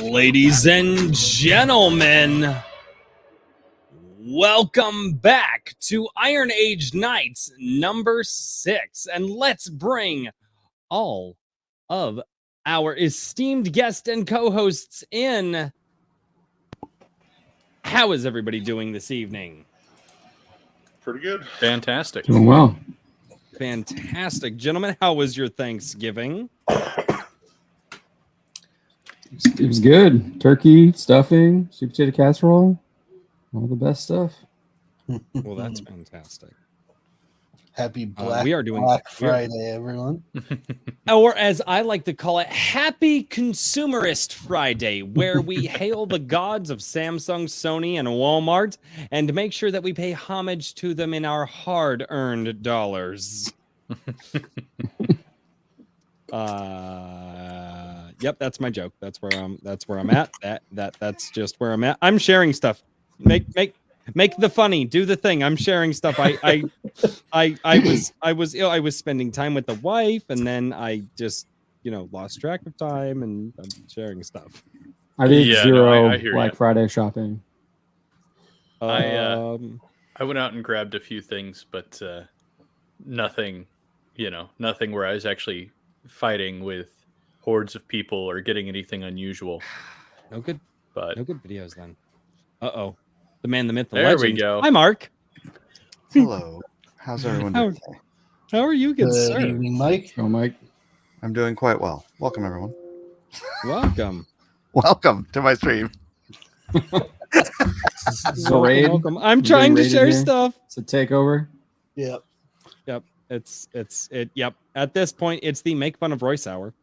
Ladies and gentlemen, welcome back to Iron Age Nights number 6, and let's bring all of our esteemed guests and co-hosts in. How is everybody doing this evening? Pretty good. Fantastic. Doing well. Fantastic. Gentlemen, how was your Thanksgiving? It was good. Turkey, stuffing, sweet potato casserole, all the best stuff. Well, that's fantastic. Happy Black Friday, everyone. Or as I like to call it, Happy Consumerist Friday, where we hail the gods of Samsung, Sony, and Walmart and make sure that we pay homage to them in our hard-earned dollars. Yep, that's my joke. That's where I'm at. That's just where I'm at. I'm sharing stuff. Make the funny. Do the thing. I'm sharing stuff. I was ill. I was spending time with the wife, and then I just lost track of time, and I'm sharing stuff. I did zero Black Friday shopping. I went out and grabbed a few things, but nothing where I was actually fighting with hordes of people or getting anything unusual. No good videos then. Uh-oh. The man, the myth, the there legend. We go. Hi, Mark. Hello. How's everyone doing today? How are you, good sir? Good evening, Mike. Oh, Mike. I'm doing quite well. Welcome, everyone. Welcome. Welcome to my stream. Welcome. I'm trying to share stuff. It's a takeover. Yep. Yep. At this point, it's the make fun of Royce hour.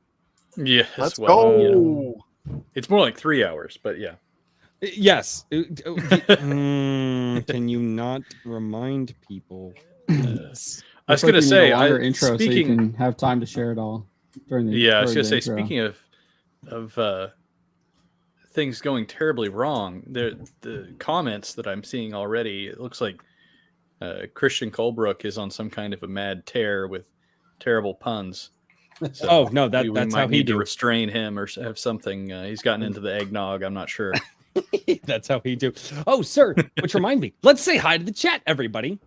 Yes. Let's go. Yeah. It's more like 3 hours, but yeah. Yes. Can you not remind people this? I was going to say, intro so you can have time to share it all during the. Yeah, I was going to say, speaking of things going terribly wrong, the comments that I'm seeing already, it looks like Christian Colebrook is on some kind of a mad tear with terrible puns. So no, that's might how he need do. To restrain him or have something. He's gotten into the eggnog. I'm not sure. That's how he do. Oh, sir, which remind me, let's say hi to the chat, everybody.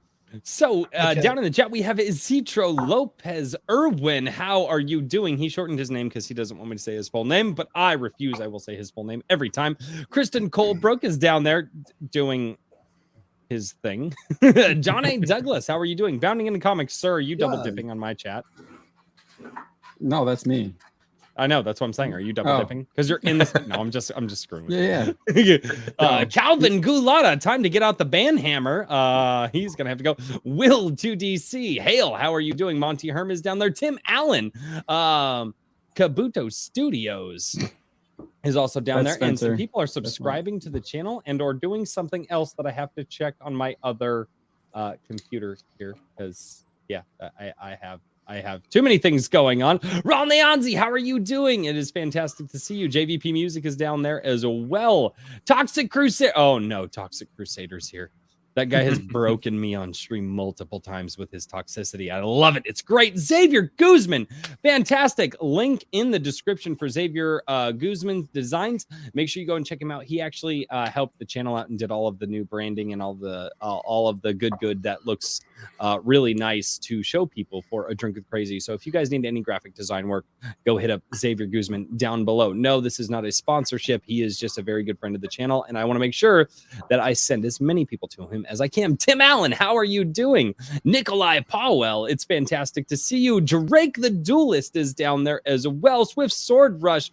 So down in the chat, we have Isidro Lopez Irwin. How are you doing? He shortened his name because he doesn't want me to say his full name, but I refuse. I will say his full name every time. Kristen Colebrook is down there doing his thing. John A. Douglas, how are you doing? Bounding into comics, sir. Are you double dipping on my chat? No, that's me. I know, that's what I'm saying. Are you double dipping? Because you're in this. No, I'm just screwing with you. Calvin Gulata, time to get out the band hammer. He's gonna have to go. Will 2DC. Hail, how are you doing? Monty Herm is down there. Tim Allen, Kabuto Studios is also down there. Spencer. And some people are subscribing to the channel and or doing something else that I have to check on my other computer here. Because I have too many things going on. Ron Leonzi, how are you doing? It is fantastic to see you. JVP Music is down there as well. Toxic Crusader. Oh no, Toxic Crusader's here. That guy has broken me on stream multiple times with his toxicity. I love it. It's great. Xavier Guzman. Fantastic. Link in the description for Xavier Guzman's designs. Make sure you go and check him out. He actually helped the channel out and did all of the new branding and all of the good that looks really nice to show people for A Drink with Crazy. So if you guys need any graphic design work, go hit up Xavier Guzman down below. No, this is not a sponsorship. He is just a very good friend of the channel, and I want to make sure that I send as many people to him him as I can. Tim Allen, how are you doing? Nikolai Powell, it's fantastic to see you. Drake the Duelist is down there as well. Swift Sword Rush,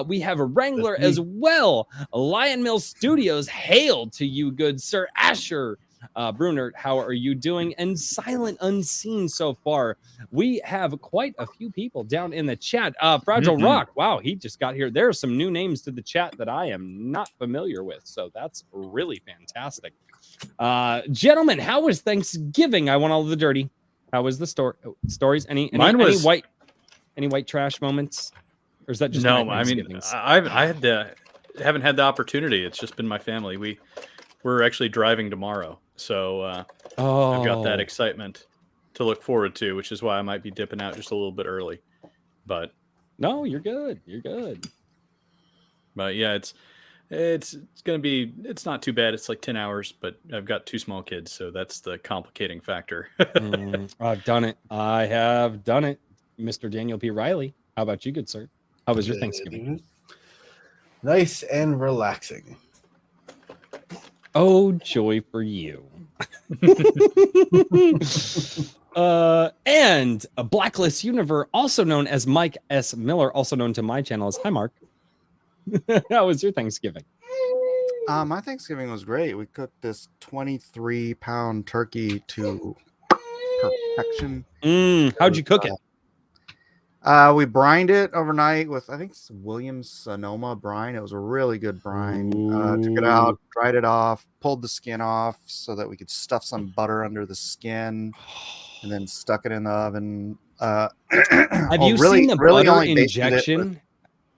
we have a Wrangler as well. Lion Mill Studios, hail to you, good sir. Asher Brunert, how are you doing? And Silent Unseen so far. We have quite a few people down in the chat. Fragile Rock, wow, he just got here. There are some new names to the chat that I am not familiar with, so that's really fantastic. Gentlemen, how was Thanksgiving? I want all the dirty. How was the stories? Any white trash moments? Or is that just no? I mean, I haven't had the opportunity. It's just been my family. We're actually driving tomorrow, so I've got that excitement to look forward to, which is why I might be dipping out just a little bit early. But no, you're good. You're good. But yeah, it's gonna be. It's not too bad. It's like 10 hours, but I've got 2 small kids, so that's the complicating factor. I've done it. I have done it. Mr. Daniel P. Riley, how about you, good sir? How was your Thanksgiving? Nice and relaxing. Oh, joy for you. And a Blacklist Universe, also known as Mike S. Miller, also known to my channel as Hi Mark. How was your Thanksgiving? My Thanksgiving was great. We cooked this 23-pound turkey to perfection. How'd you cook it? We brined it overnight with, I think it's Williams Sonoma brine. It was a really good brine. Took it out, dried it off, pulled the skin off so that we could stuff some butter under the skin, and then stuck it in the oven. Have you seen the butter injection?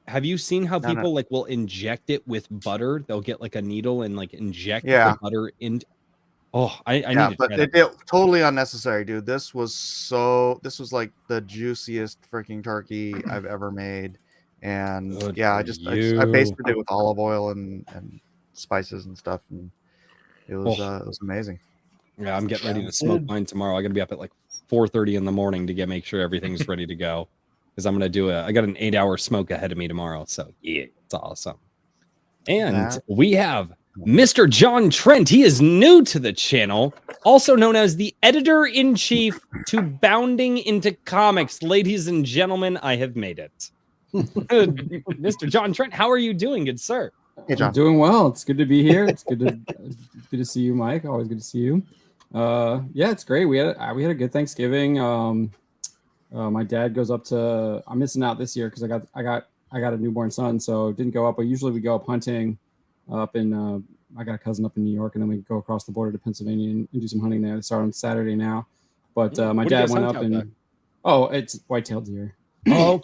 Have you seen how people like will inject it with butter? They'll get like a needle and like inject the butter in. Oh, I need to but it totally unnecessary, dude. This was like the juiciest freaking turkey I've ever made. And I basted it with olive oil and spices and stuff, and it was amazing. Yeah, I'm getting ready to smoke mine tomorrow. I got to be up at like 4:30 in the morning to make sure everything's ready to go, because I'm gonna I got an 8-hour smoke ahead of me tomorrow. So yeah, it's awesome. And we have Mr. John Trent. He is new to the channel, also known as the editor-in-chief to Bounding into Comics. Ladies and gentlemen, I have made it. Mr. John Trent, how are you doing, good sir? Hey, John. I'm doing well. It's good to be here. It's good to see you, Mike. Always good to see you. Yeah, it's great. We had a good Thanksgiving. My dad goes up to. I'm missing out this year because I got a newborn son, so didn't go up. But usually we go up hunting. Up in I got a cousin up in New York, and then we go across the border to Pennsylvania and do some hunting there. They start on Saturday now, but my dad went up and it's white-tailed deer. Oh,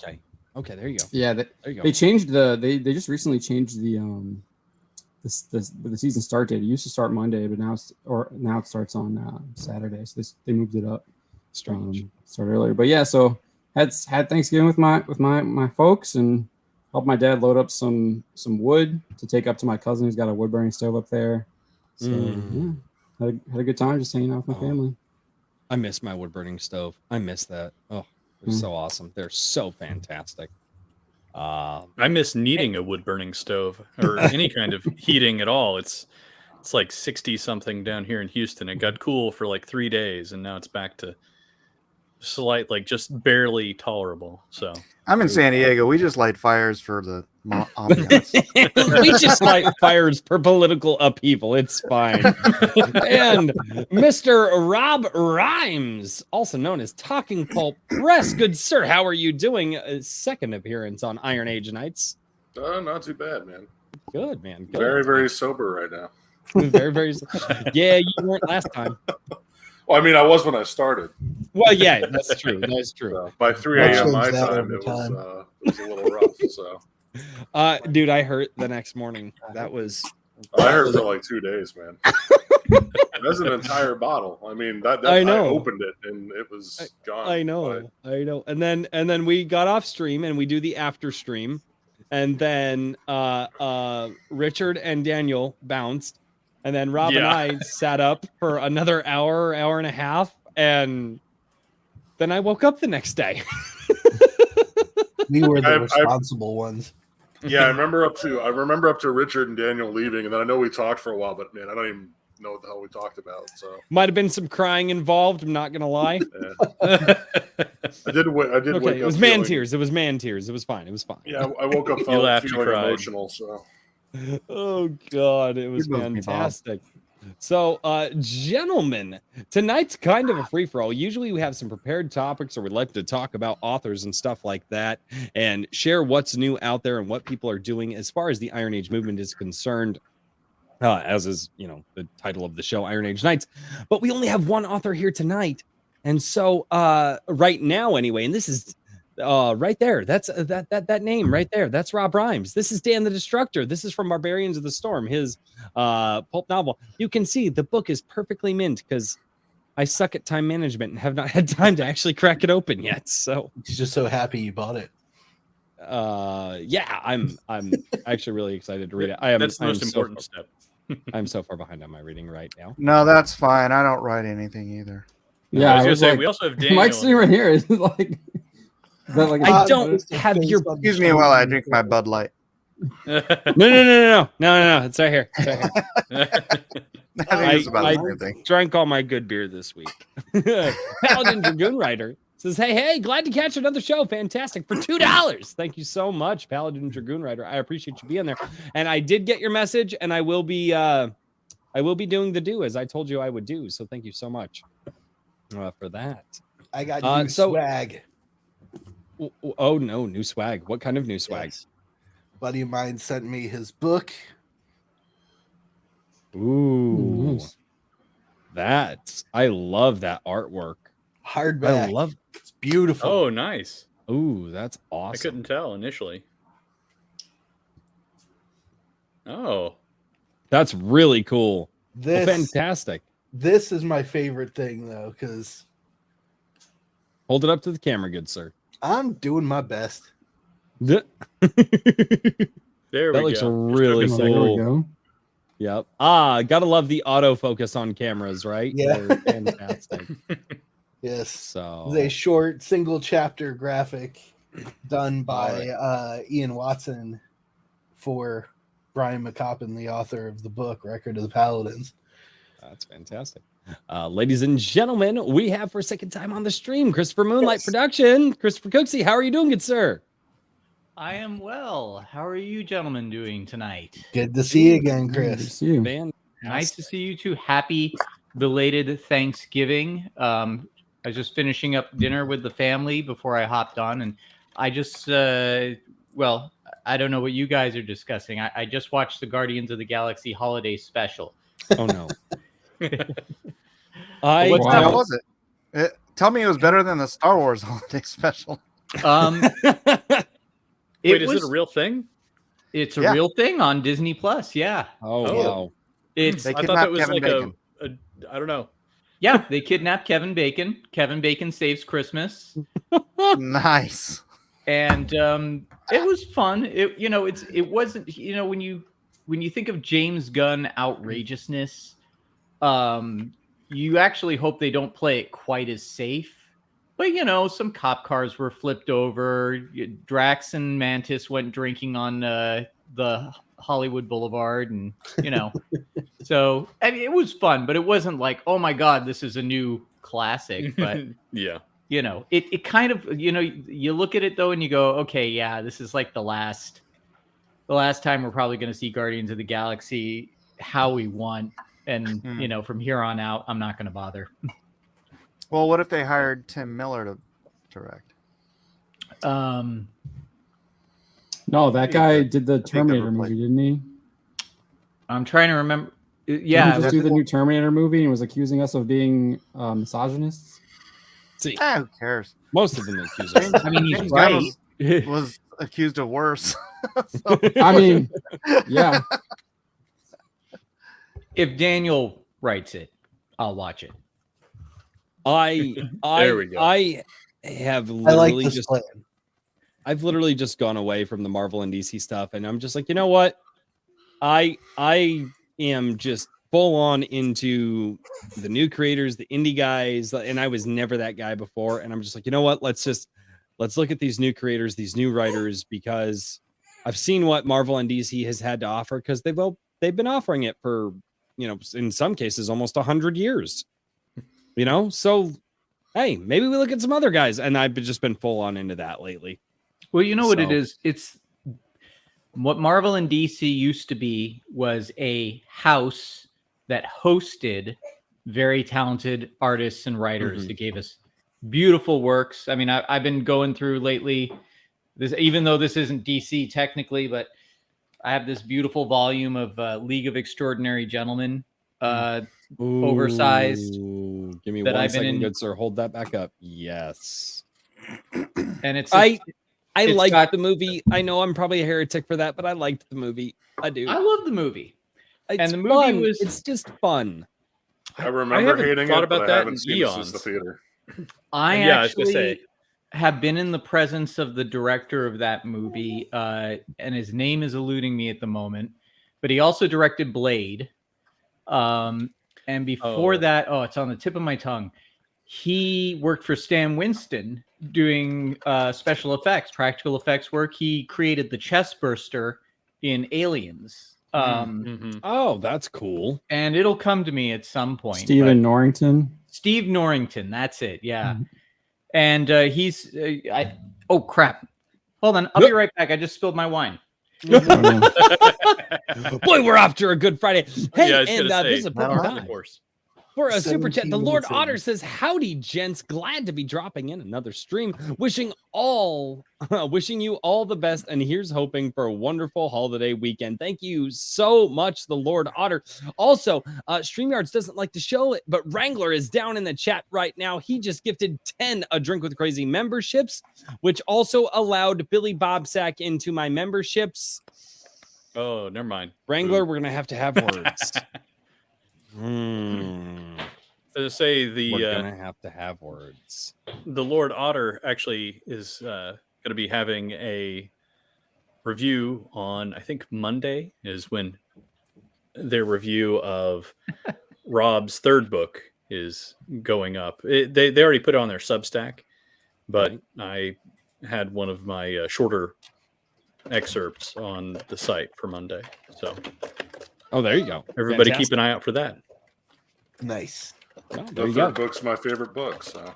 okay, there you go. Yeah, there you go. They changed they just recently changed the season start date. It used to start Monday, but now it starts on Saturday, so they moved it up. Strange. Started earlier, but yeah, so had Thanksgiving with my folks and helped my dad load up some wood to take up to my cousin who's got a wood burning stove up there. So had a good time just hanging out with my family. I miss my wood burning stove. I miss that. Oh, they're so awesome. They're so fantastic. I miss needing a wood burning stove or any kind of heating at all. It's like 60 something down here in Houston. It got cool for like 3 days, and now it's back to just barely tolerable. So I'm in San Diego. We just light fires for the ambiance. We just light fires for political upheaval. It's fine. And Mr. Rob Rhymes, also known as Talking Pulp Press. Good sir, how are you doing? A second appearance on Iron Age Nights. Not too bad, man. Good, man. Good. Very, very sober right now. Very, very. Yeah, you weren't last time. Well, I mean, I was when I started. Well, yeah, that's true. That's true. So by 3 a.m. my time, it was a little rough. So, dude, I hurt the next morning. That was. I hurt for like 2 days, man. That's an entire bottle. I mean, I opened it and it was gone. I know. And then we got off stream and we do the after stream, and then Richard and Daniel bounced. And then Rob and I sat up for another hour and a half, and then I woke up the next day. We were the responsible ones. Yeah, I remember up to Richard and Daniel leaving, and then I know we talked for a while, but man, I don't even know what the hell we talked about. So Might have been some crying involved. I'm not gonna lie. yeah. I did. I did Okay, wake it up. was man feeling- tears. It was man tears. It was fine. It was fine. Yeah, I woke up You laughed, you feeling cried. emotional. So Oh God, it was You moved me, Bob. fantastic. So, gentlemen, tonight's kind of a free for all. Usually, we have some prepared topics, or we like to talk about authors and stuff like that, and share what's new out there and what people are doing as far as the Iron Age movement is concerned. As is, the title of the show, Iron Age Nights. But we only have one author here tonight, and so right now, anyway, and this is right there. That's that name right there. That's Rob Rhymes. This is Dan the Destructor. This is from Barbarians of the Storm, his pulp novel. You can see the book is perfectly mint because I suck at time management and have not had time to actually crack it open yet. So He's just so happy you bought it. yeah, I'm actually really excited to read it. That's the most important step. I'm so far behind on my reading right now. No, that's fine. I don't write anything either. Yeah, I was gonna say like, we also have Daniel. Mike's sitting right here. Is like, is that like I a- don't have your. Excuse me while I drink my Bud Light. No. It's right here. It's right here. I think it's about I- the same thing. Drank all my good beer this week. Paladin Dragoon Rider says, hey, glad to catch another show. Fantastic. For $2. Thank you so much, Paladin Dragoon Rider. I appreciate you being there. And I did get your message, and I will be doing the do as I told you I would do. So thank you so much for that. I got new so- swag. Oh no, new swag. What kind of new swag? Yes. Buddy of mine sent me his book. Ooh, nice. I love that artwork. Hardback. I love. It's beautiful. Oh, nice. Ooh, that's I awesome. couldn't tell initially. Oh, That's really cool. Well, this fantastic. this is my favorite thing though, because Hold it up to the camera, good sir. I'm doing my best. That there we looks go. really Oh, there we cool. go. Yep. Gotta love the autofocus on cameras, right? Yeah. They're fantastic. Yes. So It's a short single chapter graphic done by Ian Watson for Brian McCoppin, the author of the book Record of the Paladins. that's fantastic. Ladies and gentlemen, we have for a second time on the stream Christopher Moonlight Yes. Production. Christopher Cooksey, how are you doing, good sir? I am well. How are you gentlemen doing tonight? Good to see you again, Good to Chris. see you. Man, Nice to see you too. Happy belated Thanksgiving. I was just finishing up dinner with the family before I hopped on, and I just, well, I don't know what you guys are discussing. I just watched the Guardians of the Galaxy holiday special. Oh no. What Wow. the hell was it? Tell me it was better than the Star Wars holiday special. Wait, is it a real thing? It's a Yeah. real thing on Disney Plus. Yeah, Oh Oh. wow. it's They I thought kidnapped that was Kevin like Bacon. I don't know. yeah. They kidnapped Kevin Bacon. Kevin Bacon saves Christmas. Nice. And it was fun. It wasn't, when you think of James Gunn outrageousness, you actually hope they don't play it quite as safe. But some cop cars were flipped over. Drax and Mantis went drinking on the Hollywood Boulevard, and so I mean, it was fun, but it wasn't like, oh my god, this is a new classic. But Yeah. it kind of, you look at it though and you go, okay, yeah, this is like the last time we're probably going to see Guardians of the Galaxy how we want. And, from here on out, I'm not going to bother. Well, what if they hired Tim Miller to direct? No, that guy did the could Terminator replace- movie, didn't he? I'm trying to remember. Didn't he Yeah. just do the new Terminator movie and was accusing us of being misogynists. See, Who cares? most of them accuse us. I mean, he's James Gunn right. was accused of worse. So- I mean, yeah. If Daniel writes it, I'll watch it. There we go. I have I like literally this plan. I've literally just gone away from the Marvel and DC stuff, and I'm just like, you know what? I am just full on into the new creators, the indie guys, and I was never that guy before. And I'm just like, you know what? Let's look at these new creators, these new writers, because I've seen what Marvel and DC has had to offer, because they've been offering it for in some cases almost 100 years. So hey, maybe we look at some other guys, and I've just been full on into that lately. Well, you know what it is? It's what Marvel and DC used to be was a house that hosted very talented artists and writers that gave us beautiful works. I mean, I've been going through lately this, even though this isn't DC technically, but I have this beautiful volume of League of Extraordinary Gentlemen, oversized. Give me that 1 I've been second, in- good sir. Hold that back up. Yes. And it's I It's liked got- the movie. I know I'm probably a heretic for that, but I liked the movie. I do. I love the movie. It's the movie fun. was- It's just fun. I remember haven't hating thought it, but about I that haven't in seen it since the eons. theater. I Yeah, I was gonna actually say. have been in the presence of the director of that movie, and his name is eluding me at the moment, but he also directed Blade. And before Oh. that, it's on the tip of my tongue. He worked for Stan Winston doing special effects, practical effects work. He created the chest burster in Aliens. Mhm. Oh, that's cool. And it'll come to me at some point. Stephen Norrington. Steve Norrington, that's it. Yeah. Mhm. And he's oh crap. Hold on, I'll be right back. I just spilled my wine. Boy, we're off to a good Friday. Hey, Yeah, I was and gonna say, this is a perfect That'll time Of course. for a super chat. 17 The Lord minutes in. Otter says, "Howdy, gents! Glad to be dropping in another stream. Wishing you all the best, and here's hoping for a wonderful holiday weekend." Thank you so much, the Lord Otter. Also, StreamYards doesn't like to show it, but Wrangler is down in the chat right now. He just gifted 10 A Drink with Crazy memberships, which also allowed Billy Bobsack into my memberships. Oh, never mind. Wrangler, Ooh. we're gonna have to have words. To say We're gonna have to have words. the Lord Otter actually is going to be having a review on, I think Monday is when their review of Rob's third book is going up. They already put it on their Substack, but I had one of my shorter excerpts on the site for Monday. So Oh, there you go. everybody Fantastic. keep an eye out for that. Nice. Oh, there The you go. third book's my favorite book. So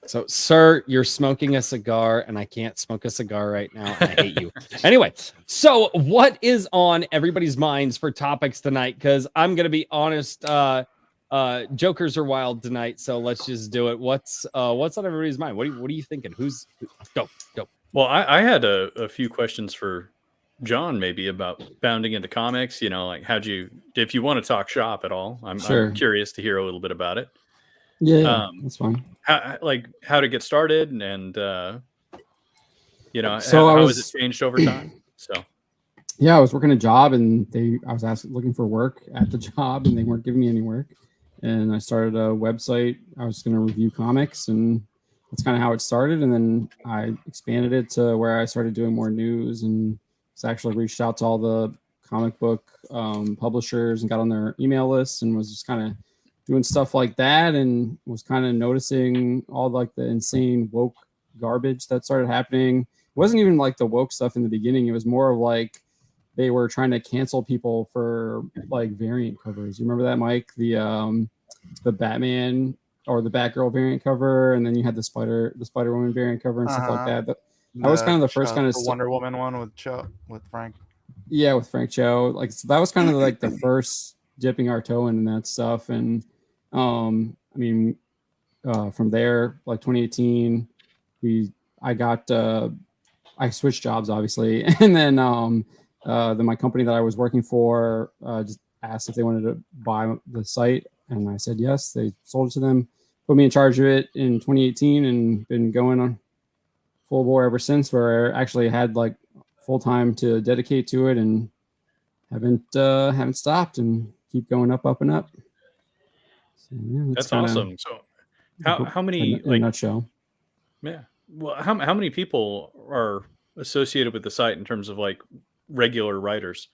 So, sir, you're smoking a cigar, and I can't smoke a cigar right now. And I hate you. Anyway, so what is on everybody's minds for topics tonight? Because I'm gonna be honest, jokers are wild tonight. So let's just do it. What's on everybody's mind? What are you thinking? Go? Well, I had a few questions for John, maybe about bounding into comics. Like if you want to talk shop at all, I'm curious to hear a little bit about it. Yeah, that's fine. How to get started, and So how has it changed over time? So yeah, I was working a job, and I was looking for work at the job, and they weren't giving me any work. And I started a website. I was going to review comics, and that's kind of how it started. And then I expanded it to where I started doing more news, and actually reached out to all the comic book publishers and got on their email lists, and was just kind of doing stuff like that, and was kind of noticing all like the insane woke garbage that started happening. It wasn't even like the woke stuff in the beginning. It was more of like they were trying to cancel people for like variant covers. You remember that, Mike? The Batman or the Batgirl variant cover, and then you had the Spider Woman variant cover and stuff like that. That was kind of the first kind of the Wonder Woman one with Frank. Yeah, with Frank Cho. Like, so that was kind of like the first dipping our toe in that stuff. And from there, like 2018, I switched jobs obviously, and then my company that I was working for just asked if they wanted to buy the site, and I said yes. They sold it to them, put me in charge of it in 2018, and been going on full bore ever since, where I actually had like full time to dedicate to it, and haven't stopped, and keep going up and up. So, yeah, that's awesome. So how many, in a nutshell? Yeah. Well, how many people are associated with the site in terms of like regular writers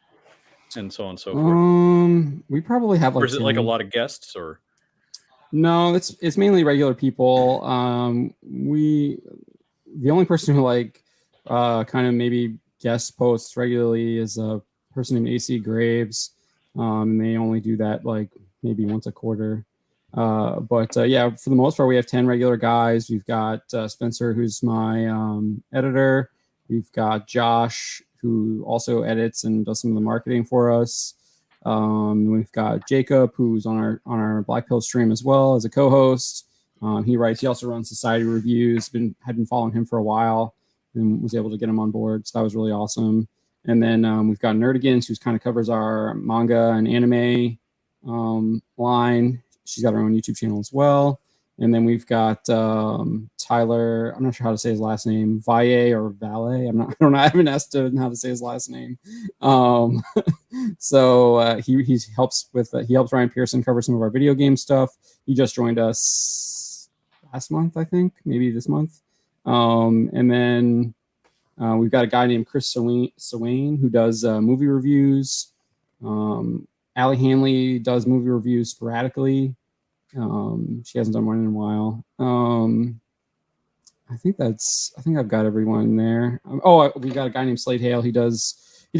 and so on and so forth? We probably have like, or is it like a lot of guests, or? No, it's mainly regular people. The only person who like kind of maybe guest posts regularly is a person named AC Graves. and they only do that like maybe once a quarter. But yeah, for the most part, we have 10 regular guys. We've got Spencer, who's my editor. We've got Josh, who also edits and does some of the marketing for us. We've got Jacob, who's on our Black Pill stream as well as a co-host. He also runs Society Reviews. Had been following him for a while and was able to get him on board. So that was really awesome. And then we've got Nerdigans, who kind of covers our manga and anime line. She's got her own YouTube channel as well. And then we've got Tyler. I'm not sure how to say his last name, Valle or Valle. I don't know. I haven't asked him how to say his last name. So he helps Ryan Pearson cover some of our video game stuff. He just joined us last month, I think, maybe this month. And then we've got a guy named Chris Swain who does movie reviews. Allie Hanley does movie reviews sporadically. She hasn't done one in a while. I think I've got everyone there. We got a guy named Slade Hale. He does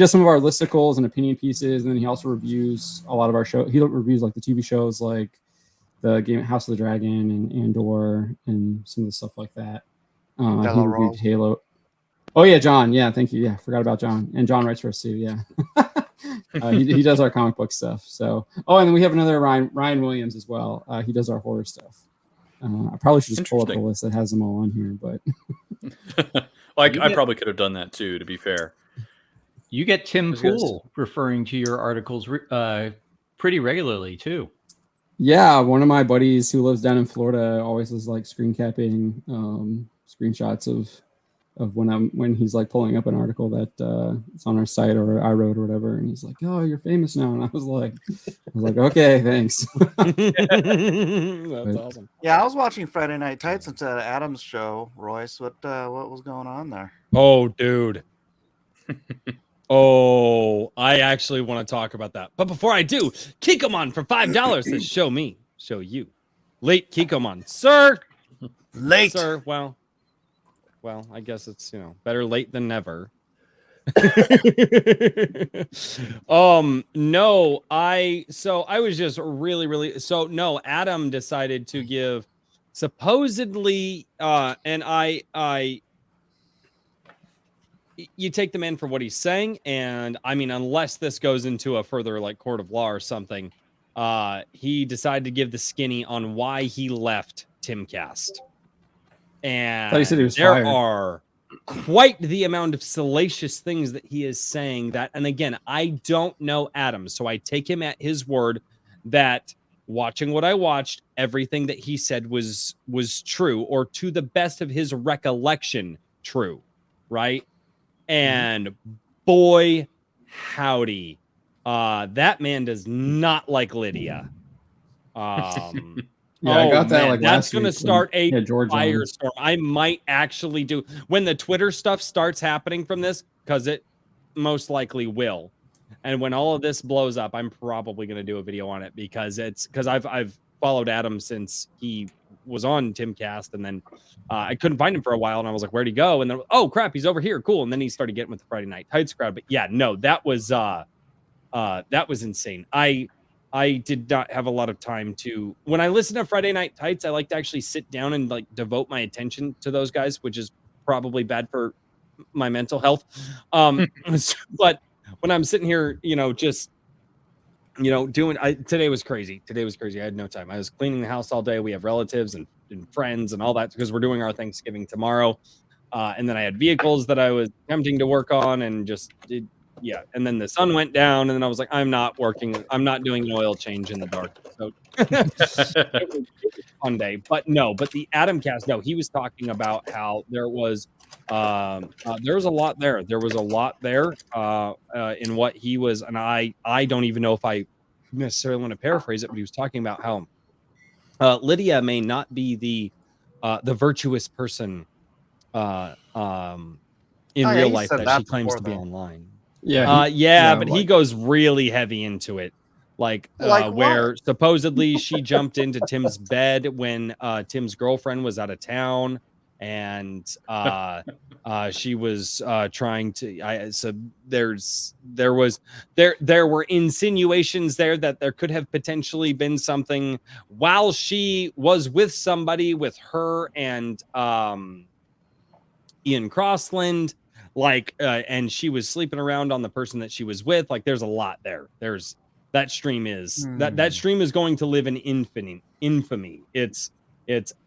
some of our listicles and opinion pieces, and then he also reviews a lot of our show. He reviews like the TV shows, like the game House of the Dragon and Andor and some of the stuff like that. He reviewed Halo. Oh yeah, John. Yeah, thank you. Yeah, forgot about John. And John writes for us too. Yeah. He does our comic book stuff. So, and then we have another Ryan Williams as well. He does our horror stuff. I probably should just pull up the list that has them all on here, but I probably could have done that too, to be fair. You get Tim Pool referring to your articles pretty regularly too. Yeah, one of my buddies who lives down in Florida always is like screen capping screenshots of when he's like pulling up an article that it's on our site or I wrote or whatever, and he's like, "Oh, you're famous now," and I was like, "Okay, thanks." That's awesome. Yeah, I was watching Friday Night Tights instead of Adam's show. Royce, what was going on there? Oh, dude. Oh, I actually want to talk about that. But before I do, Kikomon for $5 says, "Show me, show you." Late Kikomon, sir. Late, sir. Well, I guess it's, better late than never. No, I was just really no, Adam decided to give supposedly and I you take the man for what he's saying, and I mean, unless this goes into a further like court of law or something, he decided to give the skinny on why he left Timcast. And he said he was there fired. are quite the amount of salacious things that he is saying that, and again, I don't know Adam, so I take him at his word that watching what I watched, everything that he said was true, or to the best of his recollection, true, right? And boy, howdy, that man does not like Lydia. Yeah, I got that. Man, like that's going to start a George firestorm. I might actually do when the Twitter stuff starts happening from this, because it most likely will. And when all of this blows up, I'm probably going to do a video on it, because I've followed Adam since he was on Timcast, and then I couldn't find him for a while, and I was like, "Where'd he go?" And then, oh crap, he's over here, cool. And then he started getting with the Friday Night Tights crowd. But yeah, no, that was insane. I did not have a lot of time to, when I listen to Friday Night Tights, I like to actually sit down and like devote my attention to those guys, which is probably bad for my mental health. But when I'm sitting here, just, doing, today was crazy. I had no time. I was cleaning the house all day. We have relatives and friends and all that, because we're doing our Thanksgiving tomorrow. And then I had vehicles that I was attempting to work on, and just did. Yeah, and then the sun went down, and then I was like, I'm not doing an oil change in the dark. So it was a fun day. But the Adam cast, no, he was talking about how there was a lot there. There was a lot there in what he was, and I don't even know if I necessarily want to paraphrase it, but he was talking about how Lydia may not be the virtuous person in real life that she claims to be online. Yeah. But he goes really heavy into it, like where supposedly she jumped into Tim's bed when Tim's girlfriend was out of town, and She was trying to. So there were insinuations there that there could have potentially been something while she was with somebody, with her and Ian Crossland, like, and she was sleeping around on the person that she was with. Like, there's a lot there. That stream is that stream is going to live in infamy. It's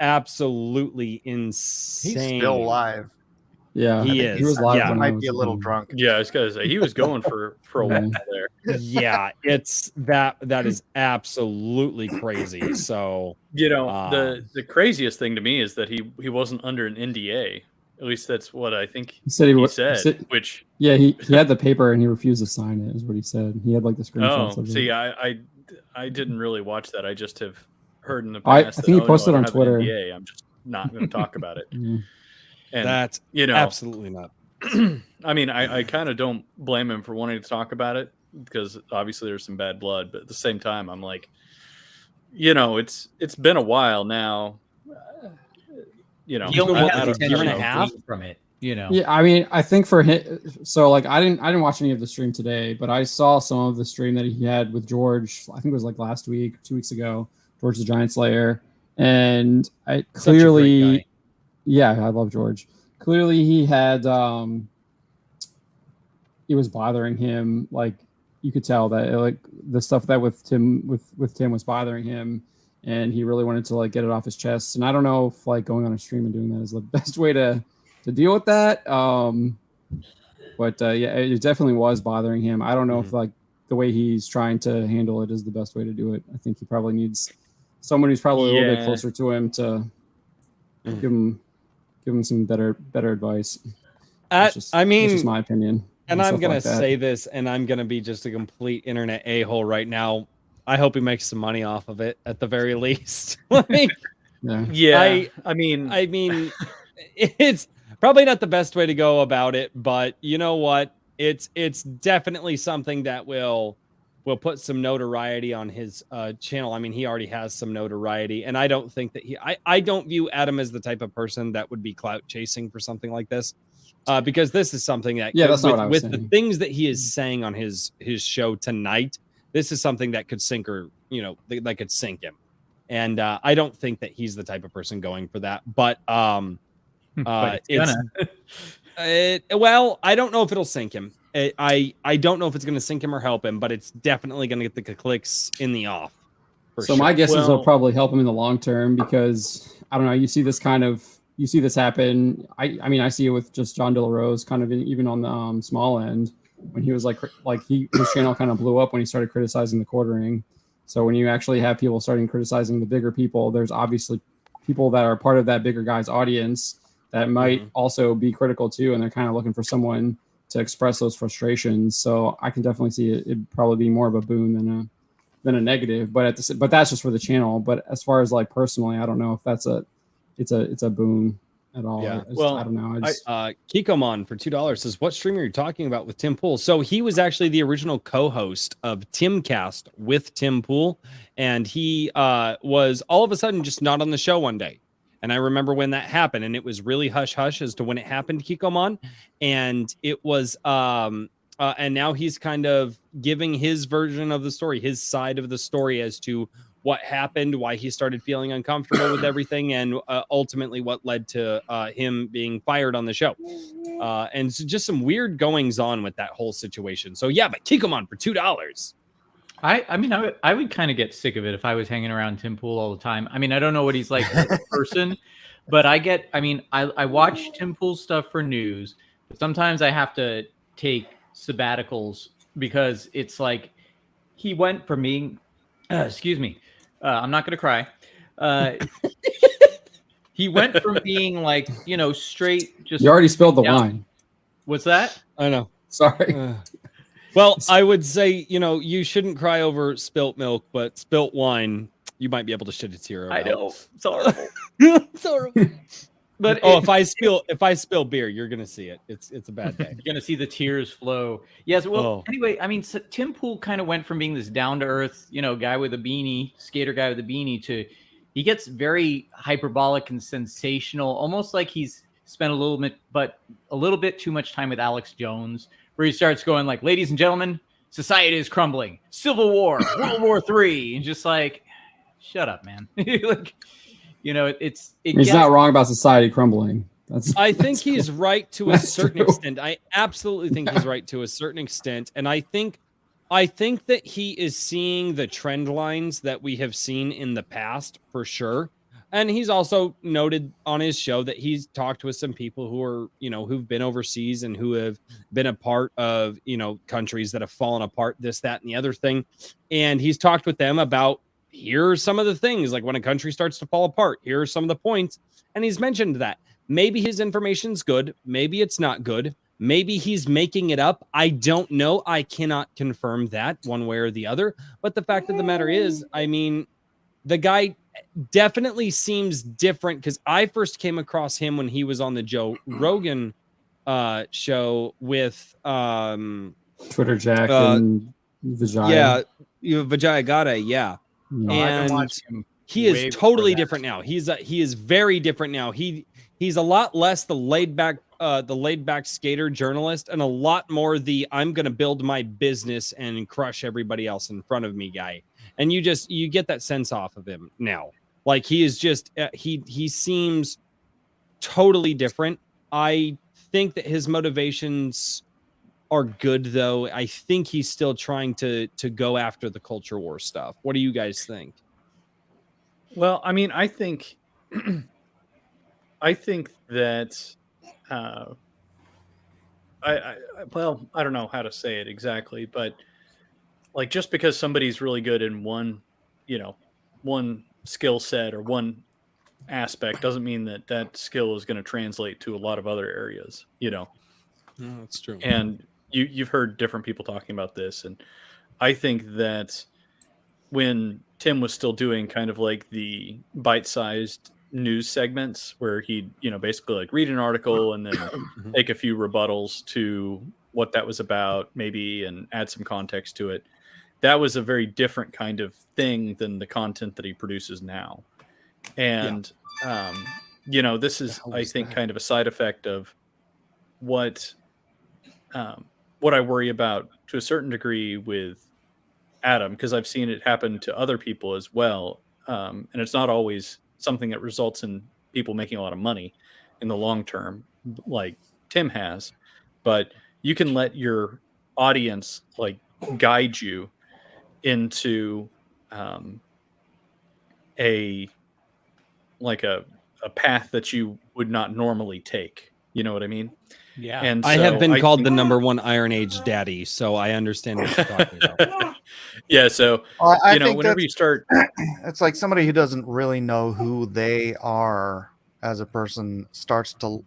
absolutely insane. He's still live. Yeah, He is. He was live. Yeah. when Might I be a was little in. drunk. Yeah, I was gonna say he was going for a while there. Yeah, it's that is absolutely crazy. So The craziest thing to me is that he wasn't under an NDA. At least that's what I think He said he he said. Which he had the paper and he refused to sign it. Is what he said. He had like the screenshots. of it. see, I didn't really watch that. I just have heard in the I past. think he posted I on don't have an Twitter. NDA. I'm just not going to talk about it. Yeah. And that's absolutely not. I mean, I kind of don't blame him for wanting to talk about it because obviously there's some bad blood, but at the same time, I'm like, it's been a while now. He only What, had like a year and a half from it. Yeah, I mean, I think for him, so like I didn't watch any of the stream today, but I saw some of the stream that he had with George. I think it was like last week, 2 weeks ago, George the Giant Slayer, and I Such a great clearly, guy. yeah, I love George. Clearly, he had it was bothering him. Like you could tell that like the stuff that with Tim was bothering him, and he really wanted to like get it off his chest. And I don't know if like going on a stream and doing that is the best way to deal with that. But yeah, it definitely was bothering him. I don't know if like the way he's trying to handle it is the best way to do it. I think he probably needs someone who's probably a little bit closer to him to give him some better advice. That's just my opinion. And I'm going to say this, and I'm going to be just a complete internet a-hole right now. I hope he makes some money off of it at the very least. Like, yeah. I mean, it's probably not the best way to go about it, but you know what? It's definitely something that will put some notoriety on his channel. I mean, he already has some notoriety, and I don't think that I don't view Adam as the type of person that would be clout chasing for something like this. Because this is something that that's not what I was with saying. the things that he is saying on his show tonight, this is something that could sink or that could sink him. And I don't think that he's the type of person going for that. But well, I don't know if it'll sink him. I don't know if it's going to sink him or help him, but it's definitely going to get the clicks in the off. So my guess is it'll probably help him in the long term because I don't know. You see this happen. I mean, I see it with just John De La Rose, kind of even on the small end when he was his channel kind of blew up when he started criticizing the quartering. So when you actually have people starting criticizing the bigger people, there's obviously people that are part of that bigger guy's audience that might also be critical too, and they're kind of looking for someone to express those frustrations. So I can definitely see it'd probably be more of a boon than a negative. But that's just for the channel. But as far as like personally, I don't know if that's it's a boom at all. Yeah. I don't know. Kikomon for $2 says, what streamer are you talking about with Tim Pool? So he was actually the original co-host of Timcast with Tim Pool, and he was all of a sudden just not on the show one day. And I remember when that happened, and it was really hush hush as to when it happened, Kikomon. And it was and now he's kind of giving his version of the story, his side of the story as to what happened, why he started feeling uncomfortable with everything, and ultimately what led to him being fired on the show. And so just some weird goings on with that whole situation. So yeah, but Kikomon for $2. I mean, I would kind of get sick of it if I was hanging around Tim Pool all the time. I mean, I don't know what he's like as a person, but I watch Tim Pool stuff for news, but sometimes I have to take sabbaticals because it's like he went from being, excuse me, I'm not going to cry. He went from being like, straight. Just you already spilled the wine. What's that? I know. Sorry. Well, I would say, you shouldn't cry over spilt milk, but spilt wine, you might be able to shed a tear about. I know. It's horrible. It's horrible. But if I spill beer, you're gonna see it. It's a bad day. You're gonna see the tears flow. Yes. Well, anyway, I mean, so Tim Pool kind of went from being this down to earth, guy with a beanie, skater guy with a beanie, to he gets very hyperbolic and sensational, almost like he's spent a little bit too much time with Alex Jones, where he starts going like, "Ladies and gentlemen, society is crumbling. Civil War, World War III," and just like, shut up, man. Like, you know, he's not wrong about society crumbling. I think he's cool. right to a certain extent. I absolutely think he's right to a certain extent, and I think that he is seeing the trend lines that we have seen in the past for sure. And he's also noted on his show that he's talked with some people who are, you know, who've been overseas and who have been a part of, you know, countries that have fallen apart, this, that, and the other thing. And he's talked with them about, here are some of the things, like when a country starts to fall apart, here are some of the points. And he's mentioned that maybe his information's good. Maybe it's not good. Maybe he's making it up. I don't know. I cannot confirm that one way or the other. But the fact of the matter is, I mean, the guy definitely seems different, because I first came across him when he was on the Joe Rogan show with Twitter Jack and Vijaya. Yeah, Vijaya Gada, yeah. And he is totally different now. He is very different now. He's a lot less the laid back skater journalist, and a lot more the I'm going to build my business and crush everybody else in front of me guy. And you get that sense off of him now. Like, he is just he seems totally different. I think that his motivations are good, though. I think he's still trying to go after the culture war stuff. What do you guys think? Well, I mean, I think that I don't know how to say it exactly, but like, just because somebody's really good in one skill set or one aspect doesn't mean that skill is going to translate to a lot of other areas, you know. No, that's true. And you've heard different people talking about this, and I think that when Tim was still doing kind of like the bite-sized news segments where he'd, you know, basically like read an article and then take a few rebuttals to what that was about, maybe, and add some context to it. That was a very different kind of thing than the content that he produces now. And, you know, this is, I think, kind of a side effect of what I worry about to a certain degree with Adam, because I've seen it happen to other people as well. And it's not always something that results in people making a lot of money in the long term, like Tim has, but you can let your audience like guide you into a path that you would not normally take. You know what I mean? Yeah. And I have so been called think- the number one Iron Age daddy, so I understand what you're talking about. Yeah. So, Well, I you know, think whenever you start, it's like somebody who doesn't really know who they are as a person starts to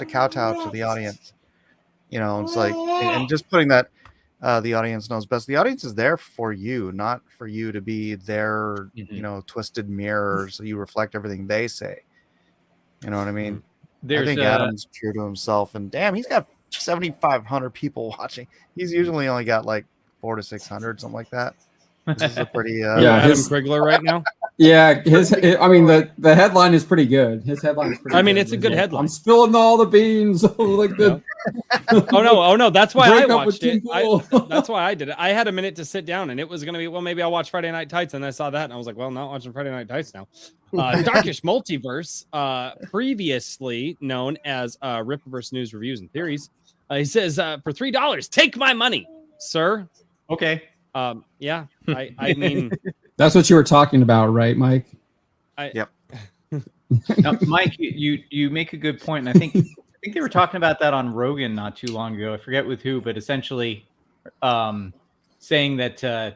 kowtow to the audience. You know, it's like, and just putting that the audience knows best. The audience is there for you, not for you to be their, you know, twisted mirror so you reflect everything they say. You know what I mean? I think Adam's true to himself, and damn, he's got 7,500 people watching. He's usually only got like 400 to 600, something like that. This is a pretty Adam Krigler right now. Yeah, I mean, the headline is pretty good. His headline is pretty. I mean, good. it's a good headline. I'm spilling all the beans. Like the. Oh no, that's why I Break up with watched it. Tim That's why I did it. I had a minute to sit down, and it was gonna be, well, maybe I'll watch Friday Night Tights, and I saw that, and I was like, well, not watching Friday Night Tights now. Darkish Multiverse, previously known as Rippaverse News Reviews and Theories, he says, for $3, take my money, sir. Okay. Yeah, I mean, That's what you were talking about, right, Mike? Yep. Now, Mike, you make a good point, and I think they were talking about that on Rogan not too long ago. I forget with who, but essentially saying that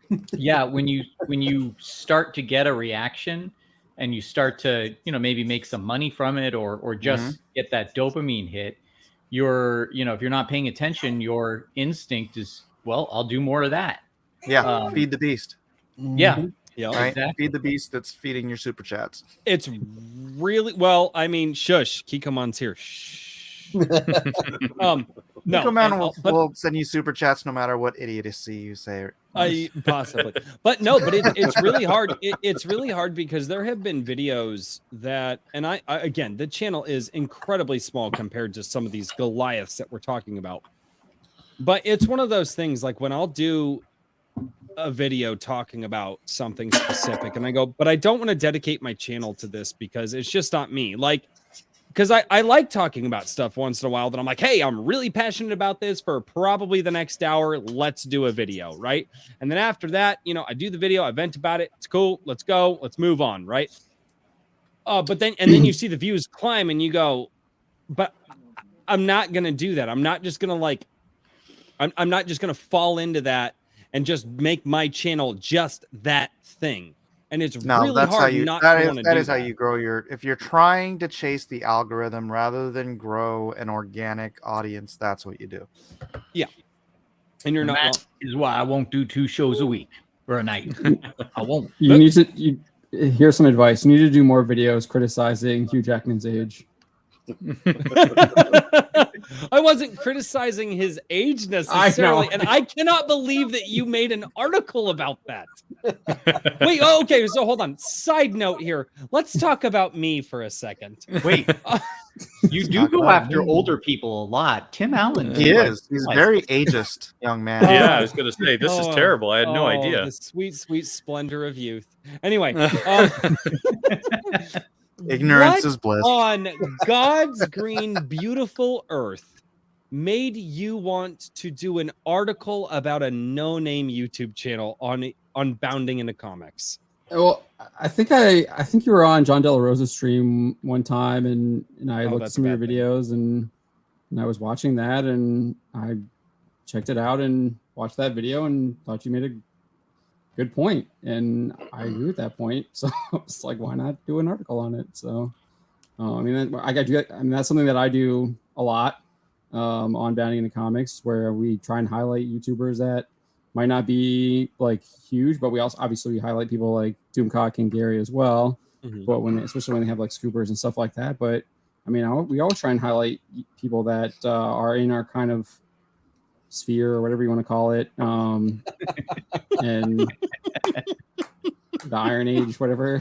when you start to get a reaction and you start to, you know, maybe make some money from it or just get that dopamine hit, if you're not paying attention, your instinct is, well, I'll do more of that. Yeah, feed the beast. Yeah. yeah, Right? Exactly. Feed the beast that's feeding your super chats. it's really, well, I mean, shush, Kikomon's here. Shh. No, Come on, and we'll send you super chats no matter what idiocy you say. Possibly, but no, but it's really hard. It's really hard because there have been videos that, and I again, the channel is incredibly small compared to some of these Goliaths that we're talking about. But it's one of those things like when I'll do a video talking about something specific, and I go, but I don't want to dedicate my channel to this because it's just not me. Like, because I like talking about stuff once in a while that I'm like, hey, I'm really passionate about this for probably the next hour. Let's do a video, right? And then after that, I do the video, I vent about it. It's cool. Let's go. Let's move on, right? But then you see the views climb and you go, but I'm not going to do that. I'm not just going to I'm not just going to fall into that and just make my channel just that thing. And it's really that's hard how you, not that to is, want to that do is how that. you grow if you're trying to chase the algorithm rather than grow an organic audience, that's what you do. Yeah. And you're not That is why I won't do 2 shows a week or a night. I won't. You need to. Here's some advice. You need to do more videos criticizing Hugh Jackman's age. I wasn't criticizing his age necessarily, and I cannot believe that you made an article about that. Wait, okay, so hold on. Side note here. Let's talk about me for a second. Wait, you do go after older people a lot. Tim Allen. He is. He's very ageist, young man. Yeah, I was going to say, this is terrible. I had no idea. The sweet, sweet splendor of youth. Anyway. Ignorance is bliss. On God's green, beautiful earth made you want to do an article about a no-name YouTube channel on bounding into comics? Well, I think you were on John De La Rosa's stream one time, and I looked at some of your videos, and I was watching that, and I checked it out and watched that video, and thought you made a good point, and I agree with that point. So it's like, why not do an article on it? So, I mean, that's something that I do a lot on Bounding into Comics, where we try and highlight YouTubers that might not be like huge, but we also obviously highlight people like Doomcock and Gary as well. Mm-hmm. But especially when they have like scoopers and stuff like that. But I mean, we always try and highlight people that are in our kind of sphere or whatever you want to call it, and the Iron Age, whatever.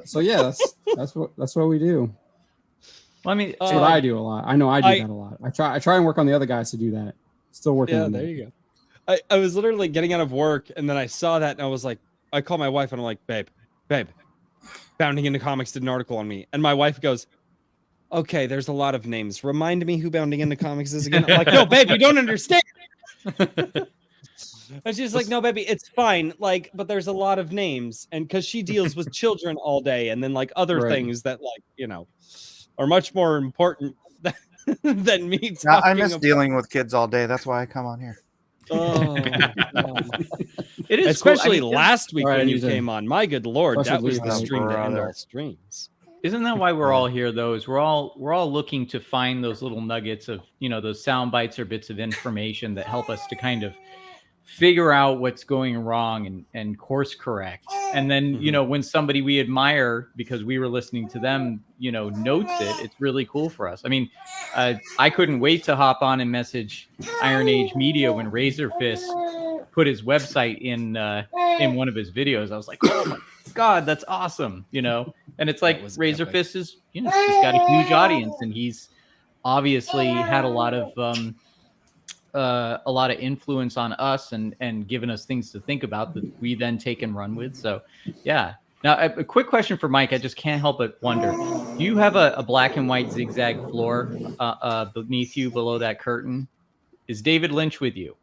So yeah, that's what we do. Well, I mean, that's what I do a lot. I know I do that a lot. I try and work on the other guys to do that. Still working. Yeah, there you go. I was literally getting out of work, and then I saw that, and I was like, I called my wife, and I'm like, babe, Bounding into Comics did an article on me, and my wife goes, okay, there's a lot of names. Remind me who Bounding into Comics is again. I'm like, no, babe, you don't understand. And she's like, no, baby, it's fine. Like, but there's a lot of names. And because she deals with children all day, and then like other things that are much more important than me talking I miss dealing with kids all day. That's why I come on here. Oh, it is especially cool. I mean, last week when you came on. My good Lord, that was the stream to end all streams. Isn't that why we're all here though? Is we're all looking to find those little nuggets of, those sound bites or bits of information that help us to kind of figure out what's going wrong and course correct. And then, when somebody we admire because we were listening to them, notes it, it's really cool for us. I mean, I couldn't wait to hop on and message Iron Age Media when Razorfist put his website in one of his videos. I was like, oh my God, that's awesome. And it's like Razorfist is, he's got a huge audience, and he's obviously had a lot of influence on us and given us things to think about that we then take and run with. So, yeah. Now, a quick question for Mike. I just can't help but wonder: do you have a black and white zigzag floor beneath you, below that curtain? Is David Lynch with you?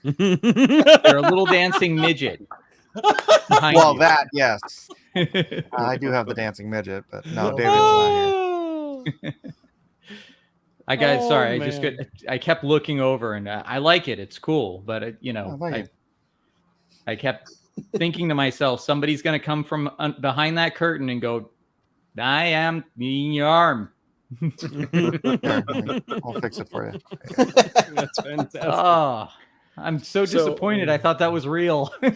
They're a little dancing midget. Well, you. That yes, I do have the dancing midget, but no, David's not here. I kept looking over, and I like it. It's cool, but I kept thinking to myself, somebody's going to come from behind that curtain and go, I am in your arm. I'll fix it for you. That's fantastic. Oh, I'm so So- disappointed. I thought that was real. I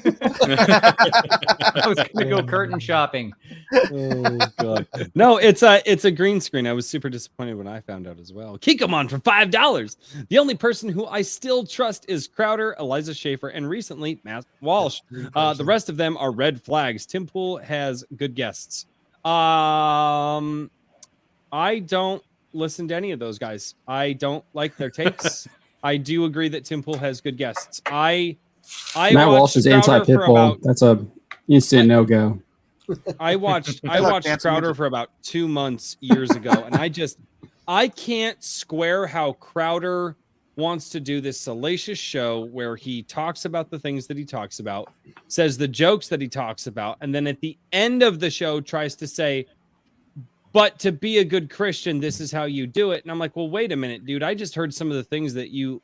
was gonna go curtain shopping. Oh god. No, it's a green screen. I was super disappointed when I found out as well. Kikomon for $5. The only person who I still trust is Crowder, Eliza Schaefer, and recently Matt Walsh. The rest of them are red flags. Tim Pool has good guests. I don't listen to any of those guys. I don't like their takes. I do agree that Tim Pool has good guests. I Matt watched Walsh is Crowder anti for Pitbull. about- That's a instant no go. I watched Dancing Crowder Ninja. for about 2 months years ago, and I can't square how Crowder wants to do this salacious show where he talks about the things that he talks about, says the jokes that he talks about, and then at the end of the show tries to say, but to be a good Christian, this is how you do it. And I'm like, well, wait a minute, dude. I just heard some of the things that you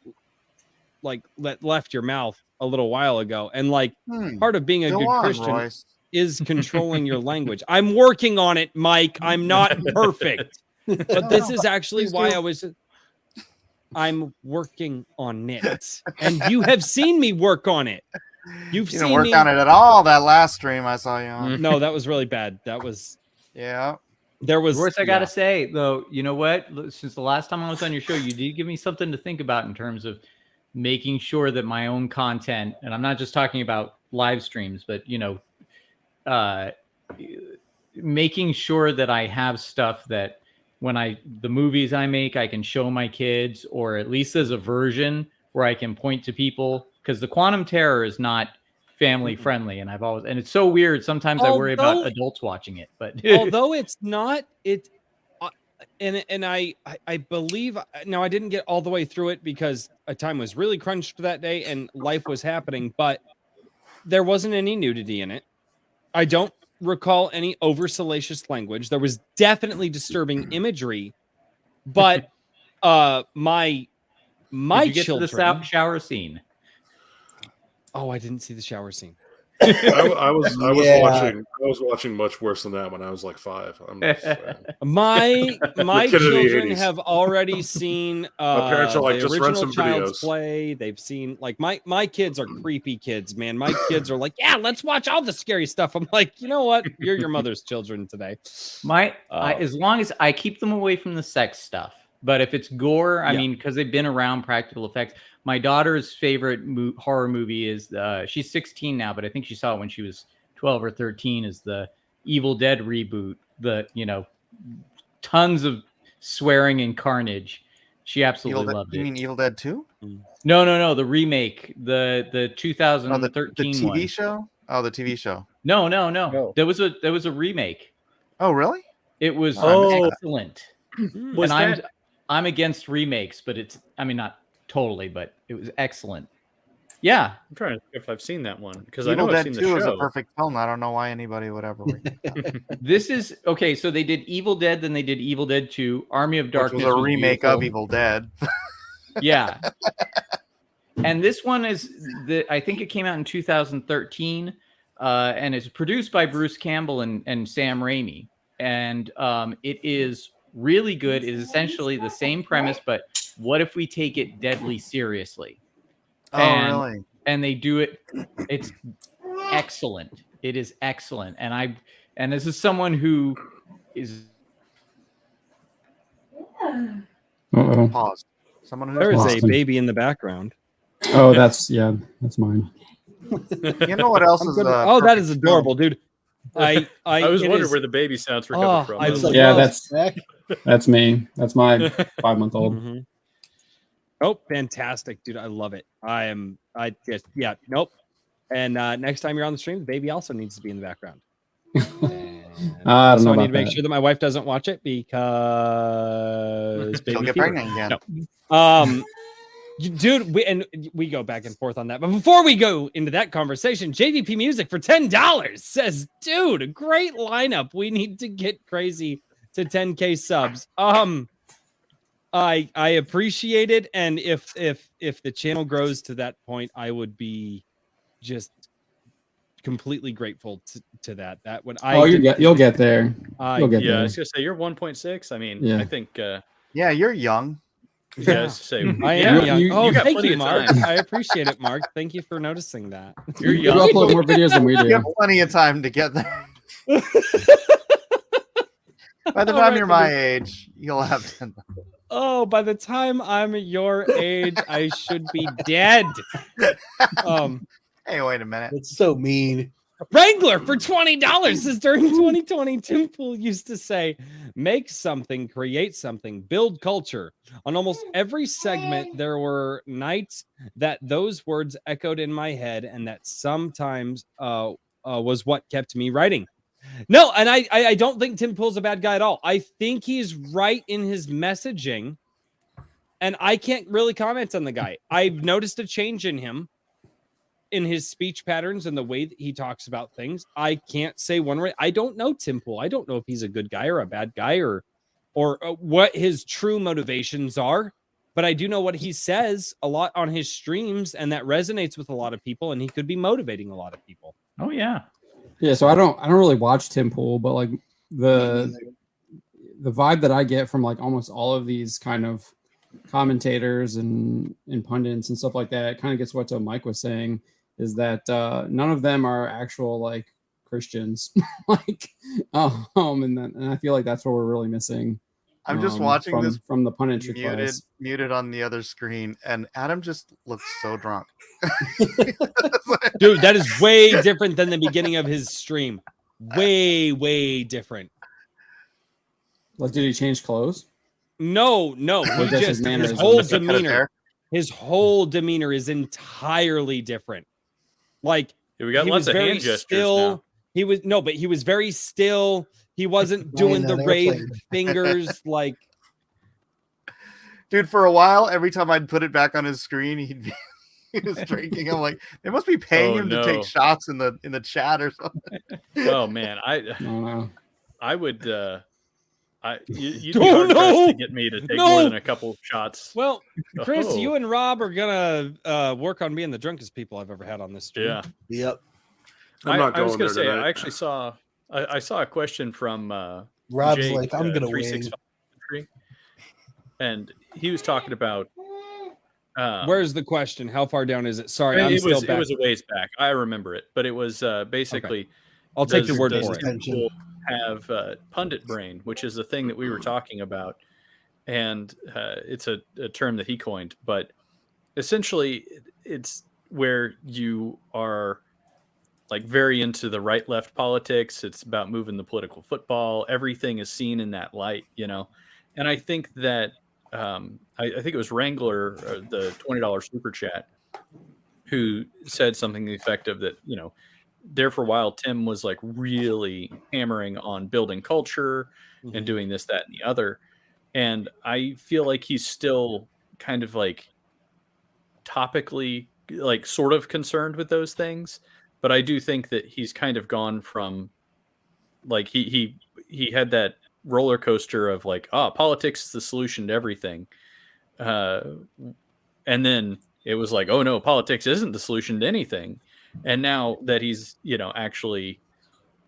like left your mouth a little while ago. And like part of being a Go good on, Christian Royce. is controlling your language. I'm working on it, Mike. I'm not perfect. But this is actually why I'm working on it. And you have seen me work on it. You've You seen didn't work me. on it at all that last stream I saw you on. No, that was really bad. That was Yeah. there was Royce, I gotta yeah. say though, you know what? Since the last time I was on your show, you did give me something to think about in terms of making sure that my own content, and I'm not just talking about live streams, but making sure that I have stuff that when the movies I make, I can show my kids, or at least as a version where I can point to people, because the Quantum Terror is not family friendly, and it's so weird. Sometimes I worry about adults watching it, but although it's not and I believe now I didn't get all the way through it because a time was really crunched that day and life was happening, but there wasn't any nudity in it. I don't recall any over salacious language. There was definitely disturbing imagery, but my did you get children to the shower scene. Oh, I didn't see the shower scene. I was Yeah. watching much worse than that when I was like 5. I'm just saying. My kid of the children 80s. have already seen My parents are like, the "Just run original some Child's videos." Play. They've seen like my kids are creepy kids, man. My kids are like, yeah, let's watch all the scary stuff. I'm like, you know what? You're your mother's children today. As long as I keep them away from the sex stuff, but if it's gore, I mean, because they've been around practical effects. My daughter's favorite horror movie is she's 16 now, but I think she saw it when she was 12 or 13. Is the Evil Dead reboot? Tons of swearing and carnage. She absolutely loved it. You mean Evil Dead 2? No, the remake, the 2013 Oh, the TV one. show? Oh, the TV show. No. There was a remake. Oh, really? It was Oh. excellent. Was And that I'm against remakes, but not totally, but it was excellent. Yeah. I'm trying to think if I've seen that one because I Evil know I've Dead seen the 2 is a show. perfect film. I don't know why anybody would ever read it. This is okay. So they did Evil Dead, then they did Evil Dead 2, Army of Which Darkness. was a remake of beautiful. Evil Dead. Yeah. And this one I think it came out in 2013, and it's produced by Bruce Campbell and Sam Raimi. And it is really good. It is essentially the same premise, but what if we take it deadly seriously? Oh, really? And they do it. It's excellent. It is excellent. And this is someone who is Uh-oh. Pause. Someone who's There is a Austin. baby in the background. Oh, that's mine. You know what else I'm is? good. Oh, that perfect is film? adorable, dude. I I was it wondering is- where the baby sounds were Oh, coming from. I It's love- Yeah, well, that's Zach. that's me. That's my 5-month-old. Mhm. Oh, fantastic, dude! I love it. Nope. And next time you're on the stream, the baby also needs to be in the background. And I don't so know I need about to make that. sure that my wife doesn't watch it because She'll baby get fever. pregnant again. No. Dude, we go back and forth on that. But before we go into that conversation, JVP Music for $10 says, dude, a great lineup. We need to get crazy to 10K subs. I appreciate it. And if the channel grows to that point, I would be just completely grateful to that. That when You'll get there. You'll get Yeah, I there. was gonna say you're 1.6. I mean, Yeah. I think Yeah, you're young. You guys say, I yeah, am young. you Oh, got thank plenty you, of Mark. time. I appreciate it, Mark. Thank you for noticing that. You're You young. upload more videos than we You do. have plenty of time to get there. By the All time right, you're my age, you'll have 10. Oh, by the time I'm your age, I should be dead. Hey, wait a minute. That's so mean. Wrangler for $20 says during 2020, Tim Pool used to say, make something, create something, build culture. On almost every segment, there were nights that those words echoed in my head, and that sometimes was what kept me writing. No, and I don't think Tim Pool's a bad guy at all. I think he's right in his messaging, and I can't really comment on the guy. I've noticed a change in him, in his speech patterns and the way that he talks about things. I can't say one way. I don't know Tim Pool. I don't know if he's a good guy or a bad guy or what his true motivations are. But I do know what he says a lot on his streams, and that resonates with a lot of people, and he could be motivating a lot of people. Oh yeah. Yeah, so I don't really watch Tim Pool, but like the vibe that I get from like almost all of these kind of commentators and pundits and stuff like that kind of gets what Mike was saying, is that none of them are actual like Christians. Like and I feel like that's what we're really missing. I'm just watching this from the punditry class. muted on the other screen, and Adam just looks so drunk. Dude, that is way different than the beginning of his stream. Way different. Like, did he change clothes? No, Or he just just his his whole mannerisms? demeanor. His whole demeanor is entirely different. Like, Yeah, we got he lots was of very hand gestures still. now. But he was very still. He wasn't Playing doing the that raised airplane. fingers like. Dude, for a while, every time I'd put it back on his screen, he was drinking. I'm like, they must be paying Oh, him no. to take shots in the chat or something. Oh man, I don't know. I would you'd be Oh, hard pressed no! to get me to take No! more than a couple of shots. Well, Chris, Oh. you and Rob are gonna work on being the drunkest people I've ever had on this stream. Yeah. Yep. I'm not I was going gonna there say tonight. I actually saw I saw a question from Rob's Jake, like, I'm gonna 365, and he was talking about Where's the question? How far down is it? Sorry, I'm it still was back. it was a ways back. I remember it, but it was basically I'll take does- your word does for it. Tim Pool have pundit brain, which is the thing that we were talking about, and it's a term that he coined. But essentially, it's where you are like very into the right-left politics. It's about moving the political football. Everything is seen in that light, you know. And I think that I think it was Wrangler, the $20 super chat, who said something to the effect of that, you know, there for a while, Tim was like really hammering on building culture and doing this, that, and the other. And I feel like he's still kind of like topically, like sort of concerned with those things. But I do think that he's kind of gone from like he had that roller coaster of like, politics is the solution to everything. And then it was like, oh no, politics isn't the solution to anything. And now that he's, you know, actually,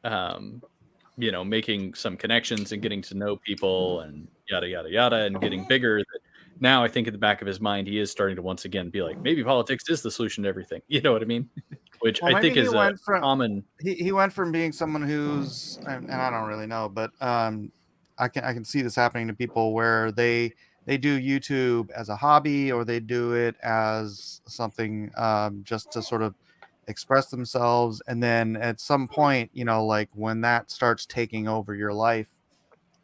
you know, making some connections and getting to know people and yada, yada, yada, and getting bigger, that now I think at the back of his mind, he is starting to once again be like, maybe politics is the solution to everything. You know what I mean? Which Well, I think maybe is he a went from- common. He went from being someone who's, and I don't really know, but I can see this happening to people where they do YouTube as a hobby, or they do it as something just to sort of express themselves, and then at some point, you know, like when that starts taking over your life,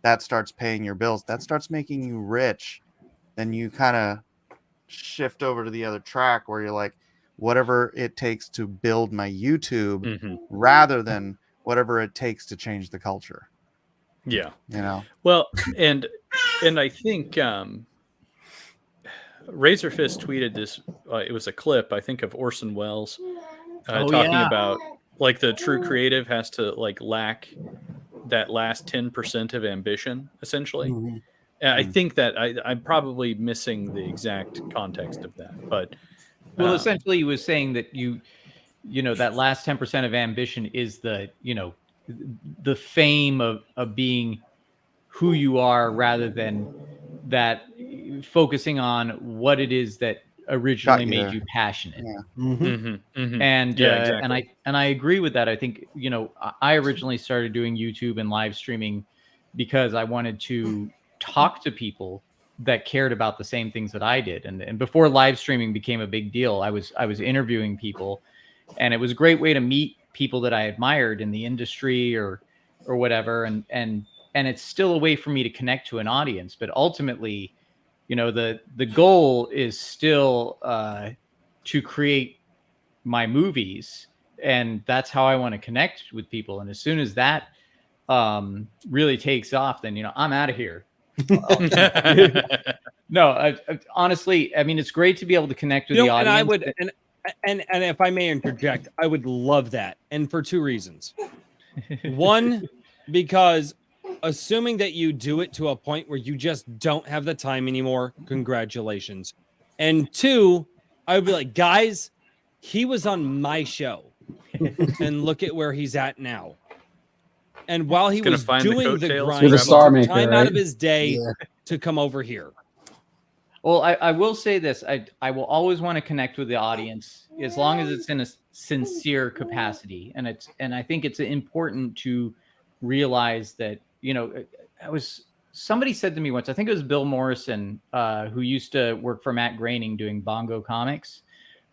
that starts paying your bills, that starts making you rich, then you kind of shift over to the other track where you're like, whatever it takes to build my YouTube, rather than whatever it takes to change the culture. Yeah. You know. Well, and I think Razorfist tweeted this. It was a clip, I think, of Orson Welles talking about like the true creative has to like lack that last 10% of ambition, essentially. And I think that I'm probably missing the exact context of that, but well, essentially, he was saying that you know, that last 10% of ambition is the, you know, the fame of being who you are, rather than that focusing on what it is that originally Got you made there. you passionate. Yeah. Mhm. And Yeah, exactly. and I agree with that. I think, you know, I originally started doing YouTube and live streaming because I wanted to talk to people that cared about the same things that I did. And before live streaming became a big deal, I was interviewing people, and it was a great way to meet people that I admired in the industry or whatever. And it's still a way for me to connect to an audience. But ultimately, you know, the goal is still to create my movies, and that's how I want to connect with people. And as soon as that really takes off, then, you know, I'm out of here. No, honestly, I mean, it's great to be able to connect with the audience. And I would, and if I may interject, I would love that, and for two reasons. One, because assuming that you do it to a point where you just don't have the time anymore, congratulations. And two, I would be like, guys, he was on my show, and look at where he's at now. And while he was doing the grind, You're the star maker, time right? out of his day to come over here. Well, I will say this. I will always want to connect with the audience as long as it's in a sincere capacity. And I think it's important to realize that, you know, somebody said to me once, I think it was Bill Morrison, who used to work for Matt Groening doing Bongo Comics.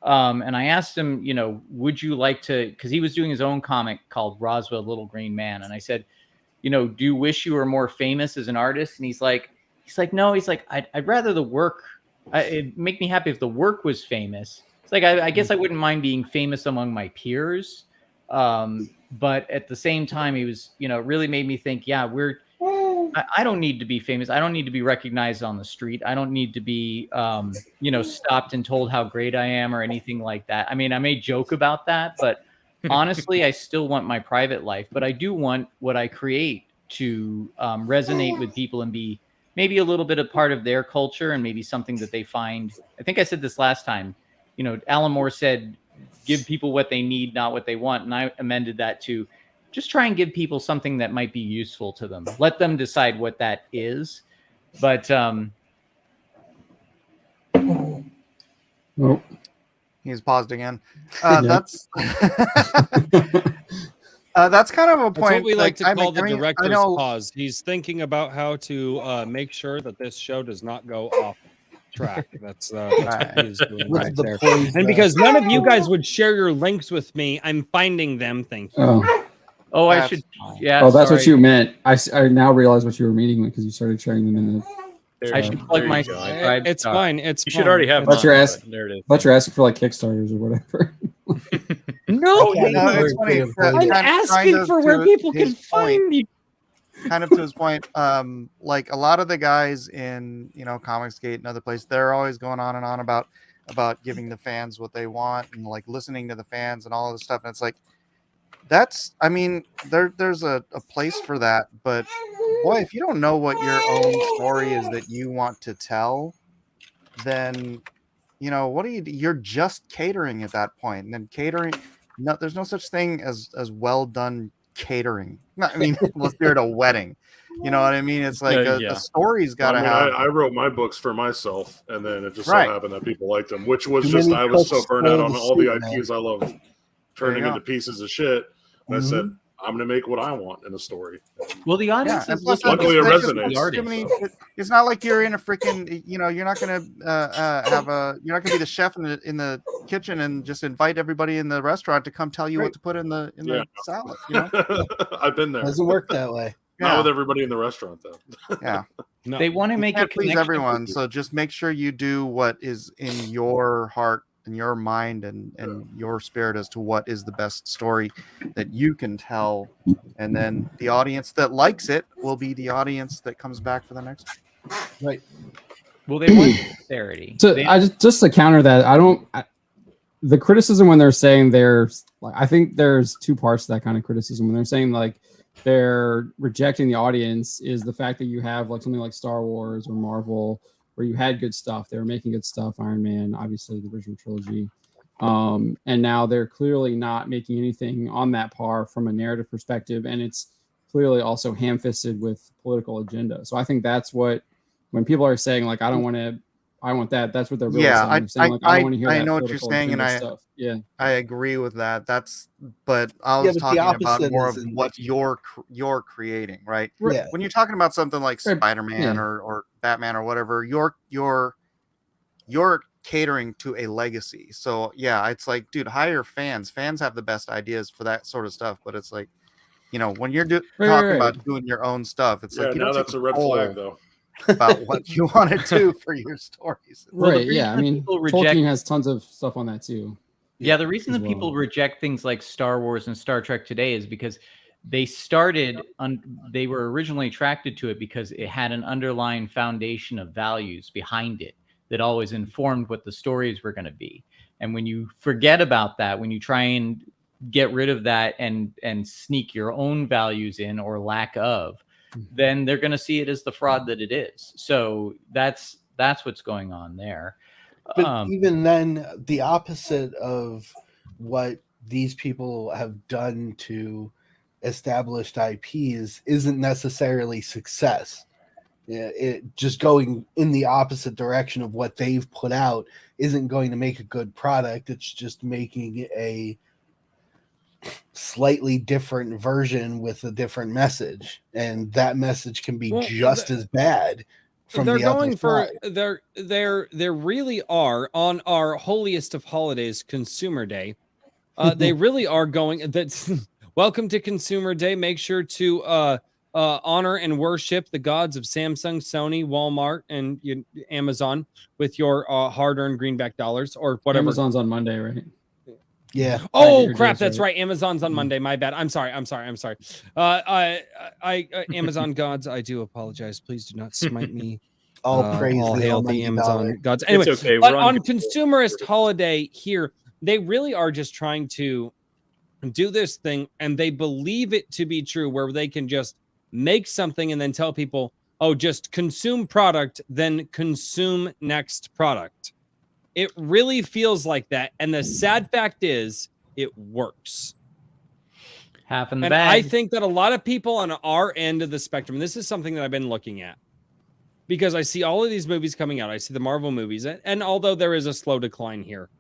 And I asked him, you know, would you like to, because he was doing his own comic called Roswell Little Green Man. And I said, you know, do you wish you were more famous as an artist? And he's like, no, he's like, I'd rather the work, it'd make me happy if the work was famous. It's like, I guess I wouldn't mind being famous among my peers. But at the same time, he was, you know, it really made me think, yeah, I don't need to be famous. I don't need to be recognized on the street. I don't need to be, you know, stopped and told how great I am or anything like that. I mean, I may joke about that, but honestly, I still want my private life, but I do want what I create to resonate with people and be maybe a little bit of part of their culture and maybe something that they find. I think I said this last time, you know, Alan Moore said, give people what they need, not what they want. And I amended that to just try and give people something that might be useful to them. Let them decide what that is. But Oh, He's paused again. Yeah. That's kind of a That's point. what we like to I call mean- the I mean, I director's know- pause. He's thinking about how to make sure that this show does not go off track. That's what he's doing What's right the there. poison? And because none of you guys would share your links with me, I'm finding them. Thank you. oh, I That's should, fine. yeah. oh, that's sorry. what you meant. I now realize what you were meaning because you started sharing them in the. There I you should go. plug There my you go. subscribe It's star. fine. It's You should already have But mine, you're asking- but there it is. But you're asking for like Kickstarters or whatever. No, Yeah, No, very it's funny. creative. I'm kind asking of for to where people his can find me. Kind of to his point, like a lot of the guys in, you know, Comicsgate and other places, they're always going on and on about giving the fans what they want and like listening to the fans and all of this stuff. And it's like, that's, I mean, there's a place for that, but boy, if you don't know what your own story is that you want to tell, then, you know, what do you do? You're just catering at that point. And then catering, no, there's no such thing as well done catering. I mean, unless you're at a wedding, you know what I mean? It's like Yeah. a story's got to I mean, have. I wrote my books for myself, and then it just Right. so happened that people liked them, which was Too just many I was so cooks burned out spoil on the all the soup, man. IPs I love There turning you into pieces of shit. And I said, Mhm. I'm going to make what I want in a story. Well, the audience and is plus looking Luckily, it that's just- resonates. the too artist. many- it's not like you're in a freaking, you know, you're not gonna you're not gonna be the chef in the kitchen and just invite everybody in the restaurant to come tell you what to put in the Yeah. salad. You know, I've been there. Doesn't work that way. Not yeah, with everybody in the restaurant, though. yeah. No. They want to You make a can't please connection with everyone, you. so just make sure you do what is in your heart and your mind and your spirit as to what is the best story that you can tell, and then the audience that likes it will be the audience that comes back for the next one. Right. Well, they want sincerity. So They- I just to counter that, the criticism when they're saying there's like, I think there's two parts to that kind of criticism. When they're saying like they're rejecting the audience is the fact that you have like something like Star Wars or Marvel where you had good stuff. They were making good stuff. Iron Man, obviously the original trilogy. And now they're clearly not making anything on that par from a narrative perspective. And it's clearly also ham-fisted with political agenda. So I think that's what when people are saying like, I don't want to, I want that. That's what they're really Yeah, saying. They're saying, like, I don't want to hear I that know what you're political saying, and agenda stuff. Yeah. I agree with that. But I Yeah, was but the talking about opposite more of isn't- what you're creating, right? Yeah. When you're talking about something like Right, Spider-Man yeah. or Batman or whatever, you're catering to a legacy. So yeah, it's like, dude, hire fans. Fans have the best ideas for that sort of stuff. But it's like, when you're talking about doing your own stuff, it's Yeah, like you now don't that's take a red flag, poll though. about what you want to do for your stories. Well, the Right. Yeah. I reason mean, people reject- Tolkien has tons of stuff on that too. Yeah, the reason as that people well. reject things like Star Wars and Star Trek today is because they they were originally attracted to it because it had an underlying foundation of values behind it that always informed what the stories were going to be. And when you forget about that, when you try and get rid of that and sneak your own values in or lack of, then they're going to see it as the fraud that it is. So that's what's going on there. But even then, the opposite of what these people have done to established IPs isn't necessarily success. It just going in the opposite direction of what they've put out isn't going to make a good product. It's just making a slightly different version with a different message, and that message can be just as bad. They're going for they really are on our holiest of holidays, Consumer Day. They really are going. That's welcome to Consumer Day. Make sure to honor and worship the gods of Samsung, Sony, Walmart, and Amazon with your hard-earned greenback dollars or whatever. Amazon's on Monday, right? Yeah. Oh crap! That's right. Amazon's on Monday. My bad. I'm sorry. Amazon gods, I do apologize. Please do not smite me. All praise all the hail the almighty Amazon dollar. gods. Anyway, It's okay. but We're on on consumerist holiday here, they really are just trying to do this thing, and they believe it to be true, where they can just make something and then tell people, "Oh, just consume product, then consume next product." It really feels like that. And the sad fact is it works. Half in the And bag. I think that a lot of people on our end of the spectrum, this is something that I've been looking at because I see all of these movies coming out. I see the Marvel movies. And although there is a slow decline here,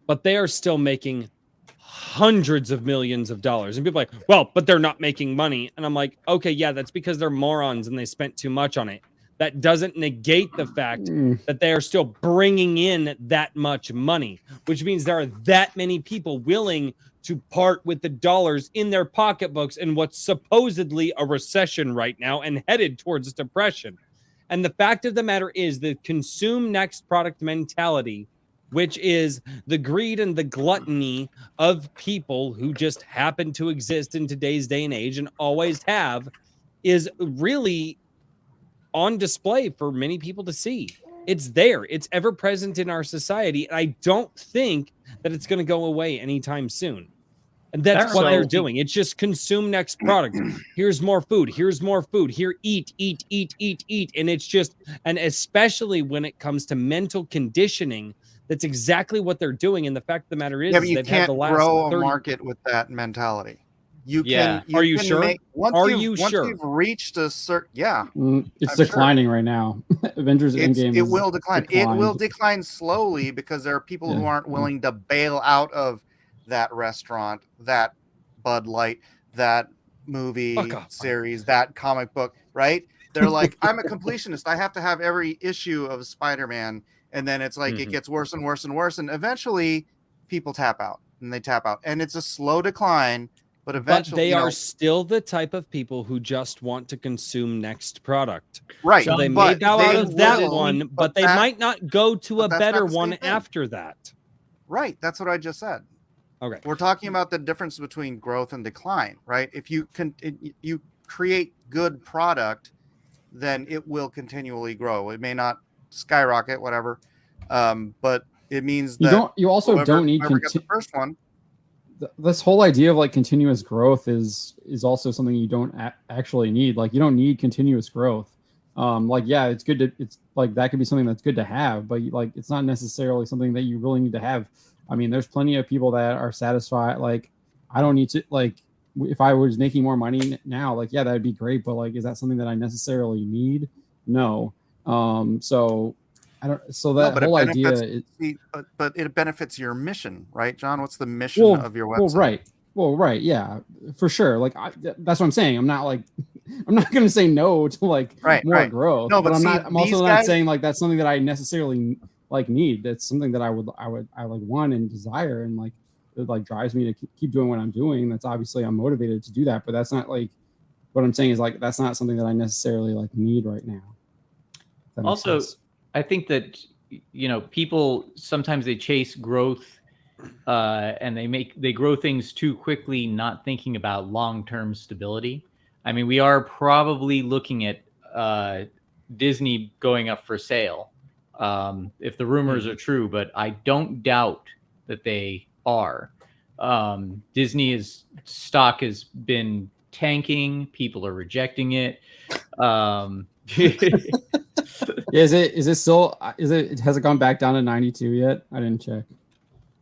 but they are still making hundreds of millions of dollars. And people are like, well, but they're not making money. And I'm like, okay, yeah, that's because they're morons and they spent too much on it. That doesn't negate the fact that they are still bringing in that much money, which means there are that many people willing to part with the dollars in their pocketbooks in what's supposedly a recession right now and headed towards depression. And the fact of the matter is the consume next product mentality, which is the greed and the gluttony of people who just happen to exist in today's day and age and always have, is really on display for many people to see. It's there. It's ever present in our society. And I don't think that it's going to go away anytime soon. And that's what they're doing. It's just consume next product. Here's more food. Here's more food. Here, eat. And it's just, and especially when it comes to mental conditioning, that's exactly what they're doing. And the fact of the matter is, Yeah, but you they've had can't the last grow 30... a market with that mentality. You Yeah. can. Are you sure? Are you once sure? you've reached a certain, yeah, It's I'm declining right now. Avengers Endgame. it will decline. It will declined. decline slowly because there are people who aren't willing to bail out of that restaurant, that Bud Light, that movie series, that comic book, right? They're like, I'm a completionist. I have to have every issue of Spider-Man. And then it's like, it gets worse and worse and worse. And eventually people tap out and they tap out. And it's a slow decline, but eventually. But they are still the type of people who just want to consume next product. Right. So they may bow out of that one, but they might not go to a better one after that. Right. That's what I just said. Okay. We're talking about the difference between growth and decline, right? If you you create good product, then it will continually grow. It may not skyrocket, whatever, but it means that you also don't need the first one. This whole idea of like continuous growth is also something you don't actually need. Like you don't need continuous growth. Like yeah, it's good to, it's like that could be something that's good to have, but like it's not necessarily something that you really need to have. I mean, there's plenty of people that are satisfied. Like, I don't need to, like, if I was making more money now, like, yeah, that'd be great. But like, is that something that I necessarily need? No. So I don't. So No, that but it whole idea benefits- is but it benefits your mission, right, John? What's the mission of your website? right, yeah, for sure. Like that's what I'm saying. I'm not like I'm not going to say no to like more growth. No, but see, I'm also these not guys- saying like that's something that I necessarily like need. That's something that I like want and desire, and like it like drives me to keep doing what I'm doing. That's obviously I'm motivated to do that, but that's not like what I'm saying is like that's not something that I necessarily like need right now. If that makes Also, sense. I think that people sometimes they chase growth and they grow things too quickly, not thinking about long-term stability. I mean, we are probably looking at Disney going up for sale if the rumors are true, but I don't doubt that they are. Disney's stock has been tanking. People are rejecting it. Is it still has it gone back down to 92 yet? I didn't check.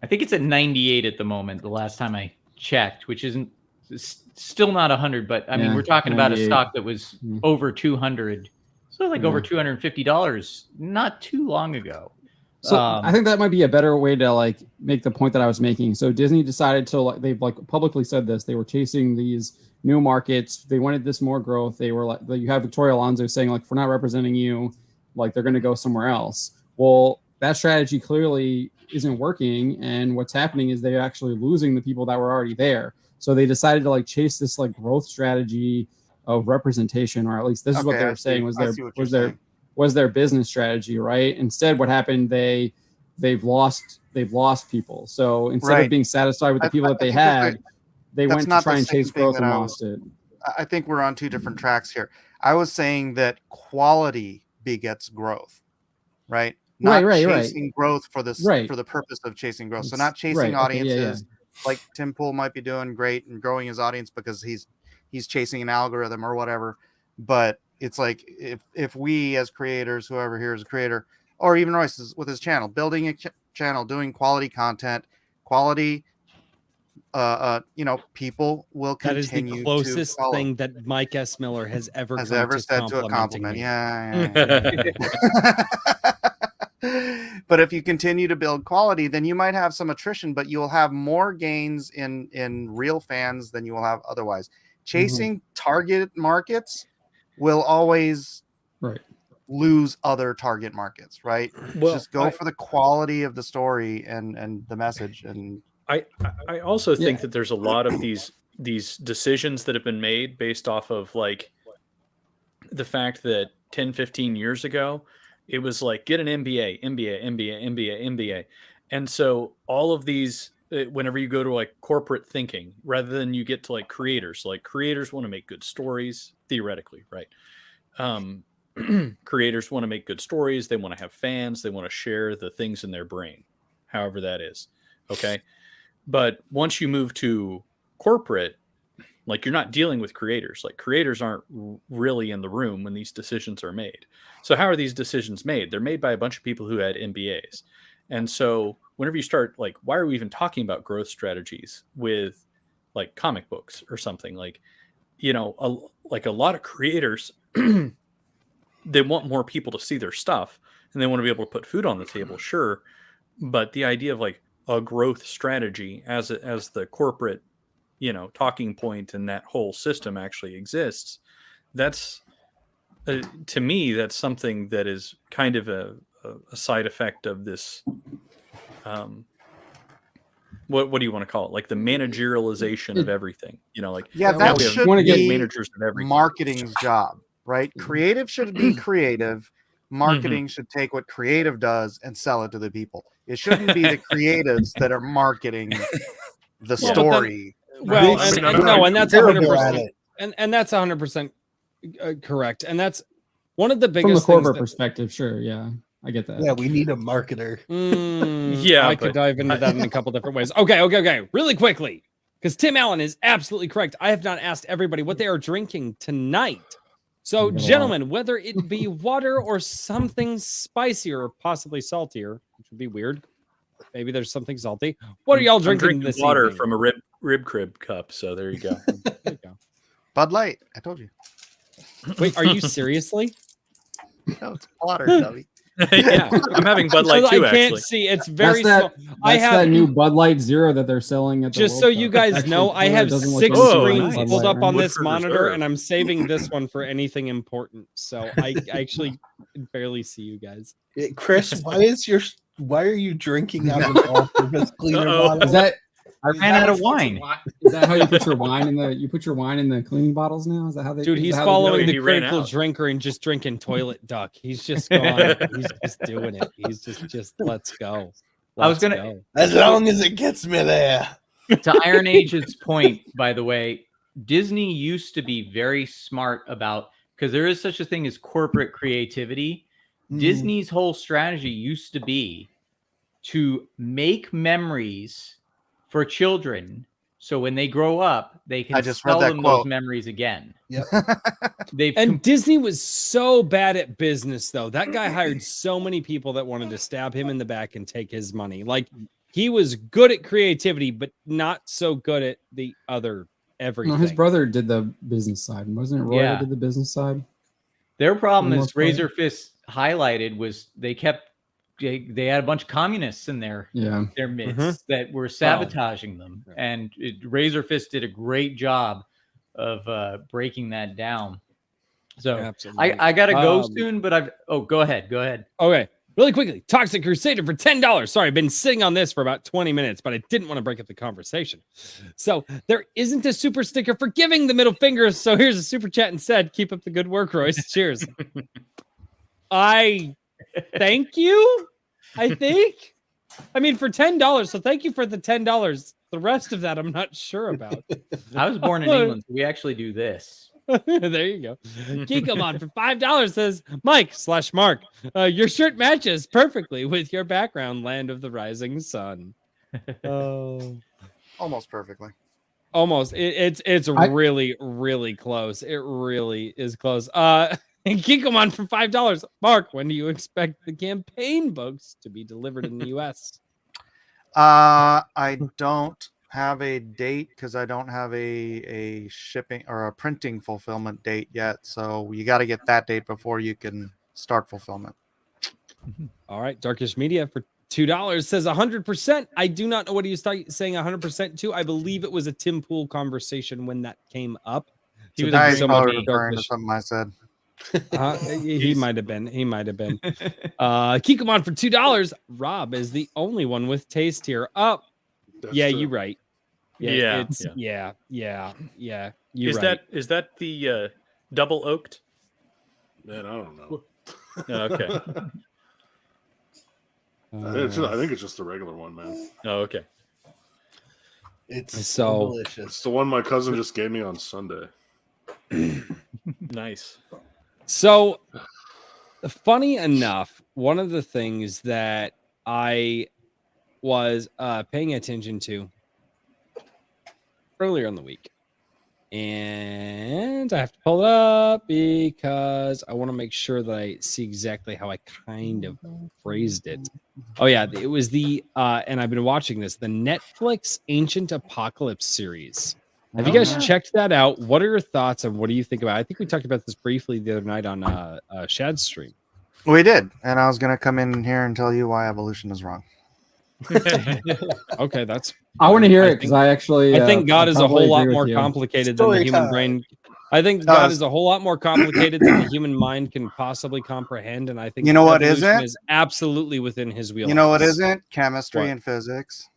I think it's at 98 at the moment, the last time I checked, which isn't still not 100, but I mean, we're talking about a stock that was over 200. So like over $250 not too long ago. So I think that might be a better way to like make the point that I was making. So Disney decided to like they've like publicly said this. They were chasing these new markets. They wanted this more growth. They were like you have Victoria Alonso saying like if we're not representing you, like they're going to go somewhere else. Well, that strategy clearly isn't working, and what's happening is they're actually losing the people that were already there. So they decided to like chase this like growth strategy of representation, or at least this is what they were saying was their business strategy, right? Instead, what happened, they've lost people. So instead of being satisfied with the people that they had, they went to try and chase growth and lost it. I think we're on two different tracks here. I was saying that quality begets growth, right? Not chasing growth for this for the purpose of chasing growth. So not chasing audiences like Tim Pool might be doing great and growing his audience because he's chasing an algorithm or whatever. But it's like if we as creators, whoever here is a creator, or even Royce with his channel, building a channel, doing quality content, quality, people will continue. That is the closest thing that Mike S. Miller has ever said to a compliment. Yeah. But if you continue to build quality, then you might have some attrition, but you'll have more gains in real fans than you will have otherwise. Chasing target markets will always lose other target markets, right? Well, just go for the quality of the story and the message. And I also think that there's a lot of these decisions that have been made based off of like the fact that 10, 15 years ago, it was like get an MBA. And so all of these, whenever you go to like corporate thinking, rather than you get to like creators want to make good stories, theoretically, right? Creators want to make good stories. They want to have fans. They want to share the things in their brain, however that is. Okay. But once you move to corporate, like you're not dealing with creators. Like creators aren't really in the room when these decisions are made. So how are these decisions made? They're made by a bunch of people who had MBAs. And so whenever you start, like, why are we even talking about growth strategies with like comic books or something? Like, like a lot of creators, they want more people to see their stuff and they want to be able to put food on the table. Sure. But the idea of like a growth strategy as the corporate, talking point and that whole system actually exists. That's to me, that's something that is kind of a side effect of this. What do you want to call it? Like the managerialization of everything, that should be managers of everything. Marketing's job, right? Creative should be creative. Marketing should take what creative does and sell it to the people. It shouldn't be the creatives that are marketing the story. Well, and that's 100%, and that's 100% correct. And that's one of the biggest from the corporate things perspective. Sure, yeah, I get that. Yeah, we need a marketer. I could dive into that in a couple different ways. Okay, really quickly, because Tim Allen is absolutely correct. I have not asked everybody what they are drinking tonight. So, gentlemen, whether it be water or something spicier or possibly saltier, which would be weird. Maybe there's something salty. What are y'all drinking this water evening? From a rib crib cup. So there you go. Bud Light. I told you. Wait, are you seriously? No, it's water, dummy. Yeah, I'm having Bud Light So too. I can't Actually, see. It's very That's small. I That's have that new Bud Light Zero that they're selling at the just World so you Cup. guys Actually, know, I color have doesn't look 6 anything like screens Bud pulled Light, up on right? this Woodford monitor, Reserve. and I'm saving this one for anything important. So I actually can barely see you guys. Chris, why are you drinking out of an all-purpose cleaner Uh-oh. bottle? Is that I ran out of wine. is that how you put your wine in the cleaning bottles now? Is that how they Dude, is he's that how they do following it? the He ran critical out. drinker and just drinking toilet duck. He's just gone. He's just doing it. He's just let's go. I was Let's gonna- go. As long as it gets me there. To Iron Age's point, by the way, Disney used to be very smart about, because there is such a thing as corporate creativity. Disney's whole strategy used to be to make memories for children, so when they grow up, they can I just read sell that them quote. those memories again. Yep. They've And Disney was so bad at business, though. That guy hired so many people that wanted to stab him in the back and take his money. Like, he was good at creativity, but not so good at the other everything. No, his brother did the business side, wasn't it? Roy Yeah. that did the business side. Their problem, For the as most part. Razor Fist highlighted, was they had a bunch of communists in their midst that were sabotaging them, and Razor Fist did a great job of breaking that down. So Absolutely. I gotta go Um, soon, but go ahead. Okay, really quickly, Toxic Crusader for $10. Sorry, I've been sitting on this for about 20 minutes, but I didn't want to break up the conversation. So there isn't a super sticker for giving the middle finger. So here's a super chat and said, "Keep up the good work, Royce." Cheers. I thank you. I think. I mean, for $10. So thank you for the $10. The rest of that, I'm not sure about. I was born in England, so we actually do this. There you go. Geekomon for $5 says, Mike/Mark, your shirt matches perfectly with your background, Land of the Rising Sun. Oh, Almost perfectly. almost. It's really, really close. It really is close. Geekomon for $5. Mark, when do you expect the campaign books to be delivered in the US? I don't have a date because I don't have a shipping or a printing fulfillment date yet. So you got to get that date before you can start fulfillment. All right, Darkish Media for $2 says 100%. I do not know what he was saying 100% to. I believe it was a Tim Pool conversation when that came up. He was Guys, so probably much referring to Darkish. something I said. He might have been. He might have been. Kikomon for $2. Rob is the only one with taste here. Oh, That's yeah, true. you're right. Yeah, it's yeah. yeah. You're Is right. that the double oaked? Man, I don't know. Oh, okay. I think it's just the regular one, man. Oh, okay. It's So- delicious. It's the one my cousin just gave me on Sunday. Nice. So, funny enough, one of the things that I was paying attention to earlier in the week, and I have to pull it up because I want to make sure that I see exactly how I kind of phrased it. Oh yeah, it was and I've been watching this, the Netflix Ancient Apocalypse series. Have you guys checked that out? What are your thoughts and what do you think about it? I think we talked about this briefly the other night on Shad's stream. We did, and I was gonna come in here and tell you why evolution is wrong. Okay, that's. I want to hear I it because think- I actually. I think God is a probably whole lot agree with more you. complicated than the Story human time. brain. I think God is a whole lot more complicated than the human mind can possibly comprehend, and I think You know what evolution isn't? is absolutely within His wheelhouse. You know what isn't? Chemistry What? and physics.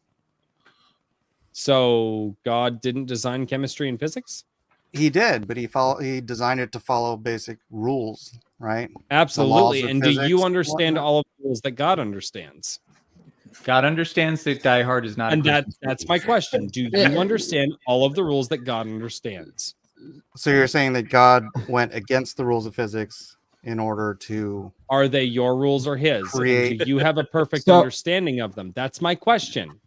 So God didn't design chemistry and physics. He did, but he designed it to follow basic rules, right? Absolutely. of And do physics you and understand whatnot. all of the rules that God understands? God understands that Die Hard is not. And a Christmas that's movie. my question. Do you understand all of the rules that God understands? So you're saying that God went against the rules of physics in order to Are they your rules or his? And Create- do you have a perfect So- understanding of them? That's my question.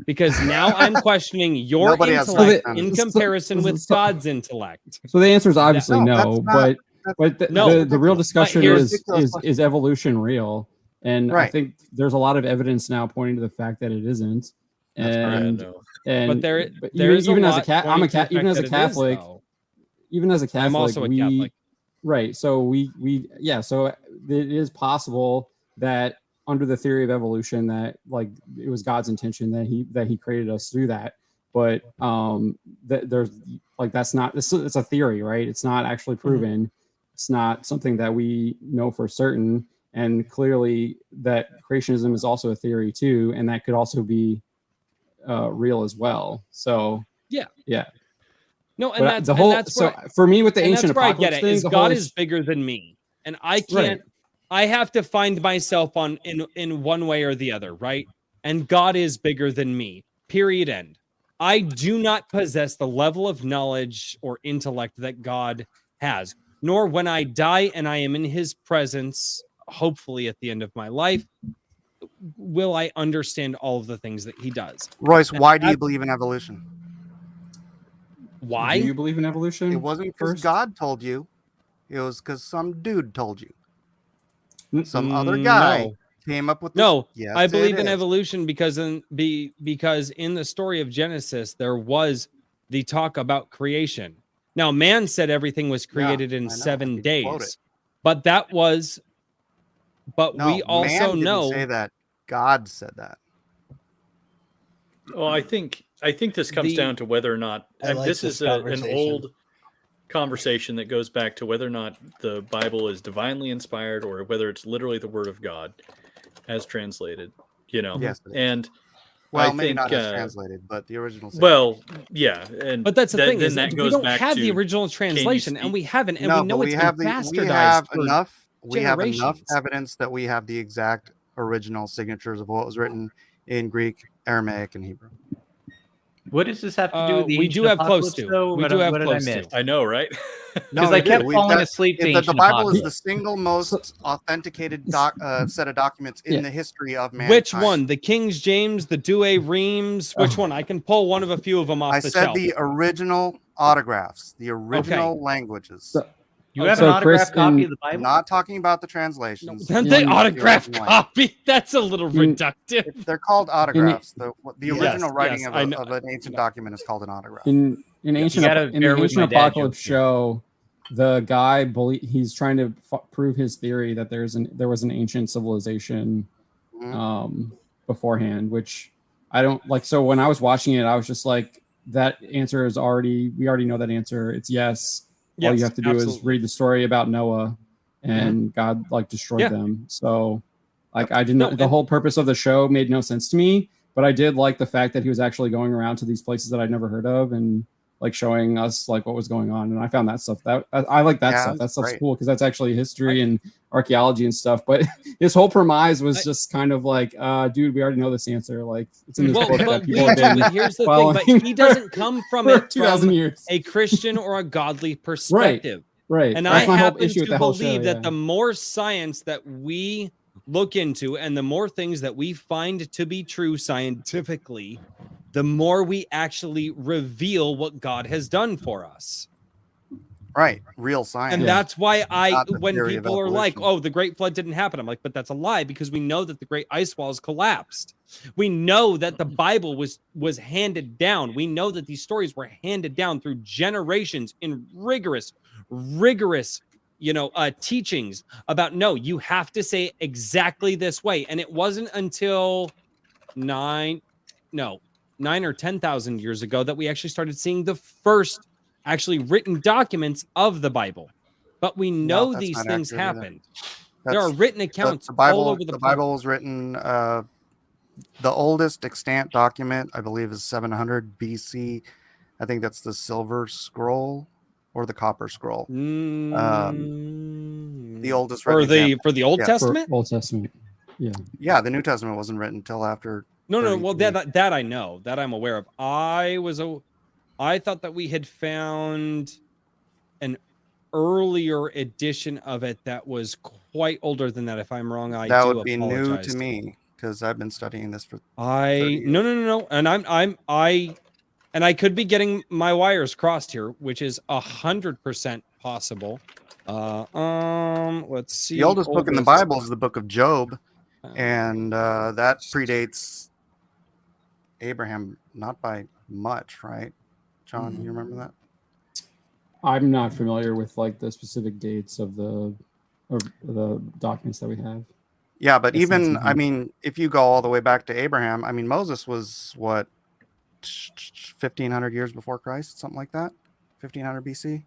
Because now I'm questioning your Nobody has intellect like in So- comparison with so- God's intellect. So the answer is obviously No, that's no, not- but the, No. the real discussion here's- is evolution real? And I Right. think there's a lot of evidence now pointing to the fact that it isn't. That's And no. and But there but is even a as a lot cat, I'm a pointing to cat. the Even fact as a that it is, Catholic, though. even as a Catholic, I'm also a we Catholic. Right. So so it is possible that under the theory of evolution that like it was God's intention that he created us through that. But there's like that's not it's a theory, right? It's not actually proven. Mm-hmm. It's not something that we know for certain. And clearly that creationism is also a theory too, and that could also be real as well. So yeah. No, and that's the whole. And that's for me with the ancient apocalypse I get it, thing, is God is bigger than me, and I can't. Right. I have to find myself in one way or the other, right? And God is bigger than me. Period. End. I do not possess the level of knowledge or intellect that God has, nor when I die and I am in His presence, hopefully at the end of my life, will I understand all of the things that He does. Royce, why do you believe in evolution? Why do you believe in evolution? It wasn't because God told you. It was because some dude told you. Some other guy came up with this. No, yes, I believe in evolution because in the story of Genesis, there was the talk about creation. Now, man said everything was created in 7 days, but that was. But no, we also know say that God said that. Well, I think this comes down to whether or not this is an old conversation that goes back to whether or not the Bible is divinely inspired or whether it's literally the Word of God as translated. Yes, and I maybe think, not as translated, but the original. Well, yeah, but that's the thing. Then that goes we don't have the original translation, and we haven't, and we know it's been bastardized. We have enough evidence that we have the exact original signatures of what was written in Greek, Aramaic, and Hebrew. What does this have to do with the we do have close to. Though? We do have close to. I know, right? Because I kept falling asleep. The Bible is the single most authenticated set of documents in the history of mankind. Which one? The King James, the Douay Rheims? Which one? I can pull one of a few of them off the shelf. I said the original autographs, the original languages. You have an autographed copy of the Bible? I'm not talking about the translations. The autographed copy? That's a little reductive. They're called autographs. The original writing of an ancient document is called an autograph. In the ancient apocalypse show, the guy he's trying to prove his theory that there was an ancient civilization beforehand, which I don't like. So when I was watching it, I was just like, that answer is we already know that answer. It's yes. All you have to do is read the story about Noah and God destroyed them. So I didn't the whole purpose of the show made no sense to me, but I did like the fact that he was actually going around to these places that I'd never heard of and showing us what was going on. And I found that stuff I like that stuff. That stuff's cool because that's actually history and archaeology and stuff. But his whole premise was just kind of dude, we already know this answer. It's in this book that people have been here's the thing, but he doesn't come from it 2,000 years. A Christian or a godly perspective. Right. And that's I happen to believe that the more science that we look into and the more things that we find to be true scientifically, the more we actually reveal what God has done for us. Right. Real science. And that's why when people are like, oh, the Great Flood didn't happen, I'm like, but that's a lie because we know that the Great Ice Walls collapsed. We know that the Bible was handed down. We know that these stories were handed down through generations in rigorous, teachings about, no, you have to say exactly this way. And it wasn't until 9 or 10,000 years ago that we actually started seeing the first actually written documents of the Bible. But we know these things happened. There are written accounts all over the place. The Bible was written, the oldest extant document, I believe, is 700 BC. I think that's the Silver Scroll or the Copper Scroll. The oldest for the Old Testament? Old Testament. Yeah. Yeah, the New Testament wasn't written until after. No. Well, that I know, that I'm aware of. I thought that we had found an earlier edition of it that was quite older than that. If I'm wrong, that would be new to me because I've been studying this for. No, and I could be getting my wires crossed here, which is 100% possible. Let's see. The oldest book in the Bible is the Book of Job, and that predates Abraham not by much, right? John, you remember that? I'm not familiar with like the specific dates of the documents that we have. Yeah, but That's even, not I mean, if you go all the way back to Abraham, I mean, Moses was what, 1,500 years before Christ, something like that, 1,500 BC,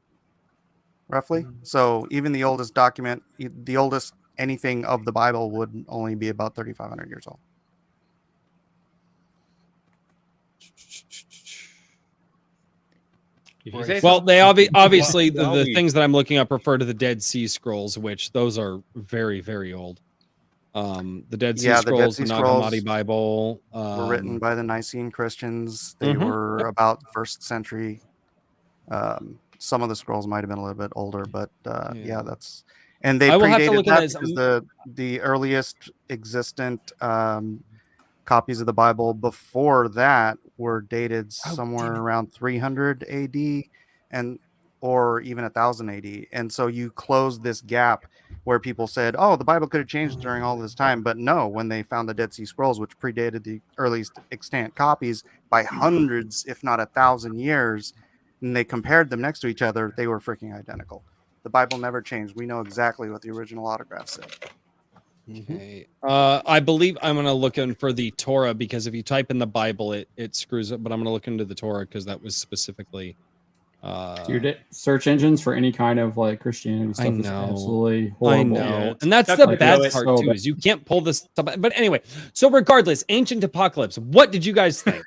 roughly. So even the oldest document, the oldest anything of the Bible would only be about 3,500 years old. If you say Well, so. they obviously Well, the we- things that I'm looking up refer to the Dead Sea Scrolls, which those are very, very old. The Dead Sea Yeah, the Dead Scrolls, Sea the Nag Scrolls Hammadi Bible, were written by the Nicene Christians. They Mhm. were about the 1st century. Some of the scrolls might have been a little bit older, but Yeah. yeah, that's, and they I will have to predated look at that this. because the earliest existent copies of the Bible before that were dated Oh, somewhere damn it. around 300 AD and or even 1000 AD. And so you close this gap where people said, "Oh, the Bible could have changed during all this time," but no, when they found the Dead Sea Scrolls, which predated the earliest extant copies by hundreds, if not 1,000 years, and they compared them next to each other, they were freaking identical. The Bible never changed. We know exactly what the original autograph said. Okay. I believe I'm going to look in for the Torah because if you type in the Bible, it screws up. But I'm going to look into the Torah because that was specifically. Dude, search engines for any kind of like Christianity stuff is know. absolutely horrible. I know, Yeah, and that's tough the to bad do it. part So too. bad. Is you can't pull this stuff. But anyway, so regardless, Ancient Apocalypse. What did you guys think?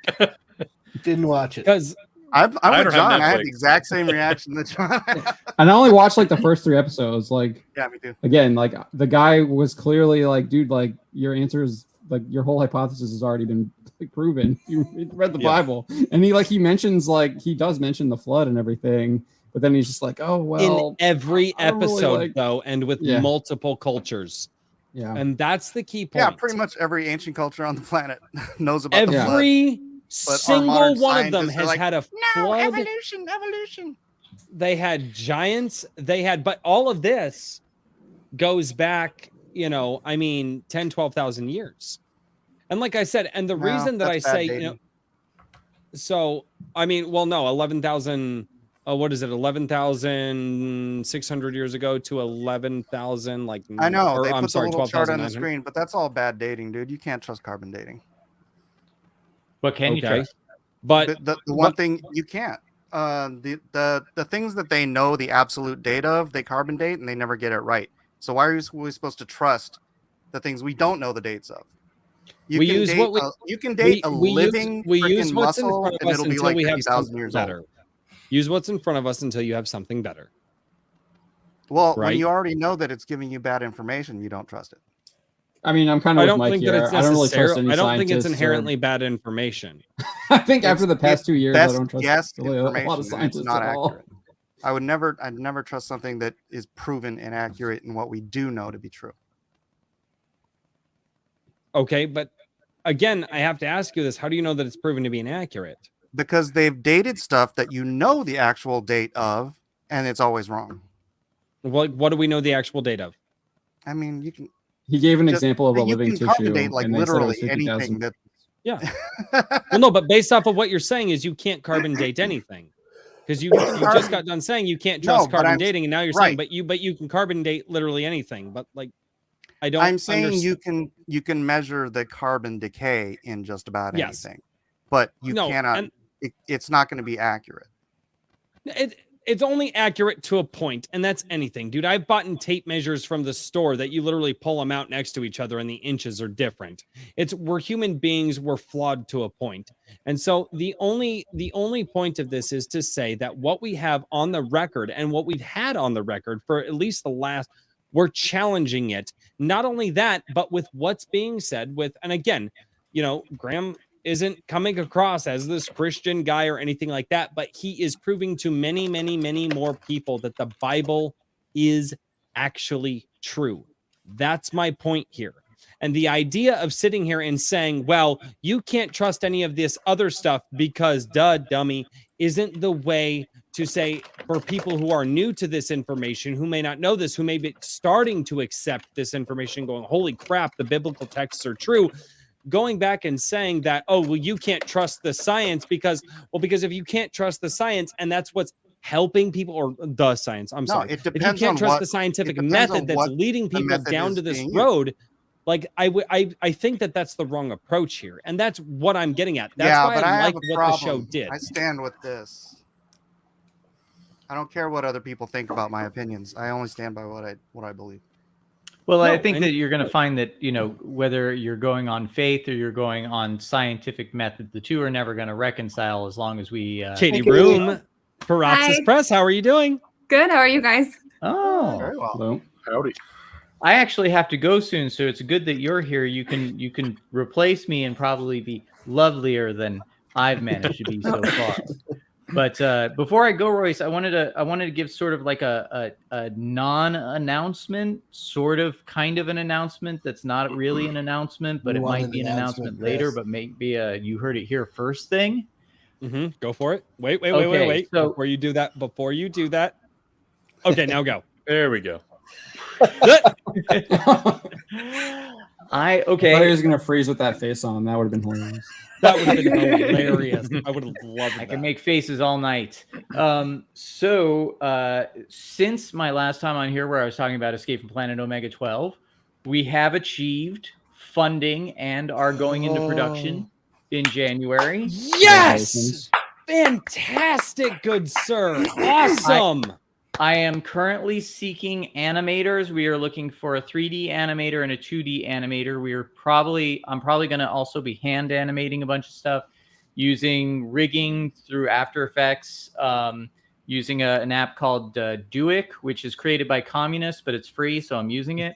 Didn't watch it. Because I'm I with don't have John. I had Netflix. the exact same reaction that John had. And I only watched like the first 3 episodes. Like Yeah, me too. again, like the guy was clearly like, dude, like your answer is like your whole hypothesis has already been like, proven. You read the Yeah. Bible, and he mentions like he does mention the flood and everything, but then he's just like, oh well, in every I don't really episode, like- though, and with Yeah. multiple cultures, yeah. and that's the key point. Yeah, pretty much every ancient culture on the planet knows about the flood. Every our single modern one of them scientists are has like, had a No, flood. evolution. They had giants. They had, but all of this goes back, I mean, 10, 12,000 years. And like I said, and the No, reason that I that's bad say, dating. so, I mean, well, no, 11,000, what is it? 11,600 years ago to 11,000, like, I know, or, they I'm put sorry, the little chart on the 12,900. screen, but that's all bad dating, dude. You can't trust carbon dating. But can you Okay. trust? But The one thing you can't. The things that they know the absolute date of, they carbon date and they never get it right. So why are we supposed to trust the things we don't know the dates of? You We can use date what we- you can date a living we use freaking what's in muscle front of and us it'll be until like we have 50,000 something years better. old. Use what's in front of us until you have something better. Well, when Right. you already know that it's giving you bad information, you don't trust it. I mean, I'm kind of I with don't Mike think here. that it's I don't really trust necessarily. any I don't think it's scientists or- inherently bad information. I think after the It's past 2 years, I best don't trust guess really a lot information, of and it's scientists not at all. accurate. I'd never trust something that is proven inaccurate in what we do know to be true. Okay, but again, I have to ask you this: how do you know that it's proven to be inaccurate? Because they've dated stuff that you know the actual date of, and it's always wrong. What do we know the actual date of? I mean, you can He gave an just- example of a you living can tissue, carbon date like and they said it was literally anything 50,000. that. Yeah. Well, no, but based off of what you're saying is you can't carbon date anything because you just got done saying you can't No, trust but carbon I'm- dating, and now you're right. saying but you can carbon date literally anything. But like, I don't. I'm saying understand. you can measure the carbon decay in just about Yes. anything, but you No, cannot. and- It's not going to be accurate. It's only accurate to a point, and that's anything, dude. I've bought in tape measures from the store that you literally pull them out next to each other, and the inches are different. We're human beings, we're flawed to a point, and so the only point of this is to say that what we have on the record and what we've had on the record for at least we're challenging it. Not only that, but with what's being said and again, Graham isn't coming across as this Christian guy or anything like that, but he is proving to many, many, many more people that the Bible is actually true. That's my point here. And the idea of sitting here and saying, well, you can't trust any of this other stuff because dummy, isn't the way to say for people who are new to this information, who may not know this, who may be starting to accept this information going, holy crap, the biblical texts are true. Going back and saying that, oh, well, you can't trust the science because if you can't trust the science and that's what's helping people or the science. I'm No, sorry. it If you depends can't on trust what- the scientific it depends on method that's what leading the people method down is to this being used. road, like I think that that's the wrong approach here, and that's what I'm getting at. That's Yeah, why but I I have like a what problem. the show did. I stand with this. I don't care what other people think about my opinions. I only stand by what I believe. Well, I No, think and- that you're going to find that, whether you're going on faith or you're going on scientific method, the two are never going to reconcile as long as we. Katie Room, Paraxis Hi. Press. How are you doing? Good. How are you guys? Oh, Very well. Hello. Howdy. I actually have to go soon, so it's good that you're here. You can replace me and probably be lovelier than I've managed to be so far. But before I go, Royce, I wanted to give sort of like a non-announcement, sort of kind of an announcement that's not really an announcement, but You it want might an be an announcement announcement, later, Chris. but maybe you heard it here first thing. Go for it. Wait. Okay, so- Before you do that. Okay, now go. There we go. I thought he was gonna freeze with that face on. That would have been hilarious. That would have been hilarious. I would have loved I that. can make faces all night. Since my last time on here where I was talking about Escape from Planet Omega 12, we have achieved funding and are going into production in January. Yes! Fantastic, good sir. Awesome. I am currently seeking animators. We are looking for a 3D animator and a 2D animator. I'm probably going to also be hand animating a bunch of stuff using rigging through After Effects, using an app called Duik, which is created by communists, but it's free, so I'm using it.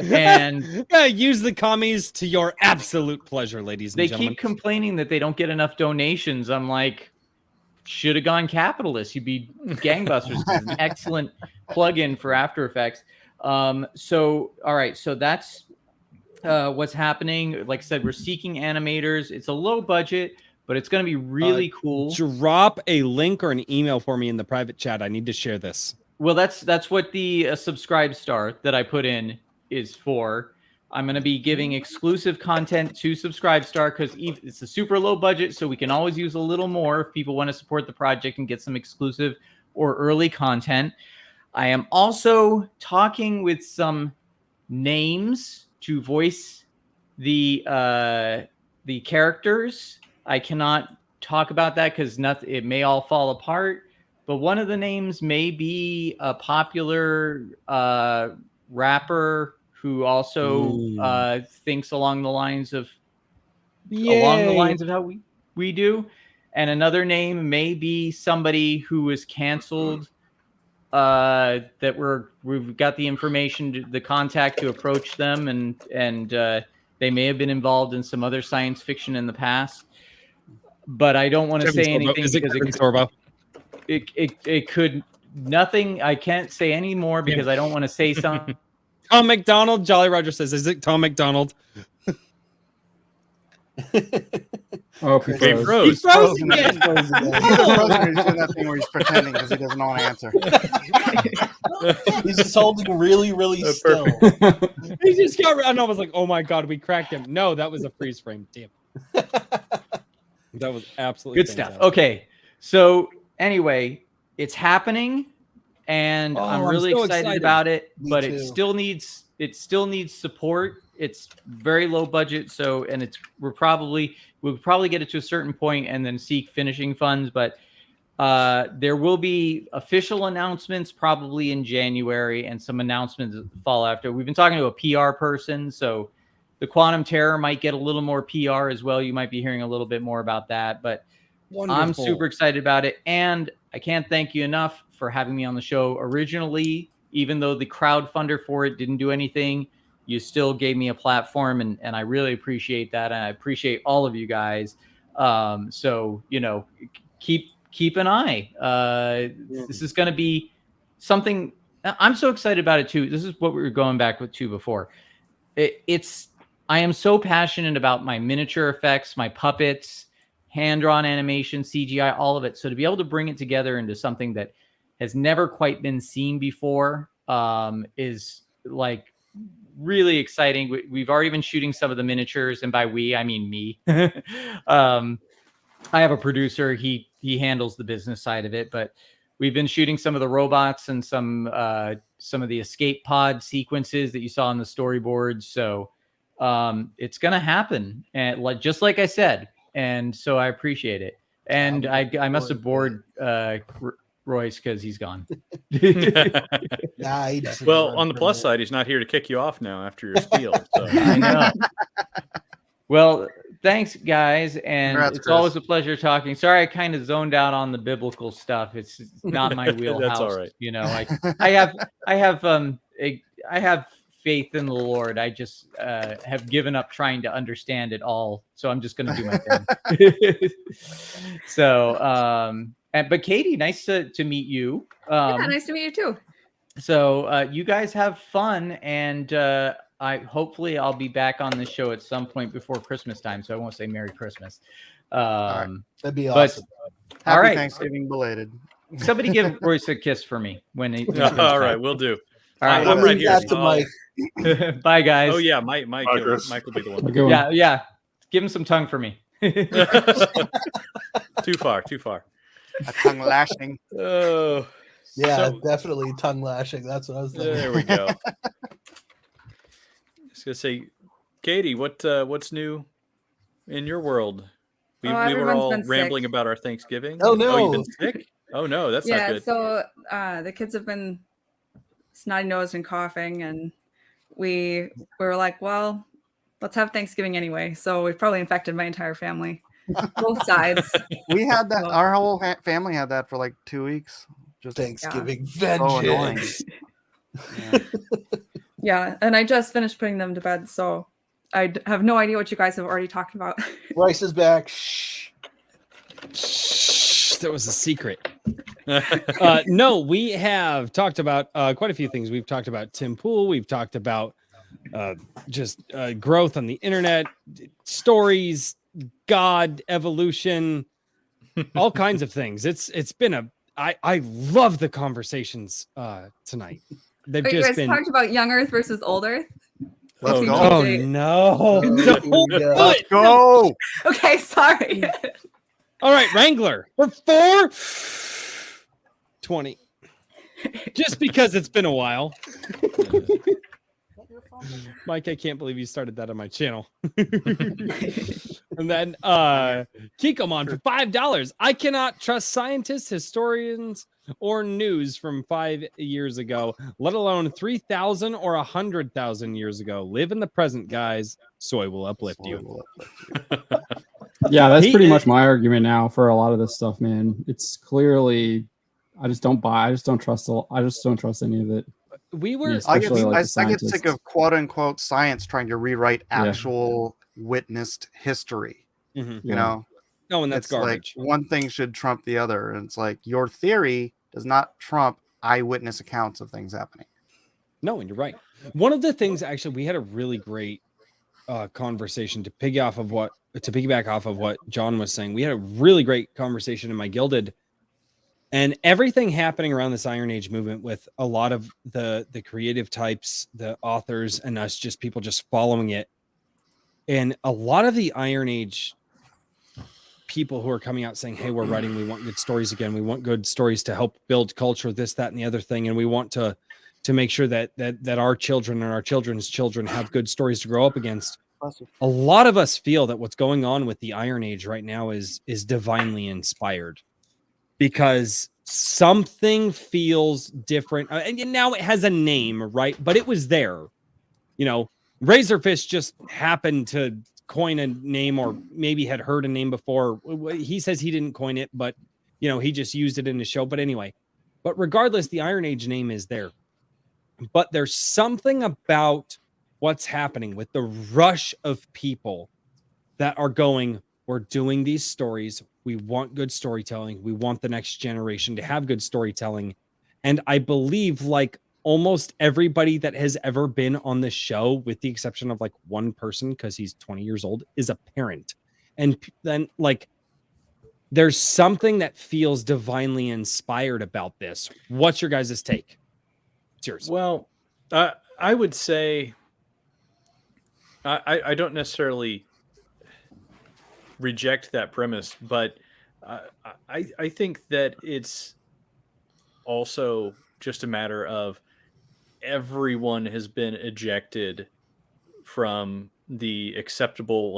And use the commies to your absolute pleasure, ladies and they gentlemen. keep complaining that they don't get enough donations. I'm like, should have gone capitalist. You'd be gangbusters. It's an excellent plugin for After Effects. All right. So that's what's happening. Like I said, we're seeking animators. It's a low budget, but it's going to be really cool. Drop a link or an email for me in the private chat. I need to share this. Well, that's what the subscribe star that I put in is for. I'm going to be giving exclusive content to Subscribestar because it's a super low budget, so we can always use a little more if people want to support the project and get some exclusive or early content. I am also talking with some names to voice the characters. I cannot talk about that because it may all fall apart. But one of the names may be a popular rapper who also thinks along the lines of how we do. And another name may be somebody who was canceled that we've got the information, the contact to approach them, and they may have been involved in some other science fiction in the past. But I don't want to say anything because it could nothing. I can't say any more because I don't want to say something. Tom McDonald. Jolly Roger says, "Is it Tom McDonald?" Oh, He he froze. He froze Frozen again. He's doing that thing where he's pretending because he doesn't want to answer. He's just holding really, really still. He just got. And I was like, "Oh my god, we cracked him!" No, that was a freeze frame. Damn. That was absolutely Good stuff. fantastic. Okay, so anyway, it's happening, and I'm really so excited excited. about it. Me But too. it still needs support. It's very low budget, so we'll probably get it to a certain point and then seek finishing funds. But there will be official announcements probably in January, and some announcements that fall after. We've been talking to a PR person, so the Quantum Terror might get a little more PR as well. You might be hearing a little bit more about that, but I'm Wonderful. super excited about it. And I can't thank you enough for having me on the show originally, even though the crowdfunder for it didn't do anything. You still gave me a platform, and I really appreciate that. And I appreciate all of you guys. So, keep an eye. This is going to be something I'm so excited about it too. This is what we were going back to before. I am so passionate about my miniature effects, my puppets, hand-drawn animation, CGI, all of it. So to be able to bring it together into something that has never quite been seen before is like really exciting. We've already been shooting some of the miniatures, and by we, I mean me. I have a producer. He handles the business side of it, but we've been shooting some of the robots and some of the escape pod sequences that you saw on the storyboards. So it's gonna happen, and just like I said, and so I appreciate it. And I must have bored Royce because he's gone. Nah, he doesn't Well, run on the from plus it. side, he's not here to kick you off now after your spiel. So. I know. Well, thanks, guys, and Congrats, it's Chris. always a pleasure talking. Sorry, I kind of zoned out on the biblical stuff. It's not my wheelhouse. all right. You know, I have faith in the Lord. I just have given up trying to understand it all. So I'm just going to do my thing. So, but Katie, nice to meet you. Yeah, nice to meet you too. So you guys have fun, and hopefully I'll be back on this show at some point before Christmas time. So I won't say Merry Christmas. That'd be but- awesome. Happy all right. Thanksgiving belated. Somebody give Royce a kiss for me when he. All right, we'll do. All right. I'm right Leave here. that to Mike. Bye, guys. Oh yeah, Mike Bye, will Chris. be the one. Have a good one. Yeah. Give him some tongue for me. Too far. A tongue lashing. Oh, Yeah, so- definitely tongue lashing. That's what I was thinking. there we go. I was gonna say, Katie, what's new in your world? We were everyone's all been sick. rambling about our Thanksgiving. Oh, no. you've been sick? Oh no, that's not Yeah, good. so the kids have been snotty nosed and coughing, and we were like, well, let's have Thanksgiving anyway. So we've probably infected my entire family, both sides. We had that. Well- Our whole family had that for like 2 weeks. Just Thanksgiving so annoying. vengeance. Yeah. Yeah, and I just finished putting them to bed, so have no idea what you guys have already talked about. Royce is back. Shh. Shh, that was a secret. No, we have talked about quite a few things. We've talked about Tim Pool. We've talked about just growth on the internet, stories, God, evolution, all kinds of things. It's been I love the conversations tonight. They've Wait, you just guys been. talked about young Earth versus old Earth? Let's Oh, go. no. Oh no! Don't Yeah. do Let's it. go. Okay, sorry. All right, Wrangler for 420. Just because it's been a while. Mike, I can't believe you started that on my channel. And then Kikomon for $5. I cannot trust scientists, historians, or news from 5 years ago, let alone 3,000 or 100,000 years ago. Live in the present, guys. Soy will uplift you. Yeah, that's He pretty is- much my argument now for a lot of this stuff, man. It's clearly, I just don't buy. I just don't trust any of it. We were Yes. I get, Especially, like, I, the I get sick scientists. of quote unquote science trying to rewrite Yeah. actual witnessed history. Mhm. You know, No, and that's it's garbage. like one thing should trump the other. And it's like your theory does not trump eyewitness accounts of things happening. No, and you're right. One of the things, actually, we had a really great conversation to piggyback off of what John was saying. We had a really great conversation in my Gilded, and everything happening around this Iron Age movement with a lot of the creative types, the authors, and us, just people just following it. And a lot of the Iron Age people who are coming out saying, hey, we're writing, we want good stories again. We want good stories to help build culture, this, that, and the other thing. And we want to make sure that our children and our children's children have good stories to grow up against. A lot of us feel that what's going on with the Iron Age right now is divinely inspired, because something feels different. And now it has a name, right? But it was there. You know, Razorfish just happened to coin a name, or maybe had heard a name before. He says he didn't coin it, but you know, he just used it in the show. But anyway, but regardless, the Iron Age name is there. But there's something about what's happening with the rush of people that are going, we're doing these stories. We want good storytelling. We want the next generation to have good storytelling. And I believe, like, almost everybody that has ever been on this show, with the exception of like one person, because he's 20 years old, is a parent. And then, like, there's something that feels divinely inspired about this. What's your guys' take? It's yours. Well, I would say I don't necessarily reject that premise, but I think that it's also just a matter of everyone has been ejected from the acceptable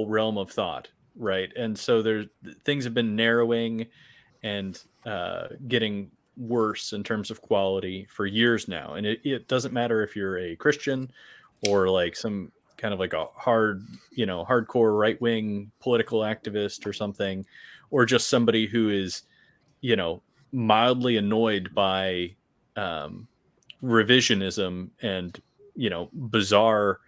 realm of thought, right? And so there's things have been narrowing and getting worse in terms of quality for years now. And it doesn't matter if you're a Christian or like some kind of like a hardcore right wing political activist or something, or just somebody who is, mildly annoyed by revisionism and, bizarre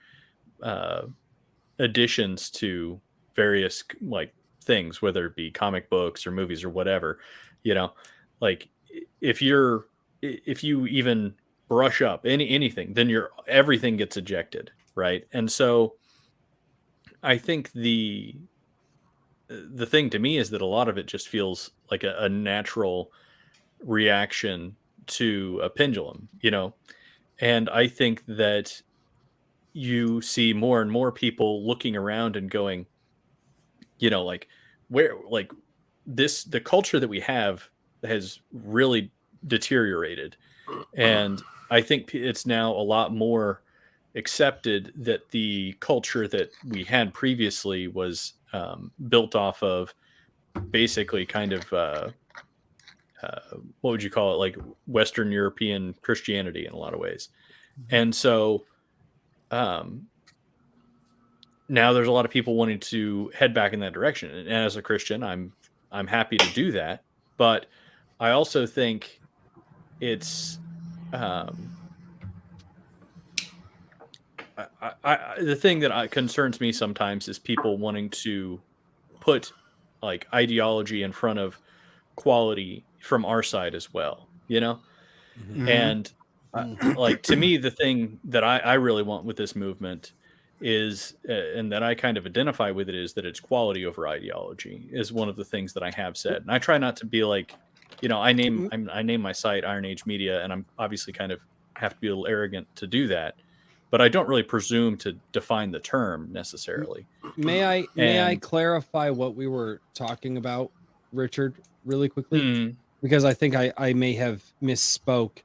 additions to various like things, whether it be comic books or movies or whatever, like if you even brush up anything, then everything gets ejected, right? And so I think the thing to me is that a lot of it just feels like a natural reaction to a pendulum, and I think that you see more and more people looking around and going, like where, like the culture that we have has really deteriorated. And I think it's now a lot more accepted that the culture that we had previously was built off of basically kind of what would you call it, like Western European Christianity in a lot of ways. And so now there's a lot of people wanting to head back in that direction. And as a Christian, I'm happy to do that. But I also think it's the thing that concerns me sometimes is people wanting to put like ideology in front of quality from our side as well, Mm-hmm. And like to me, the thing that I really want with this movement is, and that I kind of identify with it, is that it's quality over ideology is one of the things that I have said. And I try not to be like, I name my site Iron Age Media, and I'm obviously kind of have to be a little arrogant to do that, but I don't really presume to define the term necessarily. May I clarify what we were talking about, Richard, really quickly? Because I think I may have misspoke.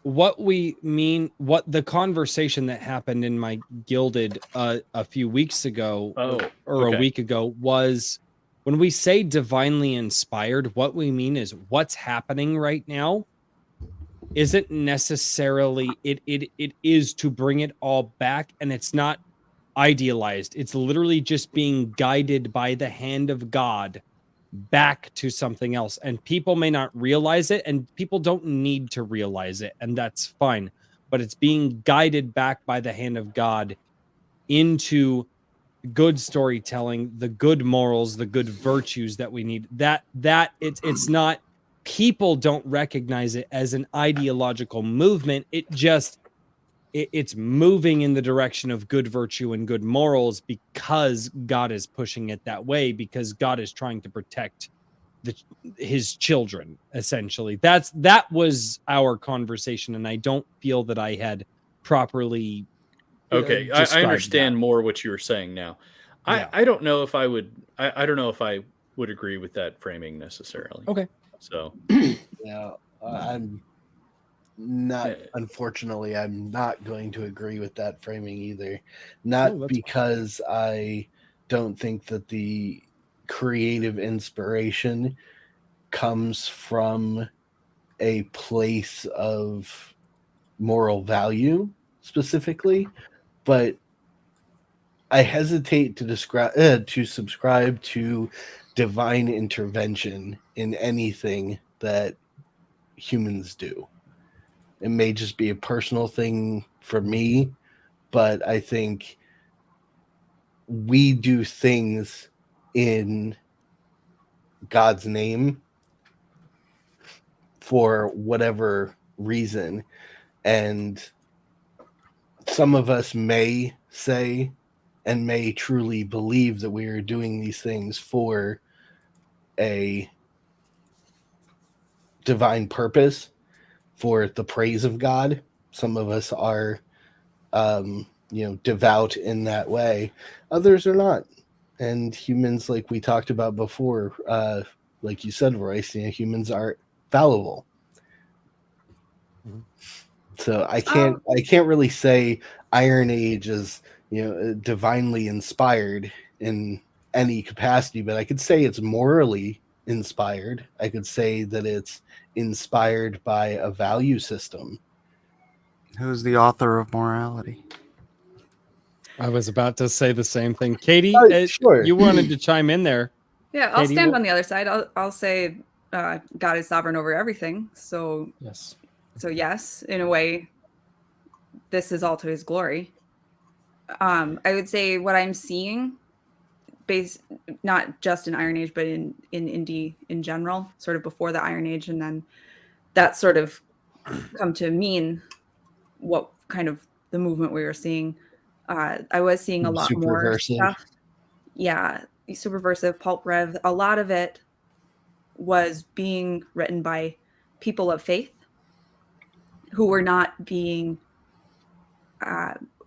What we mean, what the conversation that happened in my Gilded a few weeks ago or a week ago was, when we say divinely inspired, what we mean is what's happening right now isn't necessarily, it is to bring it all back, and it's not idealized. It's literally just being guided by the hand of God back to something else. And people may not realize it, and people don't need to realize it, and that's fine. But it's being guided back by the hand of God into good storytelling, the good morals, the good virtues that we need. That it's not, people don't recognize it as an ideological movement. It's moving in the direction of good virtue and good morals because God is pushing it that way, because God is trying to protect his children, essentially. That was our conversation, and I don't feel that I had properly okay. I understand more what you were saying now. Yeah. I don't know if I would agree with that framing necessarily. Okay. So yeah, I'm not, unfortunately, I'm not going to agree with that framing either. Not because I don't think that the creative inspiration comes from a place of moral value specifically, but I hesitate to subscribe to divine intervention in anything that humans do. It may just be a personal thing for me, but I think we do things in God's name for whatever reason. And some of us may say and may truly believe that we are doing these things for a divine purpose, for the praise of God. Some of us are, devout in that way. Others are not. And humans, like we talked about before, like you said, Royce, humans are fallible. Mhm. So I can't really say Iron Age is divinely inspired in any capacity, but I could say it's morally inspired. I could say that it's inspired by a value system. Who's the author of morality? I was about to say the same thing. Katie, Sure. you wanted to chime in there. Yeah, I'll Katie, stand what- on the other side. I'll say God is sovereign over everything. So Yes. yes, in a way, this is all to his glory. I would say what I'm seeing, not just in Iron Age, but in indie in general, sort of before the Iron Age, and then that sort of come to mean what kind of the movement we were seeing. I was seeing a lot more Superversive. stuff. Yeah, Superversive, Pulp Rev. A lot of it was being written by people of faith who were not being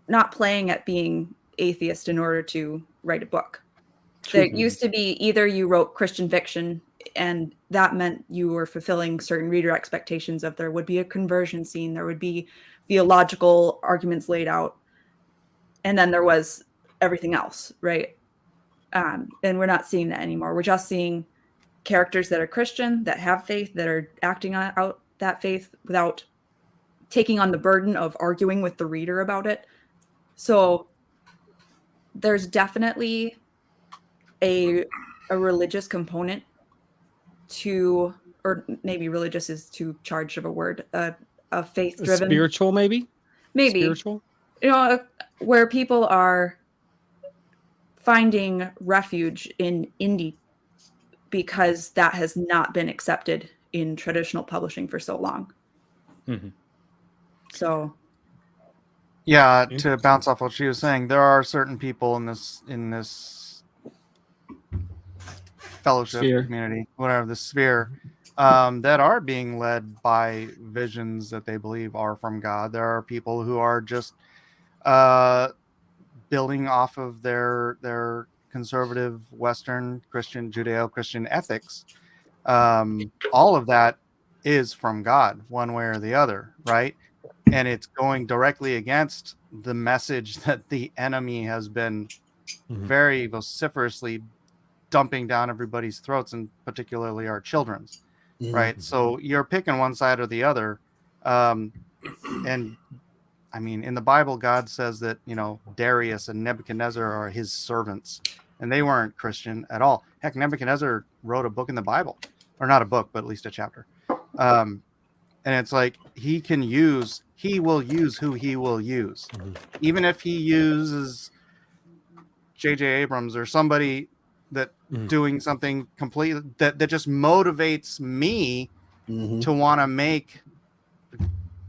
not playing at being atheist in order to write a book. There used to be either you wrote Christian fiction and that meant you were fulfilling certain reader expectations of there would be a conversion scene, there would be theological arguments laid out, and then there was everything else, right? And we're not seeing that anymore. We're just seeing characters that are Christian, that have faith, that are acting out that faith without taking on the burden of arguing with the reader about it. So there's definitely a religious component to, or maybe religious is too charged of a word, a faith driven, spiritual, maybe spiritual, where people are finding refuge in indie because that has not been accepted in traditional publishing for so long. Mm-hmm. So yeah, to bounce off what she was saying, there are certain people in this fellowship community, whatever the sphere, that are being led by visions that they believe are from God. There are people who are just building off of their conservative Western Christian, Judeo-Christian ethics. All of that is from God, one way or the other, right? And it's going directly against the message that the enemy has been very vociferously dumping down everybody's throats, and particularly our children's, right? So you're picking one side or the other. And I mean, in the Bible, God says that, Darius and Nebuchadnezzar are his servants, and they weren't Christian at all. Heck, Nebuchadnezzar wrote a book in the Bible, or not a book, but at least a chapter. And it's like he will use who he will use. Even if he uses J.J. Abrams or somebody that doing something completely that just motivates me to want to make,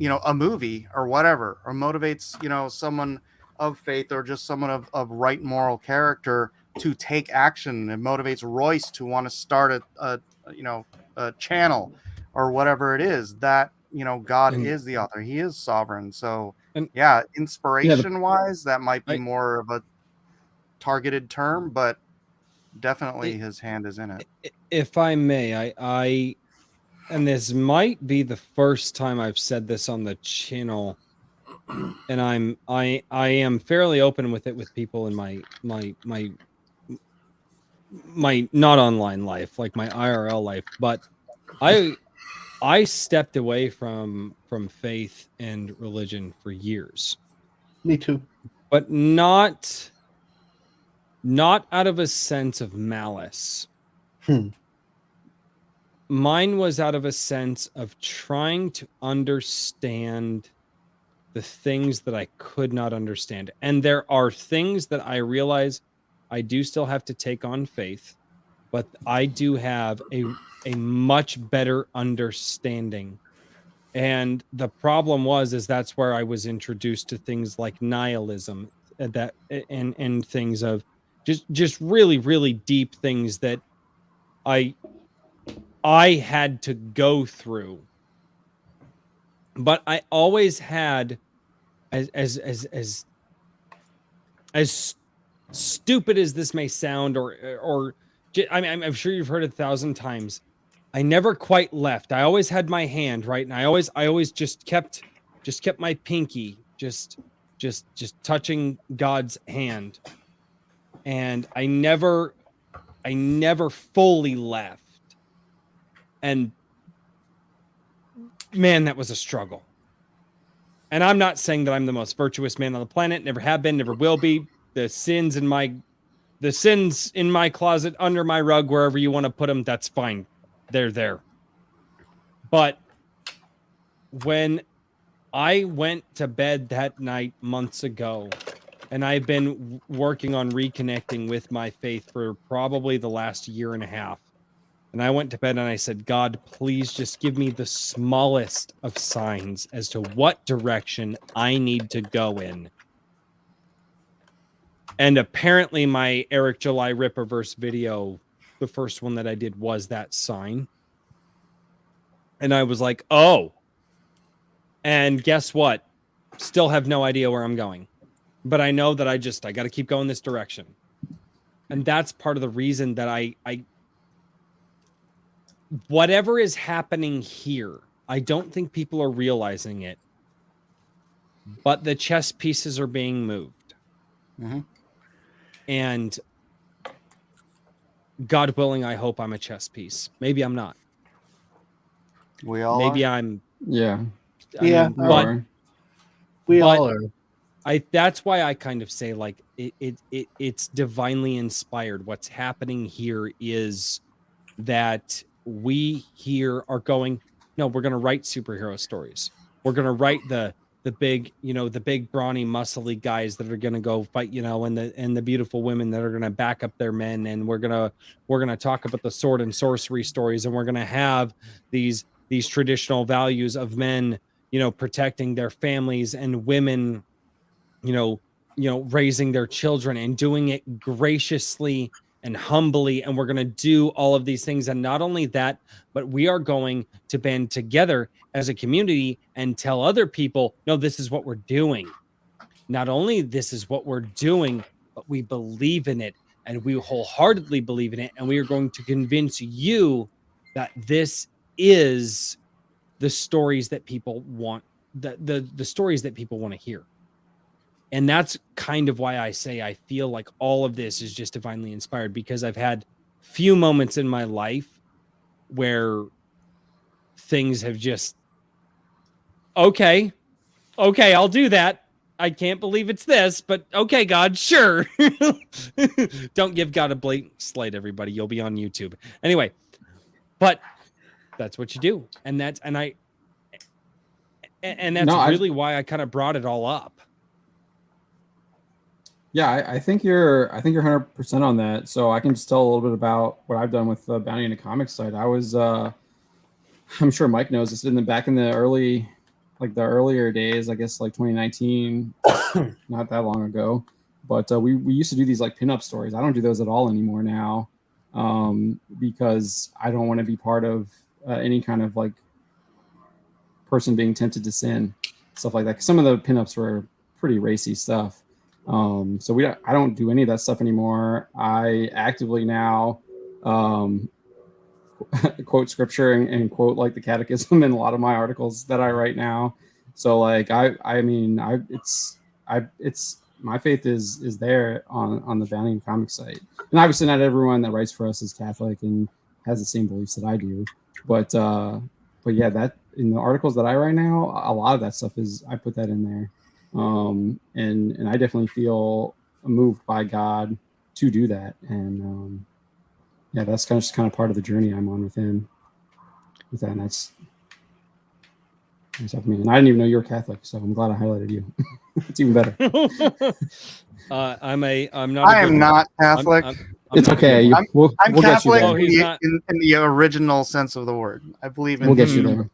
a movie or whatever, or motivates, someone of faith or just someone of right moral character to take action. It motivates Royce to want to start a channel or whatever it is. That God is the author. He is sovereign. So inspiration wise, that might be more of a targeted term, but definitely his hand is in it. If I may, I and this might be the first time I've said this on the channel, and I am fairly open with it with people in my not online life, like my IRL life, but I stepped away from faith and religion for years. Me too. But not out of a sense of malice. Mine was out of a sense of trying to understand the things that I could not understand. And there are things that I realize I do still have to take on faith, but I do have a much better understanding. And the problem is that's where I was introduced to things like nihilism, and things of just really, really deep things that I had to go through. But I always had as stupid as this may sound, I mean, I'm sure you've heard it 1,000 times. I never quite left. I always had my hand, right? And I always just kept my pinky just touching God's hand. And I never fully left. And man, that was a struggle. And I'm not saying that I'm the most virtuous man on the planet, never have been, never will be. The sins in my closet, under my rug, wherever you want to put them, that's fine. They're there. But when I went to bed that night months ago, and I've been working on reconnecting with my faith for probably the last year and a half. And I went to bed and I said, God, please just give me the smallest of signs as to what direction I need to go in. And apparently my Eric July Rippaverse video, the first one that I did, was that sign. And I was like, oh. And guess what? Still have no idea where I'm going. But I know that I got to keep going this direction. And that's part of the reason that I whatever is happening here, I don't think people are realizing it, but the chess pieces are being moved. Mm-hmm. And God willing, I hope I'm a chess piece. Maybe I'm not. We all Maybe are. I'm. Yeah. Yeah, but we but all are. that's why I kind of say, like, it's divinely inspired. What's happening here is that we here are going, no, we're going to write superhero stories. We're going to write the big, the big brawny muscly guys that are going to go fight, and the beautiful women that are going to back up their men. And we're going to talk about the sword and sorcery stories. And we're going to have these traditional values of men, protecting their families, and women, raising their children and doing it graciously and humbly. And we're going to do all of these things. And not only that, but we are going to band together as a community and tell other people, no, this is what we're doing. Not only this is what we're doing, but we believe in it, and we wholeheartedly believe in it. And we are going to convince you that this is the stories that people want, the stories that people want to hear. And that's kind of why I say I feel like all of this is just divinely inspired, because I've had few moments in my life where things have just, okay, I'll do that. I can't believe it's this, but okay, God, sure. Don't give God a blatant slate, everybody. You'll be on YouTube. Anyway, but that's what you do. And that's really why I kind of brought it all up. Yeah, I think you're 100% on that. So I can just tell a little bit about what I've done with the Bounty in the Comics site. I was, I'm sure Mike knows this, back in the earlier days, I guess like 2019, not that long ago. But we used to do these like pinup stories. I don't do those at all anymore now, because I don't want to be part of any kind of like person being tempted to sin, stuff like that. 'Cause some of the pinups were pretty racy stuff. So I don't do any of that stuff anymore. I actively now quote scripture and quote like the catechism in a lot of my articles that I write now. So like it's my faith is there on the Bounty and Comics site. And obviously not everyone that writes for us is Catholic and has the same beliefs that I do. But yeah, that in the articles that I write now, a lot of that stuff I put that in there. And I definitely feel moved by God to do that. And yeah, that's just kind of part of the journey I'm on with him. With that, and that's up to me. And I didn't even know you were Catholic, so I'm glad I highlighted you. It's even better. I'm not Catholic. It's okay. I'm Catholic in the original sense of the word. I believe in. We'll get you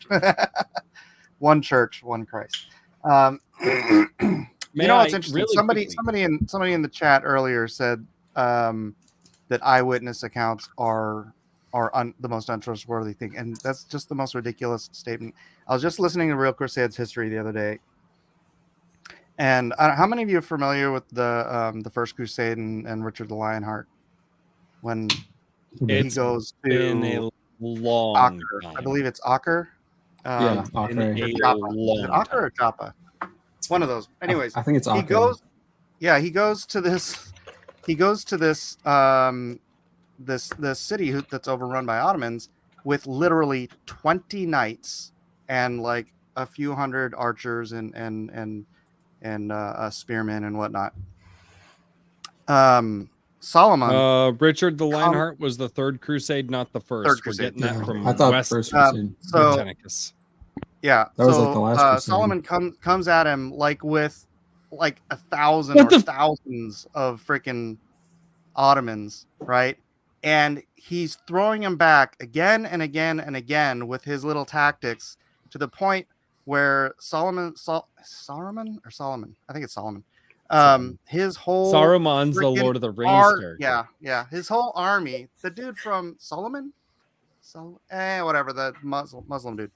there. One church, one Christ. What's interesting? Really somebody in the chat earlier said that eyewitness accounts are the most untrustworthy thing, and that's just the most ridiculous statement. I was just listening to Real Crusades History the other day, And how many of you are familiar with the First Crusade and Richard the Lionheart? When It's he goes been a to long Acre, time. I believe it's Acre. Yeah, Been Acre. a Joppa. Is long it Acre time. or Joppa? One of those. Anyways, I think it's he Acre. goes. Yeah, he goes to this. He goes to this this city that's overrun by Ottomans with literally 20 knights and like a few hundred archers and spearmen and whatnot. Solomon. Richard the Lionheart was the third crusade, not the first. Third We're crusade. getting that from I thought West First Crusade. So Britannicus. yeah, That was like the last crusade. Solomon comes at him like with like 1,000 or thousands of freaking Ottomans, right? And he's throwing him back again and again and again with his little tactics to the point where Solomon, I think it's Solomon. His whole Saruman's the Lord of the Rings character. Yeah, his whole army, the dude from Solomon, whatever, the Muslim dude.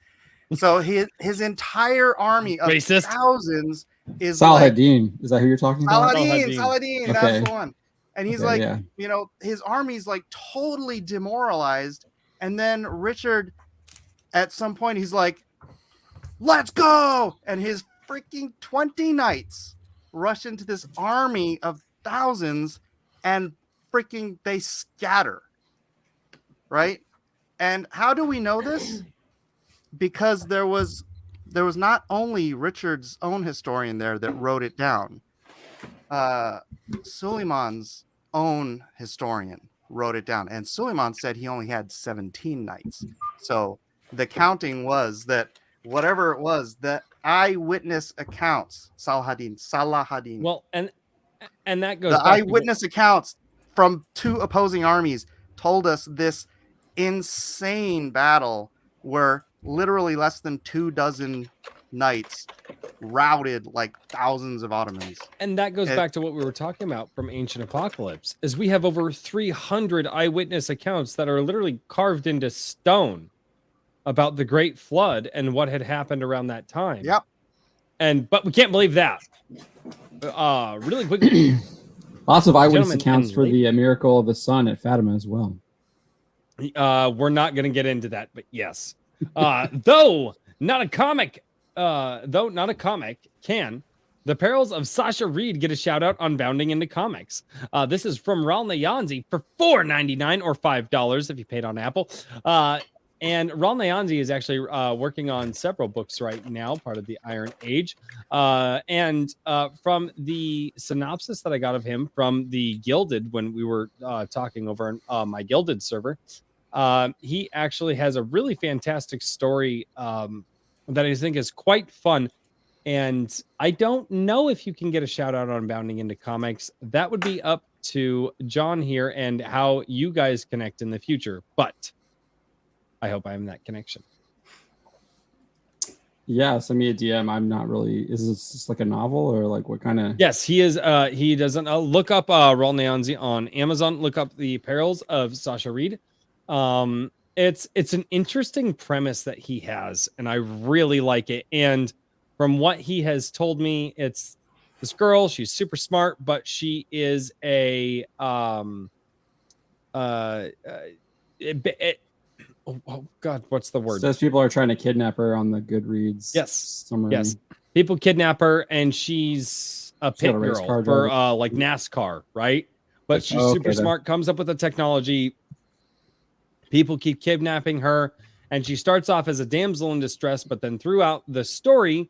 So his entire army of Racist. thousands is Saladin. Is that who you're talking about? Saladin, Okay. that's the one. And he's Okay, like, yeah. you know, his army's like totally demoralized. And then Richard, at some point, he's like, let's go. And his freaking 20 knights rush into this army of thousands and freaking they scatter. Right? And how do we know this? Because there was not only Richard's own historian there that wrote it down. Suleiman's own historian wrote it down, and Suleiman said he only had 17 knights. So the counting was that whatever it was, the eyewitness accounts, Saladin. Well, and that goes The back to eyewitness accounts from two opposing armies told us this insane battle where literally less than 24 knights routed like thousands of Ottomans. And that goes back to what we were talking about from Ancient Apocalypse, is we have over 300 eyewitness accounts that are literally carved into stone about the Great Flood and what had happened around that time. Yep. But we can't believe that. Really quickly. Lots of eyewitness Gentlemen, accounts and for the miracle of the sun at Fatima as well. We're not going to get into that, but yes. Though not a comic can the perils of Sasha Reed get a shout out on Bounding into Comics. This is from Ral Nayanzi for $4.99 or $5 if you paid on Apple. And Ral Nayanzi is actually working on several books right now, part of the Iron Age. And from the synopsis that I got of him from the Gilded when we were talking over on my Gilded server, he actually has a really fantastic story that I think is quite fun. And I don't know if you can get a shout out on Bounding into Comics. That would be up to John here and how you guys connect in the future. But I hope I'm that connection. Yeah, send me a DM. I'm not really. Is this just like a novel or like what kind of? Yes, he is. He doesn't look up Ral Nayanzi on Amazon. Look up the Perils of Sasha Reed. It's an interesting premise that he has, and I really like it. And from what he has told me, it's this girl. She's super smart, but she is a oh God, what's the word? It says people are trying to kidnap her on the Goodreads. Yes, summary. yes. People kidnap her, and she's a pit got a race girl car for driver. like NASCAR, right? But she's Oh, okay, super then. smart, comes up with the technology. People keep kidnapping her, and she starts off as a damsel in distress, but then throughout the story,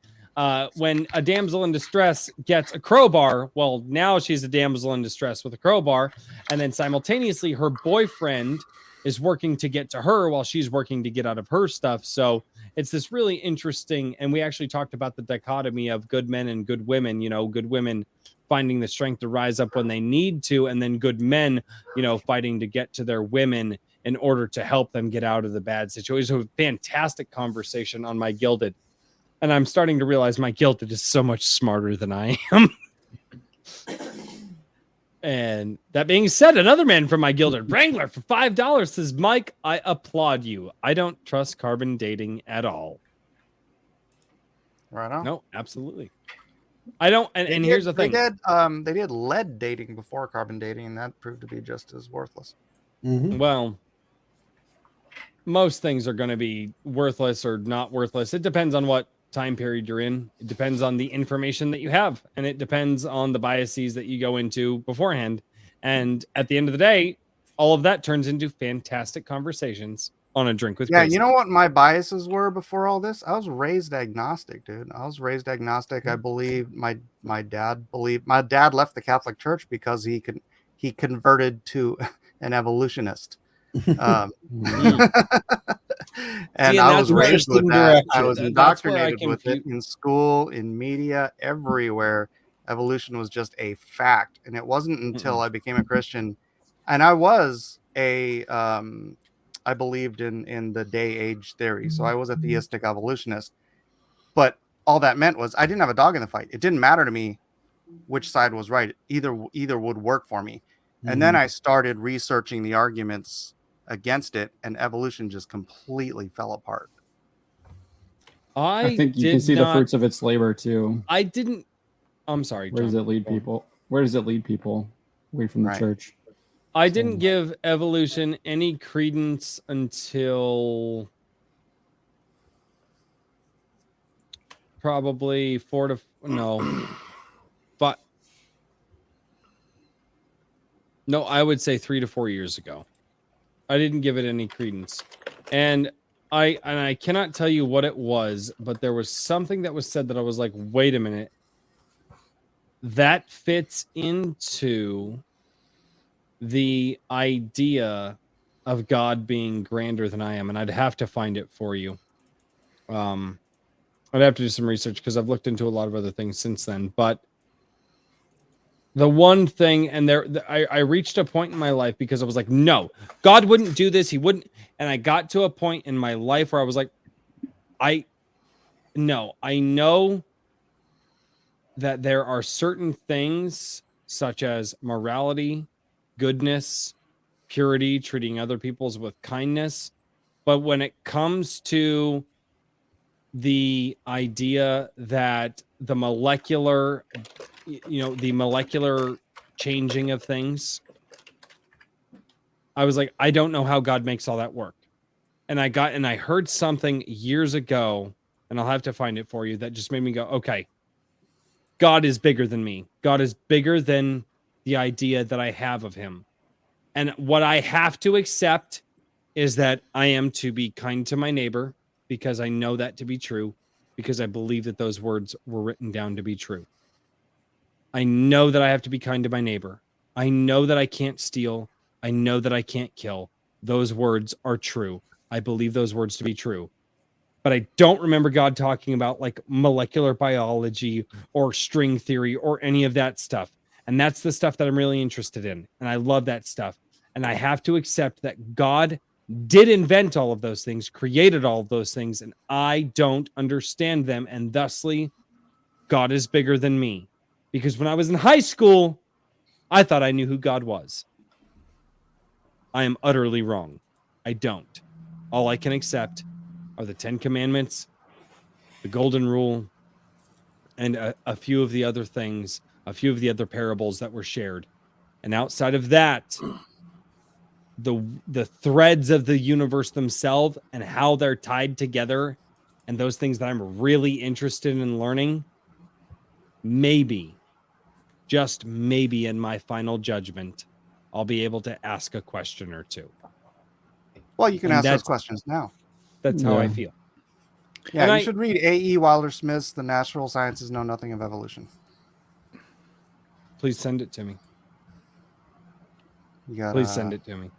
when a damsel in distress gets a crowbar, well, now she's a damsel in distress with a crowbar, and then simultaneously her boyfriend is working to get to her while she's working to get out of her stuff. So it's this really interesting, and we actually talked about the dichotomy of good men and good women, you know, good women finding the strength to rise up when they need to, and then good men, you know, fighting to get to their women in order to help them get out of the bad situation. So fantastic conversation on my Gilded. And I'm starting to realize my Gilded is so much smarter than I am. And that being said, another man from my Gilded, Wrangler, for $5 says, Mike, I applaud you. I don't trust carbon dating at all. Right on. No, absolutely. I don't. And here's the thing. They did lead dating before carbon dating, and that proved to be just as worthless. Mhm. Well, most things are going to be worthless or not worthless. It depends on what time period you're in. It depends on the information that you have, and it depends on the biases that you go into beforehand. And at the end of the day, all of that turns into fantastic conversations on a drink with Gracie. You know what my biases were before all this? I was raised agnostic, dude. I was raised agnostic. I believe my dad left the Catholic Church because he converted to an evolutionist. And I was raised with that. I was indoctrinated with it in school, in media, everywhere. Evolution was just a fact, and it wasn't until I became a Christian, and I was I believed in the day age theory, so I was a theistic evolutionist. But all that meant was I didn't have a dog in the fight. It didn't matter to me which side was right. Either would work for me. And then I started researching the arguments against it, and evolution just completely fell apart. I think you can see the fruits of its labor too. I'm sorry, John. Where does it lead people? Where does it lead people away from the church? I didn't give evolution any credence until probably 3 to 4 years ago. I didn't give it any credence. And I cannot tell you what it was, but there was something that was said that I was like, wait a minute. That fits into the idea of God being grander than I am. And I'd have to find it for you. I'd have to do some research because I've looked into a lot of other things since then. But the one thing, and I reached a point in my life because I was like, no, God wouldn't do this. He wouldn't. And I got to a point in my life where I was like, I know that there are certain things such as morality, goodness, purity, treating other people's with kindness. But when it comes to the idea that the molecular changing of things, I was like, I don't know how God makes all that work. And I heard something years ago, and I'll have to find it for you, that just made me go, okay, God is bigger than me. God is bigger than the idea that I have of him. And what I have to accept is that I am to be kind to my neighbor because I know that to be true, because I believe that those words were written down to be true. I know that I have to be kind to my neighbor. I know that I can't steal. I know that I can't kill. Those words are true. I believe those words to be true. But I don't remember God talking about like molecular biology or string theory or any of that stuff. And that's the stuff that I'm really interested in. And I love that stuff. And I have to accept that God did invent all of those things, created all of those things, and I don't understand them. And thusly, God is bigger than me. Because when I was in high school, I thought I knew who God was. I am utterly wrong. I don't. All I can accept are the 10 Commandments, the Golden Rule, and a few of the other things, a few of the other parables that were shared. And outside of that, the threads of the universe themselves and how they're tied together and those things that I'm really interested in learning, maybe, just maybe in my final judgment, I'll be able to ask a question or two. Well, you can ask those questions now. That's how I feel. Yeah, and you should read A.E. Wilder Smith's The Natural Sciences Know Nothing of Evolution. Please send it to me. Please send it to me.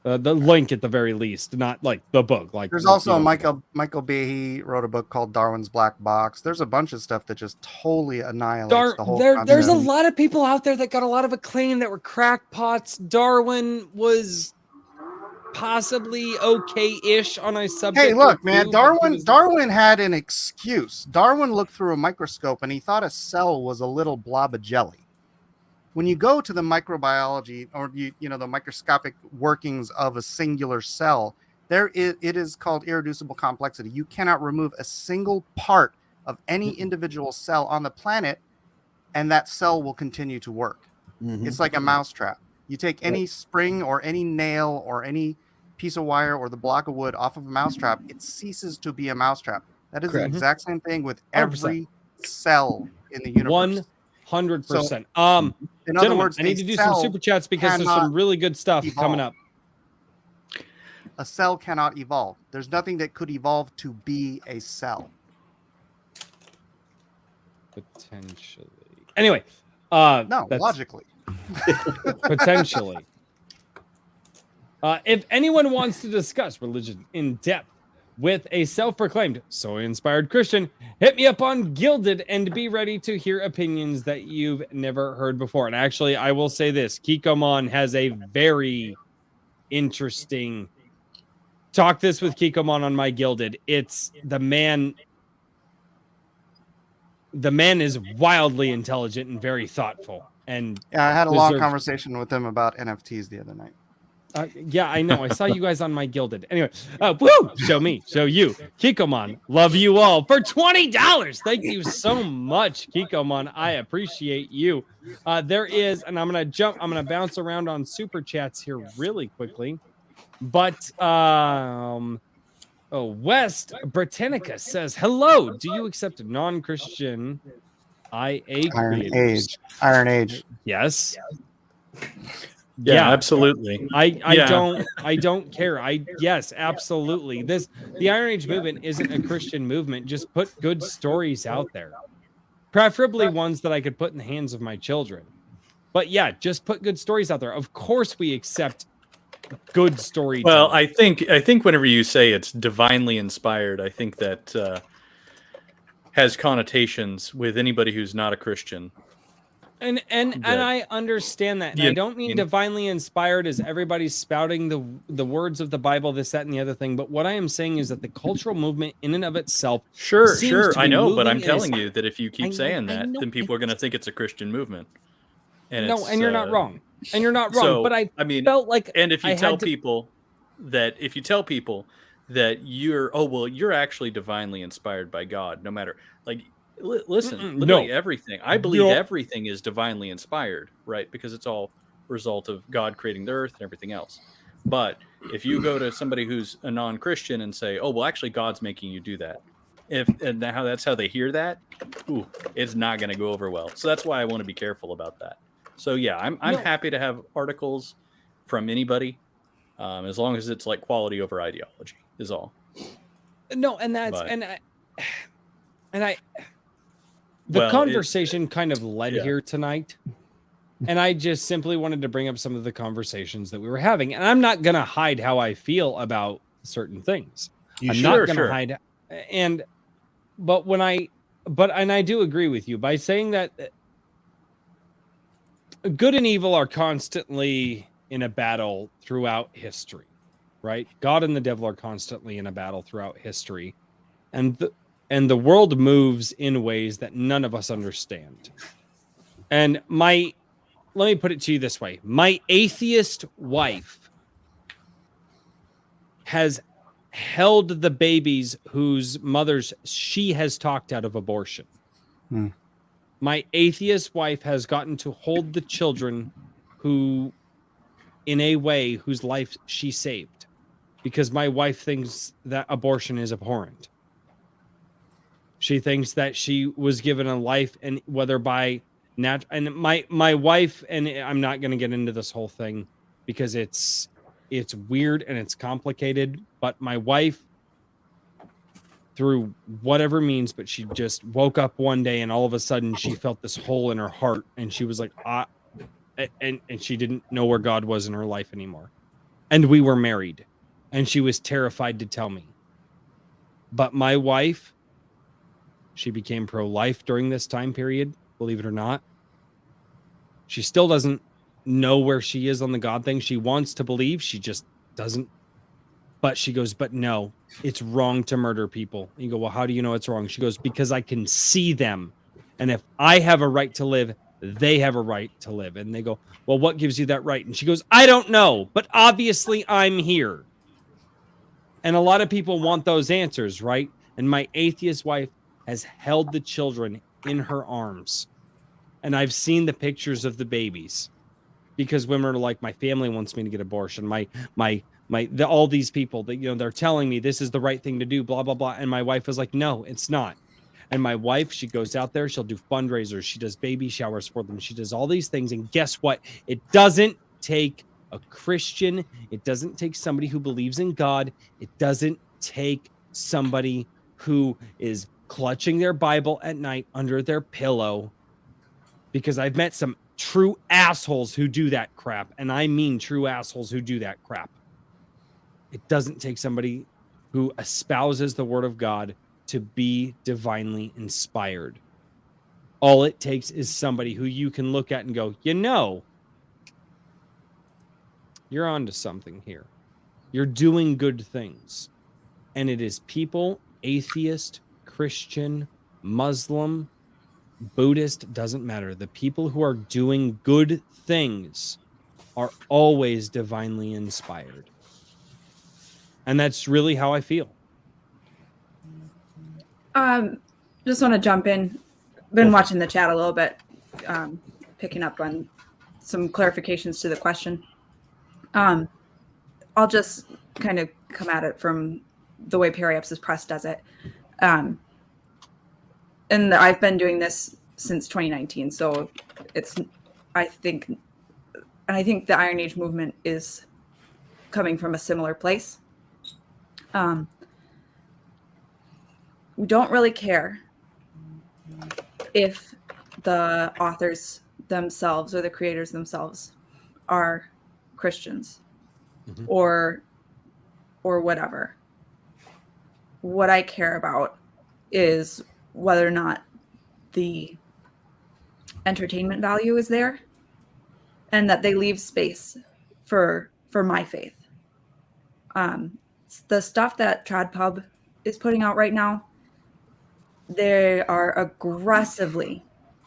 The link at the very least, not like the book. Like there's also Michael Behe wrote a book called Darwin's Black Box. There's a bunch of stuff that just totally annihilates the whole concept. There's a lot of people out there that got a lot of acclaim that were crackpots. Darwin was possibly okay-ish on a subject. Hey, look, man, Darwin had an excuse. Darwin looked through a microscope and he thought a cell was a little blob of jelly. When you go to the microbiology or the microscopic workings of a singular cell, it is called irreducible complexity. You cannot remove a single part of any individual cell on the planet and that cell will continue to work. It's like a mousetrap. You take any spring or any nail or any piece of wire or the block of wood off of a mousetrap, it ceases to be a mousetrap. That is Correct. the exact same thing with 100%. every cell in the universe. 100%. In other Gentlemen, words, I need to do some super chats because there's some really good stuff coming up. A cell cannot evolve. There's nothing that could evolve to be a cell. Potentially. Anyway, no, logically. Potentially. If anyone wants to discuss religion in depth with a self-proclaimed soy-inspired Christian, hit me up on Gilded and be ready to hear opinions that you've never heard before. And actually, I will say this: Kikomon has a very interesting. Talk this with Kikomon on my Gilded. It's the man. The man is wildly intelligent and very thoughtful. And yeah, I had a long conversation with him about NFTs the other night. Yeah, I know. I saw you guys on my Gilded. Anyway, woo! Show me, show you. Kikomon, love you all for $20. Thank you so much, Kikomon. I appreciate you. There is, and I'm gonna bounce around on super chats here really quickly. But West Britannica says, hello. Do you accept non-Christian IA creators? Iron Age. Yes. Yeah, absolutely. I don't care. Yes, absolutely. The Iron Age movement isn't a Christian movement. Just put good stories out there. Preferably ones that I could put in the hands of my children. But yeah, just put good stories out there. Of course we accept good story. Well, I think whenever you say it's divinely inspired, I think that has connotations with anybody who's not a Christian. And I understand that. And I don't mean divinely inspired as everybody's spouting the words of the Bible, this, that, and the other thing. But what I am saying is that the cultural movement in and of itself. Sure. I know, but I'm telling you that if you keep saying that, then people are going to think it's a Christian movement. And you're not wrong. And you're not wrong. So, but I mean, felt like, and if you tell people that you're actually divinely inspired by God, no matter listen, literally everything. I believe everything is divinely inspired, right? Because it's all a result of God creating the earth and everything else. But if you go to somebody who's a non-Christian and say, "Oh, well, actually, God's making you do that," that's how they hear that, it's not going to go over well. So that's why I want to be careful about that. So yeah, I'm happy to have articles from anybody, as long as it's like quality over ideology is all. No, and that's the conversation kind of led here tonight, and I just simply wanted to bring up some of the conversations that we were having. And I'm not going to hide how I feel about certain things. I'm not going to hide. But I do agree with you by saying that good and evil are constantly in a battle throughout history, right? God and the devil are constantly in a battle throughout history, and the world moves in ways that none of us understand. And let me put it to you this way. My atheist wife has held the babies whose mothers she has talked out of abortion. My atheist wife has gotten to hold the children who, in a way, whose life she saved, because my wife thinks that abortion is abhorrent. She thinks that she was given a life, and whether by and my wife, and I'm not going to get into this whole thing because it's weird and it's complicated, but my wife, through whatever means, but she just woke up one day and all of a sudden she felt this hole in her heart, and she was like, and she didn't know where God was in her life anymore. And we were married, and she was terrified to tell me. But my wife, she became pro-life during this time period, believe it or not. She still doesn't know where she is on the God thing. She wants to believe, she just doesn't. But she goes, but no, it's wrong to murder people. You go, well, how do you know it's wrong? She goes, because I can see them. And if I have a right to live, they have a right to live. And they go, well, what gives you that right? And she goes, I don't know, but obviously I'm here. And a lot of people want those answers, right? And my atheist wife has held the children in her arms And I've seen the pictures of the babies because women are like, my family wants me to get abortion. All these people that, you know, they're telling me this is the right thing to do, blah, blah, blah. And my wife was like, no, it's not. And my wife, she goes out there, she'll do fundraisers. She does baby showers for them. She does all these things. And guess what? It doesn't take a Christian. It doesn't take somebody who believes in God. It doesn't take somebody who is clutching their Bible at night under their pillow, because I've met some true assholes who do that crap. And I mean true assholes who do that crap. It doesn't take somebody who espouses the word of God to be divinely inspired. All it takes is somebody who you can look at and go, you know, you're onto something here. You're doing good things. And it is people, atheist, Christian, Muslim, Buddhist, doesn't matter. The people who are doing good things are always divinely inspired. And that's really how I feel. Just want to jump in. Been watching the chat a little bit, picking up on some clarifications to the question. I'll just kind of come at it from the way Periapsis Press does it. And I've been doing this since 2019, so I think the Iron Age movement is coming from a similar place. We don't really care if the authors themselves or the creators themselves are Christians or whatever. What I care about is whether or not the entertainment value is there and that they leave space for my faith. The stuff that TradPub is putting out right now, they are aggressively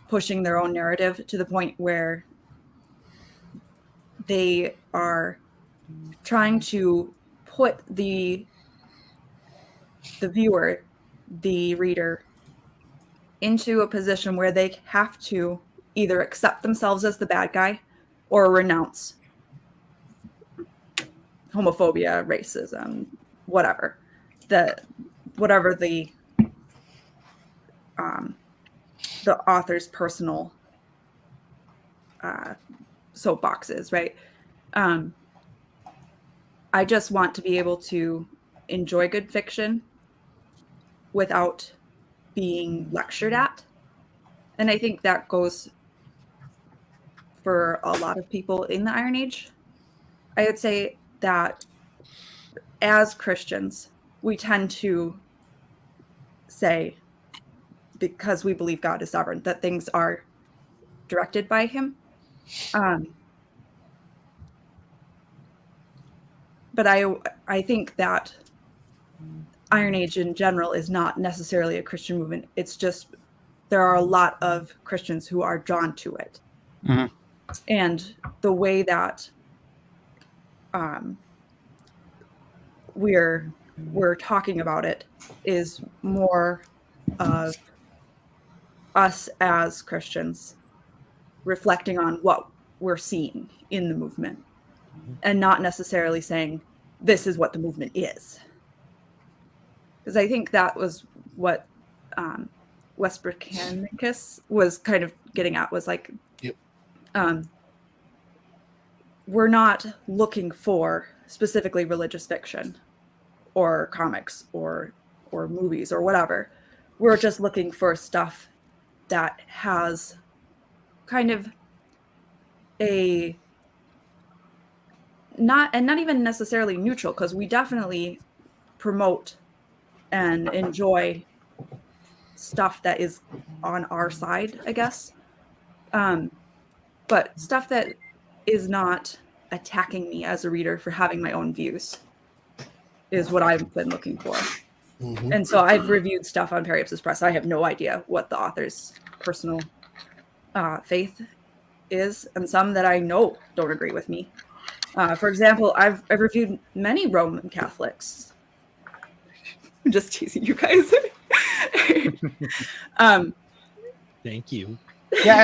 pushing their own narrative to the point where they are trying to put the viewer, the reader, into a position where they have to either accept themselves as the bad guy or renounce homophobia, racism, whatever the author's personal soapbox is, right? I just want to be able to enjoy good fiction without being lectured at. And I think that goes for a lot of people in the Iron Age. I would say that as Christians, we tend to say, because we believe God is sovereign, that things are directed by him. But I think that Iron Age in general is not necessarily a Christian movement. It's just there are a lot of Christians who are drawn to it. Mm-hmm. And the way that we're talking about it is more of us as Christians reflecting on what we're seeing in the movement and not necessarily saying this is what the movement is. Because I think that was what Westbrook-Canicus was kind of getting at, was like, yep. We're not looking for specifically religious fiction or comics or movies or whatever. We're just looking for stuff that has kind of a not even necessarily neutral, because we definitely promote and enjoy stuff that is on our side, I guess. But stuff that is not attacking me as a reader for having my own views is what I've been looking for. Mm-hmm. And so I've reviewed stuff on Periapsis Press. I have no idea what the author's personal faith is, and some that I know don't agree with me. For example, I've reviewed many Roman Catholics. I'm just teasing you guys. Thank you. Yeah,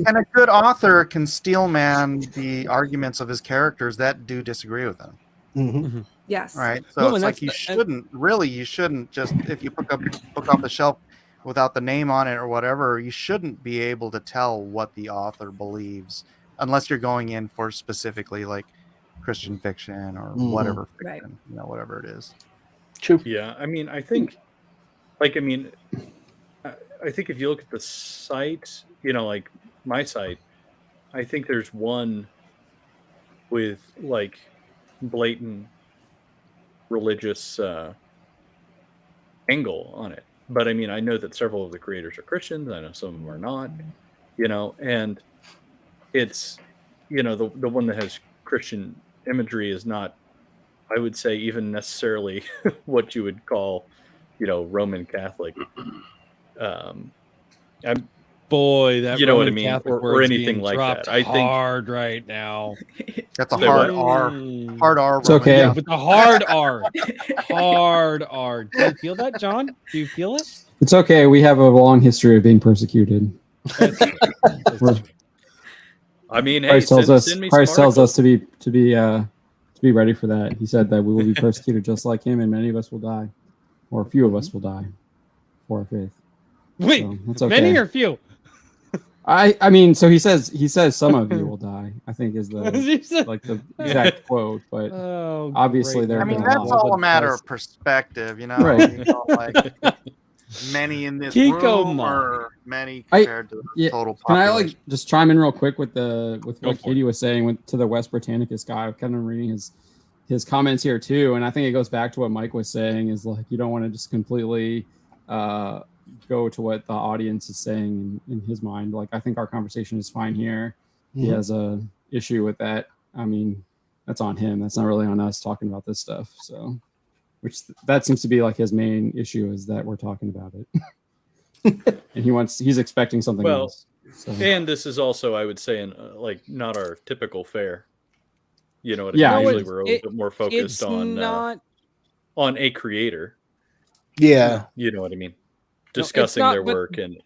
and a good author can steelman the arguments of his characters that do disagree with them. Mm-hmm. Yes. Right. So No, it's and like that's you shouldn't just, if you pick up book off the shelf without the name on it or whatever, you shouldn't be able to tell what the author believes unless you're going in for specifically like Christian fiction or whatever fiction, Right. Whatever it is. True. Yeah, I mean, I think, I think if you look at the site, like my site, I think there's one with like blatant religious angle on it. But I mean, I know that several of the creators are Christians. I know some of them are not, and it's, the one that has Christian imagery is not, I would say, even necessarily what you would call, Roman Catholic. Boy, that You know what I Roman mean? Catholic Or word's anything being like dropped that. I think- hard right now. That's a Say hard what? R. Mm. Hard R. It's okay. Yeah, with the hard R. Hard R. Do you feel that, John? Do you feel it? It's okay. We have a long history of being persecuted. We're- I mean, hey, Christ tells us. send me Christ some tells us articles. to be ready for that. He said that we will be persecuted just like him, and many of us will die, or a few of us will die for our faith. Wait, So, that's okay. many or few? I mean, so he says some of you will die. I think is the You said- like the exact quote, but Oh, obviously great. there I have mean, been that's all a matter Christ- of perspective, Right. Like many in this Kiko room Mom. or many compared to the total Can I population. just chime in real quick with Go what for Katie was saying to the West Britannicus guy? I've kind of reading his comments here too, and I think it goes back to what Mike was saying. Is like you don't want to just completely go to what the audience is saying in his mind. Like I think our conversation is fine here. He has a issue with that. I mean, that's on him. That's not really on us talking about this stuff. So, that seems to be like his main issue is that we're talking about it. And he's expecting something Well, else. So. And this is also, I would say, not our typical fare. You know what I Yeah, mean? No, Usually we're a little bit more focused It's on not. a creator. Yeah. You know what I mean? it's Discussing not, their but- work, and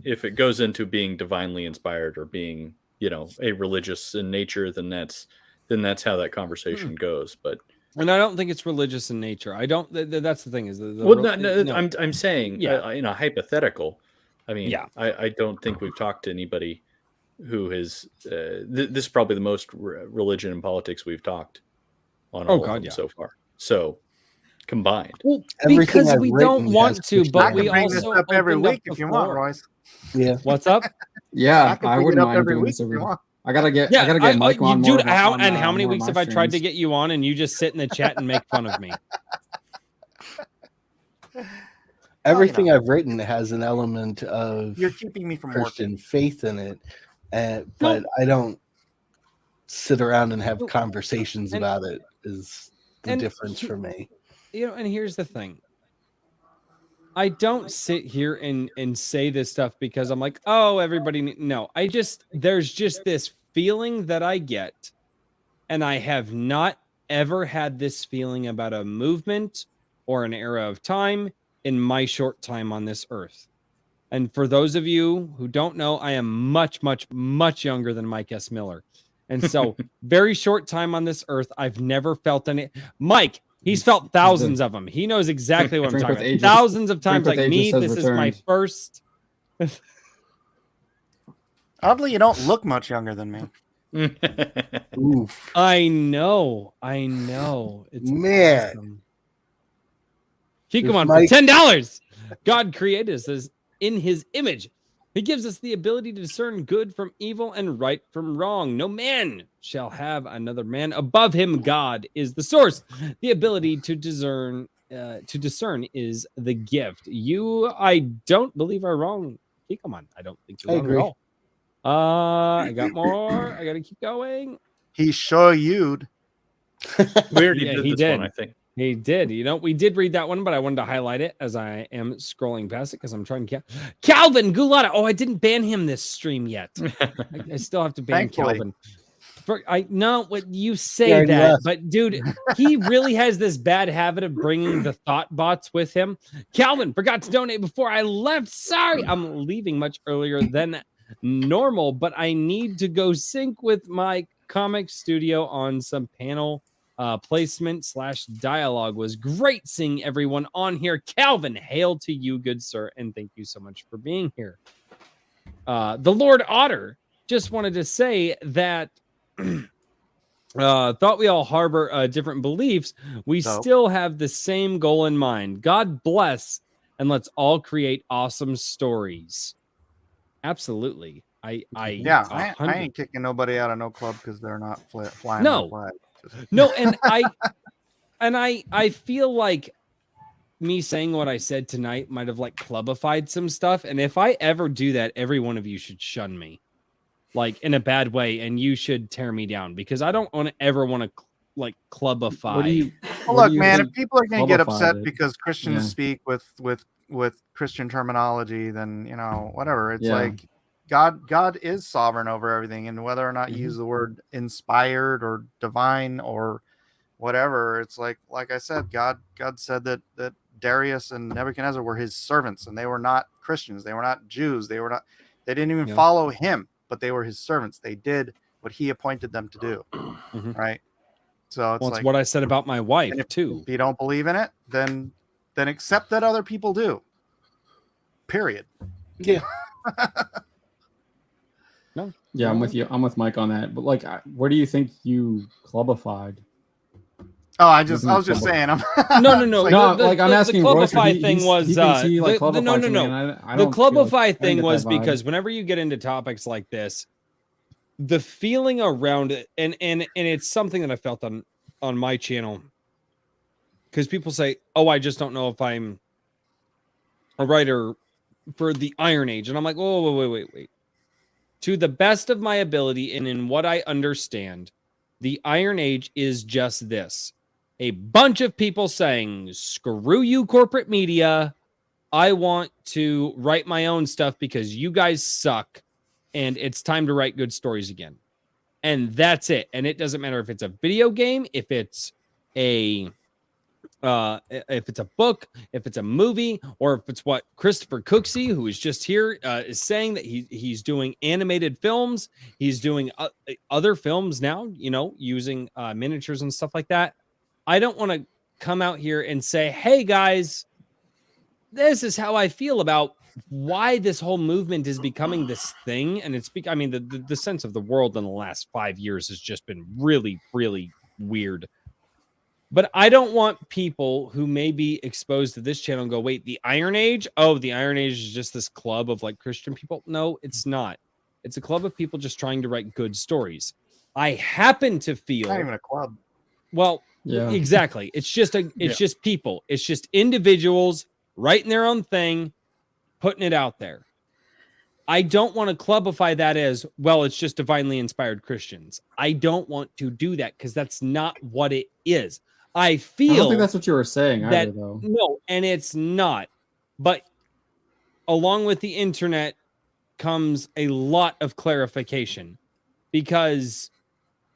if it goes into being divinely inspired or being, a religious in nature, then that's how that conversation goes. But And I don't think it's religious in nature. I don't. That's the thing. Is I'm saying, in a hypothetical. I mean, Yeah. I don't think we've talked to anybody who has. This is probably the most religion and politics we've talked on all of them so far. So combined. Well, Everything because I've we written don't has want to, Christian but I we can bring this also up every opened up week if you want, before. Royce. Yeah. What's up? Yeah, can I bring it wouldn't up mind every doing week this if every you want. I gotta get Mike on dude. more. How on, how many more of weeks my have I tried to streams. get you on, and you just sit in the chat and make fun of me? Everything I've written has an element of You're keeping me from Christian working. faith in it, but I don't sit around and have conversations and- about it. Is the and difference for me? And here's the thing. I don't sit here and say this stuff because I'm like, oh, everybody. No, there's just this feeling that I get, and I have not ever had this feeling about a movement or an era of time in my short time on this earth. And for those of you who don't know, I am much, much, much younger than Mike S. Miller. And so very short time on this earth, I've never felt any. Mike, he's felt thousands of them. He knows exactly what I'm Drink talking with about. ages- Thousands of times Drink like with me. ages has This is my returned. first. Oddly, you don't look much younger than me. Oof. I know. It's Man. awesome. Keep If on Mike- for $10. God created us as in his image. He gives us the ability to discern good from evil and right from wrong. No man shall have another man above him. God is the source. The ability to discern is the gift. You, I don't believe, are wrong. Come on, I don't think you're I wrong agree. at all. I got more. I got to keep going. He sure you'd. We already Yeah, did he this did. one, I think. He did. We did read that one, but I wanted to highlight it as I am scrolling past it because I'm trying to. Calvin Gulata. Oh, I didn't ban him this stream yet. I still have to ban Thankfully. Calvin. I know what you He say already that, left. but dude, he really has this bad habit of bringing the thought bots with him. Calvin forgot to donate before I left. Sorry, I'm leaving much earlier than normal, but I need to go sync with my comic studio on some panel placement / dialogue. Was great seeing everyone on here. Calvin, hail to you, good sir, and thank you so much for being here. The Lord Otter just wanted to say that thought we all harbor different beliefs. We still have the same goal in mind. God bless, and let's all create awesome stories. Absolutely. I ain't kicking nobody out of no club because they're not flying no the flag. No, and I feel like me saying what I said tonight might have like clubified some stuff, and if I ever do that, every one of you should shun me, like in a bad way, and you should tear me down, because I don't ever want to like clubify. Look, man, if people are going to get upset because Christians speak with Christian terminology, then whatever. It's like God is sovereign over everything, and whether or not you use the word inspired or divine or whatever, it's like I said, God said that Darius and Nebuchadnezzar were his servants, and they were not Christians, they were not Jews, they didn't even follow him, but they were his servants. They did what he appointed them to do. Right? So it's like what I said about my wife too. If you don't believe in it, then accept that other people do. Period. Yeah. No. Yeah, I'm with you. I'm with Mike on that. But like, where do you think you clubified? Oh, I was just saying. No. I'm asking. The Royce, clubify thing was no. The clubify thing was because whenever you get into topics like this, the feeling around it, and it's something that I felt on my channel, because people say, "Oh, I just don't know if I'm a writer for the Iron Age," and I'm like, "Oh, wait. To the best of my ability and in what I understand, the Iron Age is just this: a bunch of people saying, screw you, corporate media. I want to write my own stuff because you guys suck, and it's time to write good stories again." And that's it. And it doesn't matter if it's a video game, if it's a book, if it's a movie, or if it's what Christopher Cooksey, who is just here, is saying, that he's doing animated films. He's doing other films now, using miniatures and stuff like that. I don't want to come out here and say, hey guys, this is how I feel about why this whole movement is becoming this thing. And the sense of the world in the last 5 years has just been really, really weird. But I don't want people who may be exposed to this channel and go, wait, the Iron Age? Oh, the Iron Age is just this club of like Christian people. No, it's not. It's a club of people just trying to write good stories. I happen to feel not even a club. Well, yeah, exactly. It's just just people. It's just individuals writing their own thing, putting it out there. I don't want to clubify that as, well, it's just divinely inspired Christians. I don't want to do that, because that's not what it is. I don't think that's what you were saying either, though. No, and it's not. But along with the internet comes a lot of clarification, because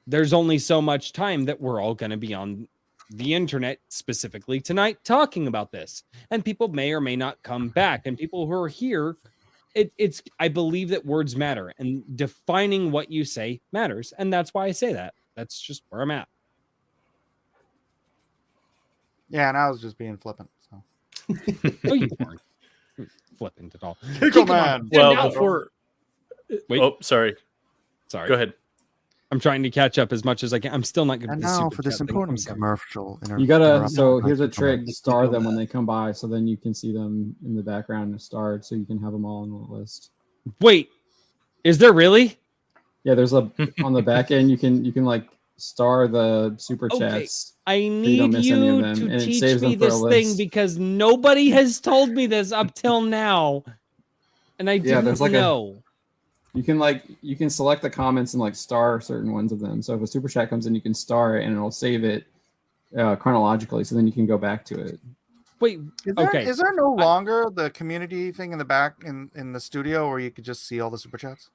there's only so much time that we're all going to be on the internet, specifically tonight, talking about this. And people may or may not come back. And people who are here, I believe that words matter, and defining what you say matters. And that's why I say that. That's just where I'm at. Yeah, and I was just being flippant. So. No, you weren't flippant at all. Man. Well, before. Wait. Oh, sorry. Sorry. Go ahead. I'm trying to catch up as much as I can. I'm still not going to. And now for this important commercial. You gotta. So here's a trick: star them when they come by, so then you can see them in the background starred, so you can have them all on the list. Wait, is there really? Yeah, there's on the back end. You can like star the super chats. I need you to teach me this thing, because nobody has told me this up till now, and I didn't know. You can select the comments and like star certain ones of them. So if a super chat comes in, you can star it and it'll save it chronologically. So then you can go back to it. Wait, is there no longer the community thing in the back in the studio where you could just see all the super chats?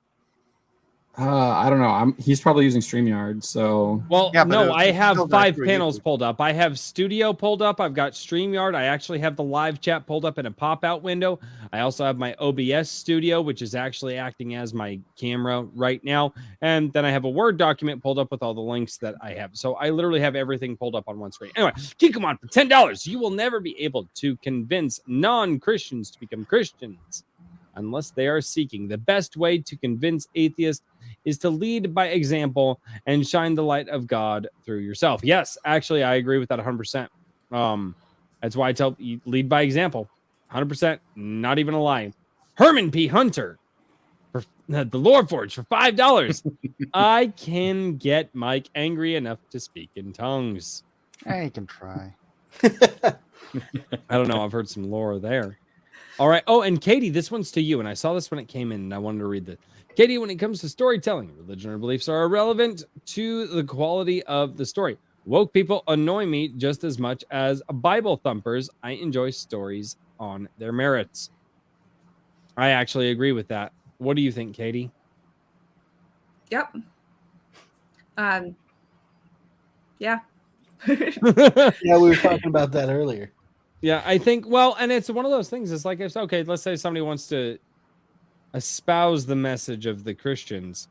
I don't know. He's probably using StreamYard. So Well, Yeah, but no, I have still 5 through panels YouTube. pulled up. I have Studio pulled up. I've got StreamYard. I actually have the live chat pulled up in a pop-out window. I also have my OBS Studio, which is actually acting as my camera right now. And then I have a Word document pulled up with all the links that I have. So I literally have everything pulled up on one screen. Anyway, Kikomon for $10. You will never be able to convince non-Christians to become Christians unless they are seeking. The best way to convince atheists is to lead by example and shine the light of God through yourself. Yes, actually, I agree with that 100%. That's why I tell you, lead by example. 100%, not even a lie. Herman P. Hunter for the Lord Forge for $5. I can get Mike angry enough to speak in tongues. Hey, you can try. I don't know. I've heard some lore there. All right. Oh, and Katie, this one's to you. And I saw this when it came in, and I wanted to read this. Katie, when it comes to storytelling, religion or beliefs are irrelevant to the quality of the story. Woke people annoy me just as much as Bible thumpers. I enjoy stories on their merits. I actually agree with that. What do you think, Katie? Yep. Yeah. Yeah, we were talking about that earlier. Yeah, I think, well, and it's one of those things. It's like, okay, let's say somebody wants to espouse the message of the Christians,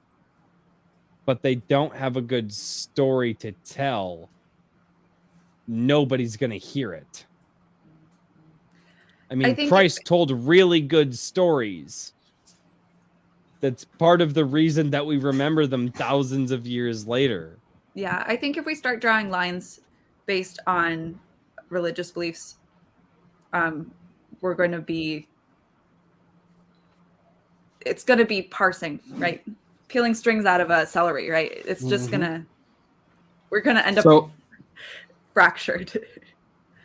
but they don't have a good story to tell. Nobody's going to hear it. I mean, Christ told really good stories. That's part of the reason that we remember them thousands of years later. Yeah, I think if we start drawing lines based on religious beliefs, we're going to be, it's going to be parsing, right? Peeling strings out of a celery, right? It's just we're going to end up fractured.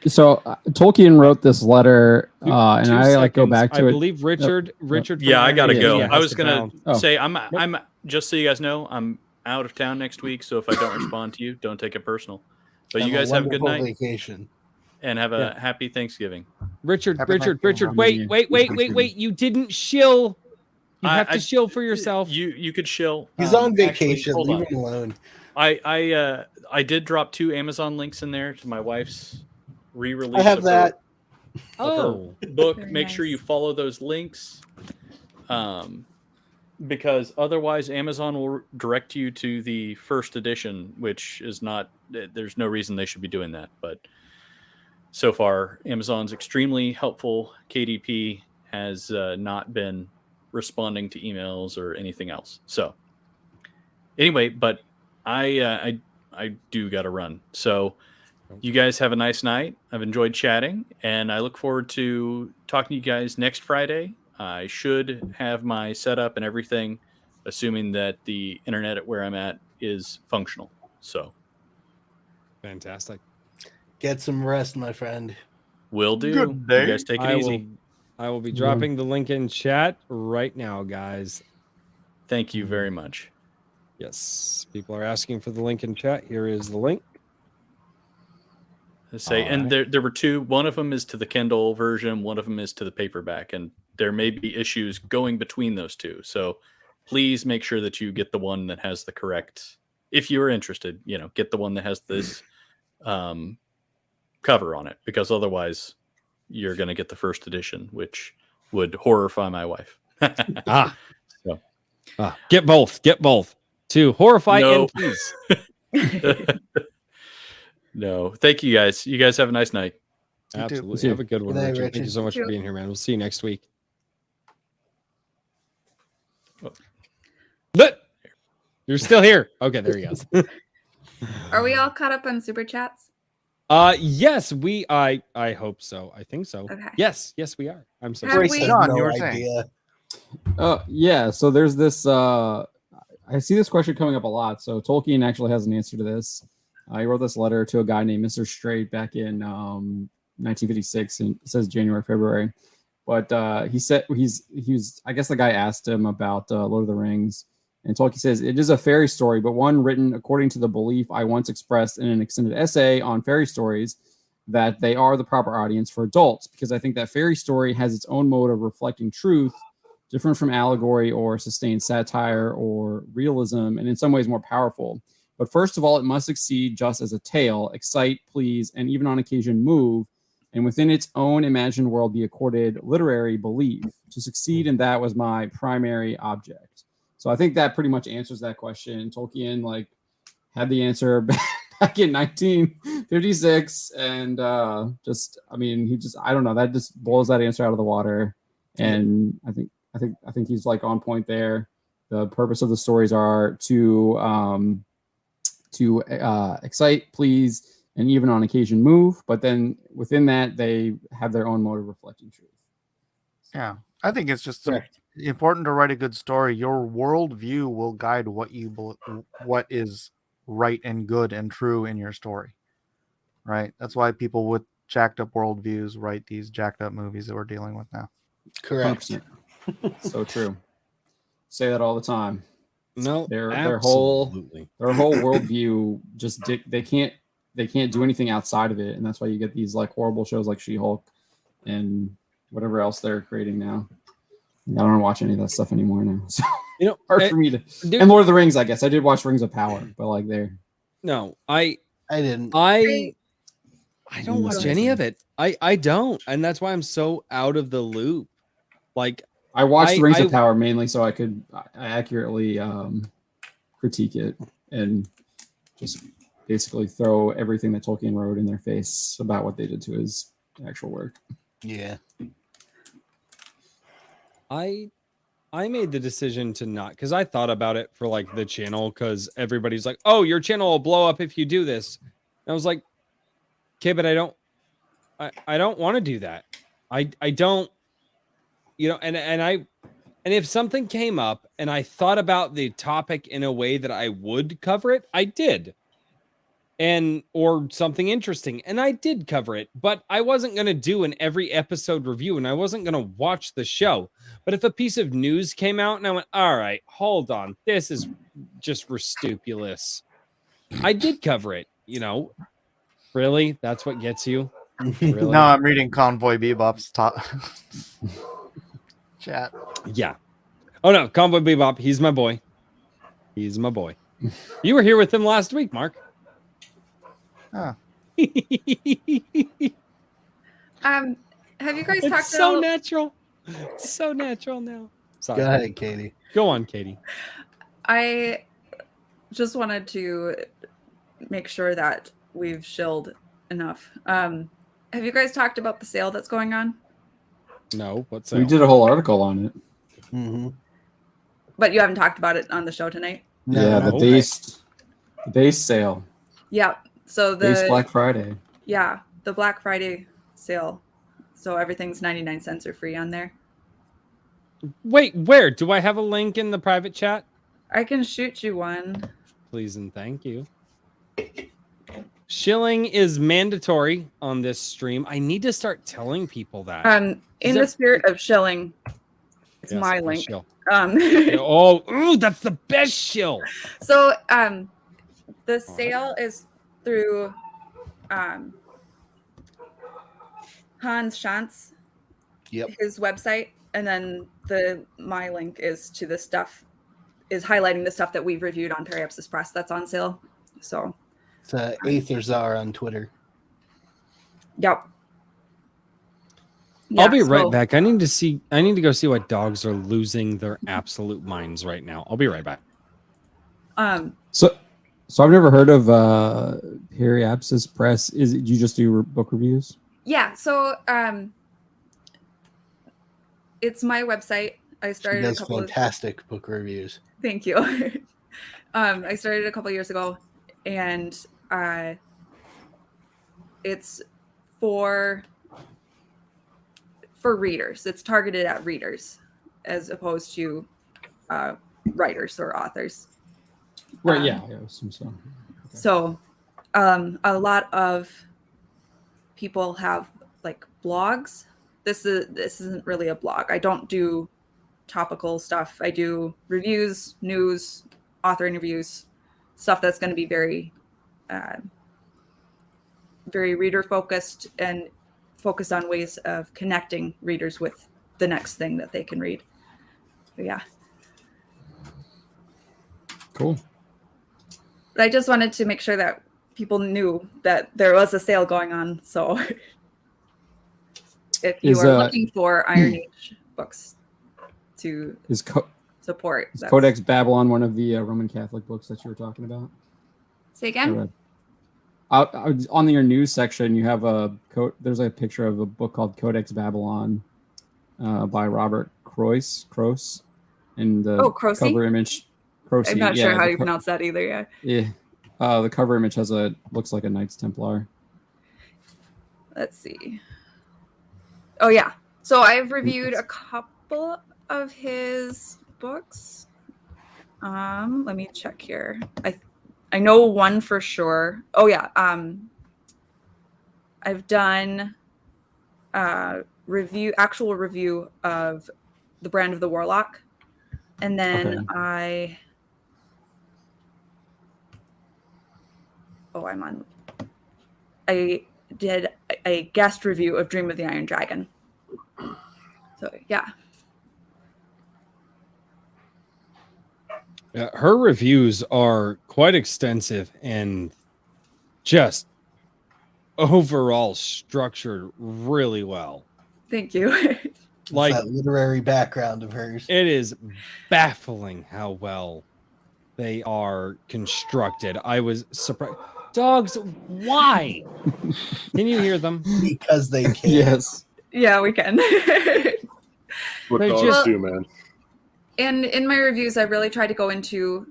So Tolkien wrote this letter, and I go back to I it. believe Richard. Yeah, I gotta go. Yeah, I was gonna say Oh. I'm just so you guys know, I'm out of town next week, so if I don't respond to you, don't take it personal. But you guys have a good night vacation and have a happy Thanksgiving. Richard, Happy Richard, Thanksgiving. wait! You didn't shill. You have to shill for yourself. You could shill. He's on Actually, vacation. hold Leave on. him alone. I did drop 2 Amazon links in there to my wife's re-release. I have of that. her book. Very Make sure nice. you follow those links, because otherwise Amazon will direct you to the first edition, which is not. There's no reason they should be doing that, but so far Amazon's extremely helpful. KDP has not been responding to emails or anything else. So anyway, but I do got to run. So you guys have a nice night. I've enjoyed chatting, and I look forward to talking to you guys next Friday. I should have my setup and everything, assuming that the internet at where I'm at is functional. So Fantastic. Get some rest, my friend. will do. Good day. You guys take it easy. I will be dropping the link in chat right now, guys. Thank you very much. Yes, people are asking for the link in chat. Here is the link. Say, and there were 2. One of them is to the Kindle version. One of them is to the paperback, and there may be issues going between those 2. So please make sure that you get the one that has the correct. If you are interested, get the one that has this cover on it, because otherwise you're going to get the first edition, which would horrify my wife. Get both. To horrify No. and tease. No, thank you guys. You guys have a nice night. Absolutely. See you. Have a good one, Good night, Richard. Thank you Richard. so much for You too. being here, man. We'll see you next week. But you're still here. Okay, there he goes. Are we all caught up on super chats? Yes, I hope so. I think so. Okay. Yes, we are. I'm so Have sorry. we- John, you were saying. Yeah, so there's this I see this question coming up a lot. So Tolkien actually has an answer to this. He wrote this letter to a guy named Mr. Straight back in 1956, and it says January, February. But he said he was I guess the guy asked him about Lord of the Rings, and Tolkien says it is a fairy story, but one written according to the belief I once expressed in an extended essay on fairy stories, that they are the proper audience for adults, because I think that fairy story has its own mode of reflecting truth, different from allegory or sustained satire or realism, and in some ways more powerful. But first of all, it must succeed just as a tale, excite, please, and even on occasion move, and within its own imagined world be accorded literary belief. To succeed in that was my primary object. So I think that pretty much answers that question. Tolkien had the answer back in 1956, and I don't know, that just blows that answer out of the water. And I think he's on point there. The purpose of the stories are to excite, please, and even on occasion move, but then within that they have their own mode of reflecting truth. Yeah, I think it's just important to write a good story. Your worldview will guide what is right and good and true in your story, right? That's why people with jacked up worldviews write these jacked up movies that we're dealing with now. Correct. 100%. So true. Say that all the time. No, their whole worldview just they can't do anything outside of it, and that's why you get these horrible shows like She-Hulk and whatever else they're creating now. I don't watch any of that stuff anymore now. So hard for me to. Dude, and Lord of the Rings, I guess I did watch Rings of Power, but there. No, I didn't. I don't watch any of it. I don't, and that's why I'm so out of the loop. I watched Rings of Power mainly so I could accurately critique it and just basically throw everything that Tolkien wrote in their face about what they did to his actual work. Yeah. I made the decision to not, because I thought about it for the channel, because everybody's like, oh, your channel will blow up if you do this. And I was like, okay, but I don't want to do that. I don't, and if something came up and I thought about the topic in a way that I would cover it, I did. Or something interesting, and I did cover it, but I wasn't going to do an every episode review, and I wasn't going to watch the show. But if a piece of news came out and I went, all right, hold on, this is just ridiculous, I did cover it. Really, that's what gets you? Really? No, I'm reading Convoy Bebop's top chat. Yeah. Oh no, Convoy Bebop, he's my boy. He's my boy. You were here with him last week, Mark. Huh. Have you guys talked so natural? It's so natural now. Sorry. Go ahead, Katie. Go on, Katie. I just wanted to make sure that we've shilled enough. Have you guys talked about the sale that's going on? No, what's we did a whole article on it. Mm-hmm. But you haven't talked about it on the show tonight? No. Yeah, the base sale. Yeah. So base Black Friday. Yeah, the Black Friday sale. So everything's 99 cents or free on there. Wait, where? Do I have a link in the private chat? I can shoot you one. Please and thank you. Shilling is mandatory on this stream. I need to start telling people that. In the spirit of shilling, it's my link. Oh, that's the best shill. So the sale is through Hans Schantz, his website, and then my link is to the stuff, is highlighting the stuff that we've reviewed on Periapsis Press that's on sale. So it's Aetherzar on Twitter. Yep. I'll be right back. I need to go see what dogs are losing their absolute minds right now. I'll be right back. So I've never heard of Periapsis Press. Do you just do book reviews? Yeah. So it's my website. I started a couple fantastic book reviews. Thank you. I started a couple years ago, and it's for readers. It's targeted at readers as opposed to writers or authors. Right. Yeah. I assume so. Okay. So a lot of people have blogs. This isn't really a blog. I don't do topical stuff. I do reviews, news, author interviews, stuff that's going to be very very reader focused and focused on ways of connecting readers with the next thing that they can read. But yeah. Cool. But I just wanted to make sure that people knew that there was a sale going on. So if you are looking for Iron Age books to support. Is Codex Babylon one of the Roman Catholic books that you were talking about? Say again? On your news section, you have there's a picture of a book called Codex Babylon by Robert Croce, and the cover image. Croce, I'm not sure how you pronounce that either. Yeah. Yeah. The cover image looks like a Knights Templar. Let's see. Oh yeah. So I've reviewed a couple of his books. Let me check here. I know one for sure. Oh yeah. I've done actual review of The Brand of the Warlock. And then I did a guest review of Dream of the Iron Dragon. So yeah. Her reviews are quite extensive and just overall structured really well. Thank you. Like that literary background of hers. It is baffling how well they are constructed. I was surprised. Dogs, why? Can you hear them? Because they can. Yes. Yeah, we can. What dogs do, man. And in my reviews, I really try to go into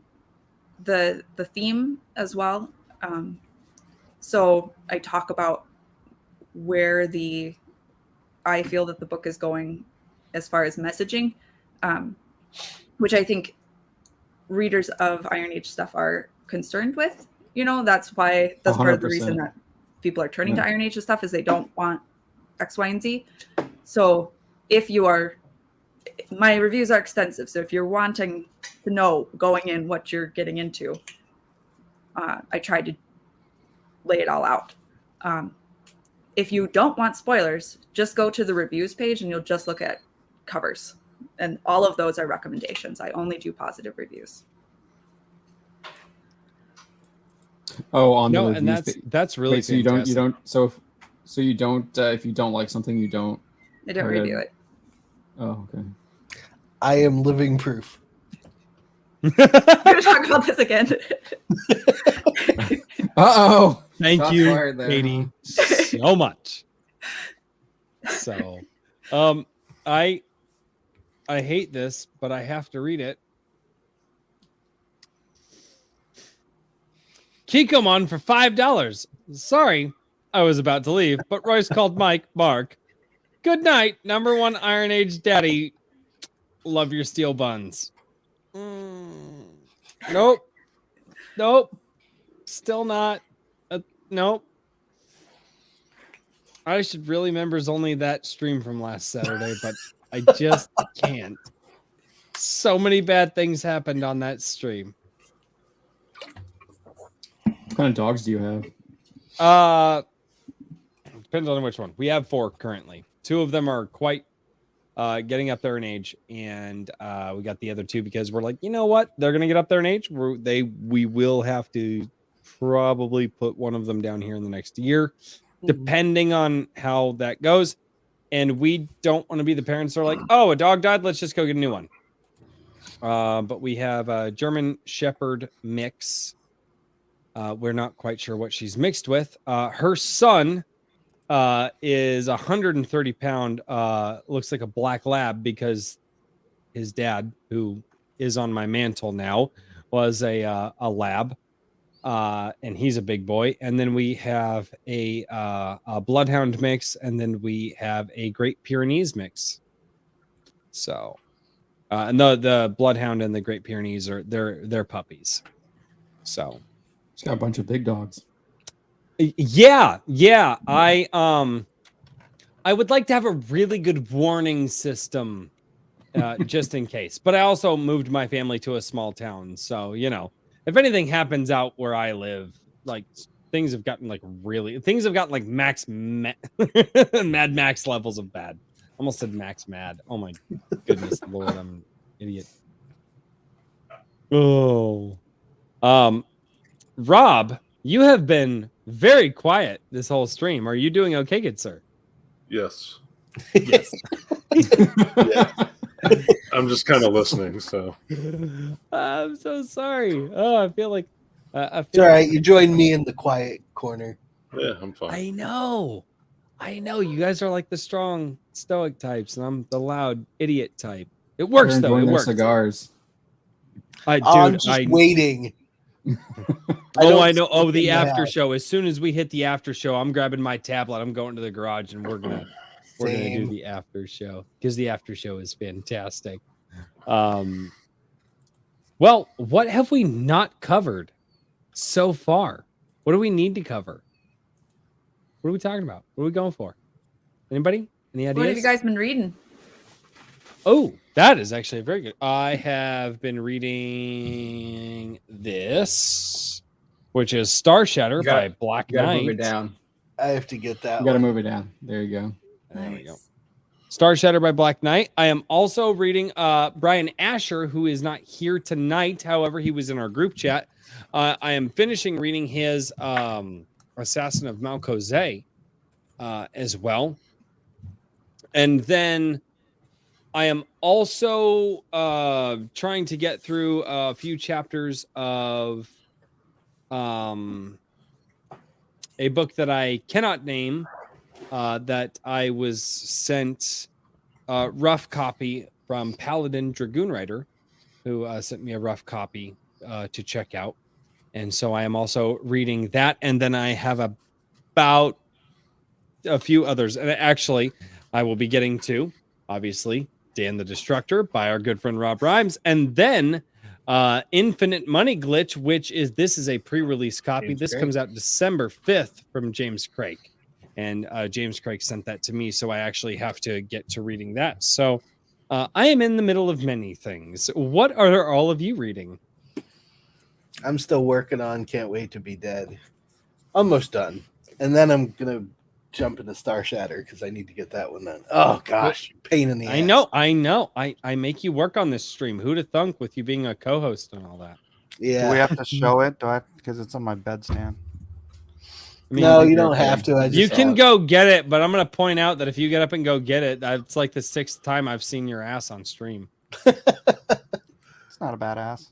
the theme as well. So I talk about where I feel that the book is going as far as messaging, which I think readers of Iron Age stuff are concerned with. That's part of the reason that people are turning to Iron Age stuff is they don't want X, Y, and Z. So my reviews are extensive. So if you're wanting to know going in what you're getting into, I tried to lay it all out. If you don't want spoilers, just go to the reviews page and you'll just look at covers. And all of those are recommendations. I only do positive reviews. Oh, on no, the and that's really so you don't if you don't like something, you don't. I don't review it. Oh, okay. I am living proof. We're gonna talk about this again. Uh-oh. Thank you, Katie, so much. So, I hate this, but I have to read it. Kikomon for $5. Sorry, I was about to leave, but Royce called Mark. Good night, number one Iron Age daddy. Love your steel buns. Nope. Still not. Nope. I should really members only that stream from last Saturday, but I just can't. So many bad things happened on that stream. What kind of dogs do you have? Depends on which one. We have 4 currently. 2 of them are quite getting up there in age, and we got the other 2 because we're like, you know what? They're gonna get up there in age. We will have to probably put one of them down here in the next year, depending on how that goes. And we don't want to be the parents that are like, oh, a dog died, let's just go get a new one. But we have a German Shepherd mix. We're not quite sure what she's mixed with. Her son is 130 pound, looks like a black lab because his dad, who is on my mantle now, was a lab. And he's a big boy. And then we have a bloodhound mix, and then we have a Great Pyrenees mix. So, and the bloodhound and the Great Pyrenees are they're puppies. So, it's got a bunch of big dogs. Yeah. I would like to have a really good warning system, just in case. But I also moved my family to a small town, so if anything happens out where I live, like things have gotten like Mad Max levels of bad. Almost said Max Mad. Oh my goodness, Lord, Idiot. Oh. Rob, you have been very quiet this whole stream. Are you doing okay, good sir? Yes. Yes. I'm just kind of listening. So I'm so sorry. Oh, I feel like I It's feel all right. You joined me in the quiet corner. yeah, I'm fine. I know. You guys are like the strong stoic types, and I'm the loud idiot type. It works They're though. It enjoying their works. cigars. I'm just waiting. I know. Oh, the fucking know after how. show. As soon as we hit the after show, I'm grabbing my tablet. I'm going to the garage, and we're gonna do Same. the after show because the after show is fantastic. Well, what have we not covered so far? What do we need to cover? What are we talking about? What are we going for? Anybody? Any ideas? What have you guys been reading? Oh, that is actually very good. I have been reading this, which is Star Shatter by Black You gotta Knight. move it down. I have to get that. You gotta one. move it down. There you go. There we go. Star Shatter by Black Knight. I am also reading Brian Asher, who is not here tonight. However, he was in our group chat. I am finishing reading his Assassin of Malkozeh as well. And then I am also trying to get through a few chapters of a book that I cannot name that I was sent a rough copy from Paladin Dragoon Rider, who sent me a rough copy to check out. And so I am also reading that. And then I have about a few others. And actually, I will be getting to, obviously, Dan the Destructor by our good friend Rob Rhymes. And then Infinite Money Glitch, this is a pre-release copy. James This Craig. comes out December 5th from James Craig. And James Craig sent that to me. So I actually have to get to reading that. So I am in the middle of many things. What are all of you reading? I'm still working on Can't Wait to Be Dead. Almost done. And then I'm going to jump into Star Shatter because I need to get that one done. Oh, gosh. Pain in the ass. I know. I make you work on this stream. Who'd have thunk with you being a co-host and all that? Yeah. Do we have to show it? Do I? Because it's on my bedstand. I mean, No, you don't have to. I just You can go get it, but I'm going to point out that if you get up and go get it, that's like the 6th time I've seen your ass on stream. It's not a badass.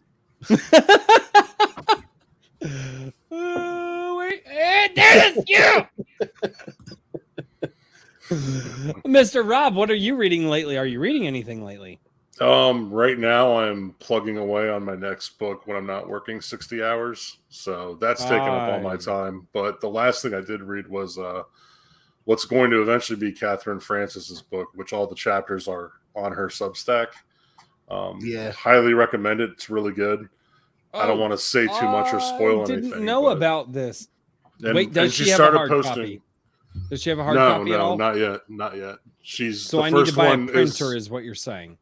Wait, there it is, you! Mr. Rob, what are you reading lately? Are you reading anything lately? Right now I'm plugging away on my next book when I'm not working 60 hours. So that's taking up all my time. But the last thing I did read was what's going to eventually be Catherine Francis's book, which all the chapters are on her Substack. Yeah. Highly recommend it. It's really good. I don't want to say too much or spoil I didn't anything. know but- about this. and- Wait, does and she have a started hard posting- copy? Does she have a hard copy at all? not yet. Not yet. She's So the I need to first buy a one printer, is what you're saying.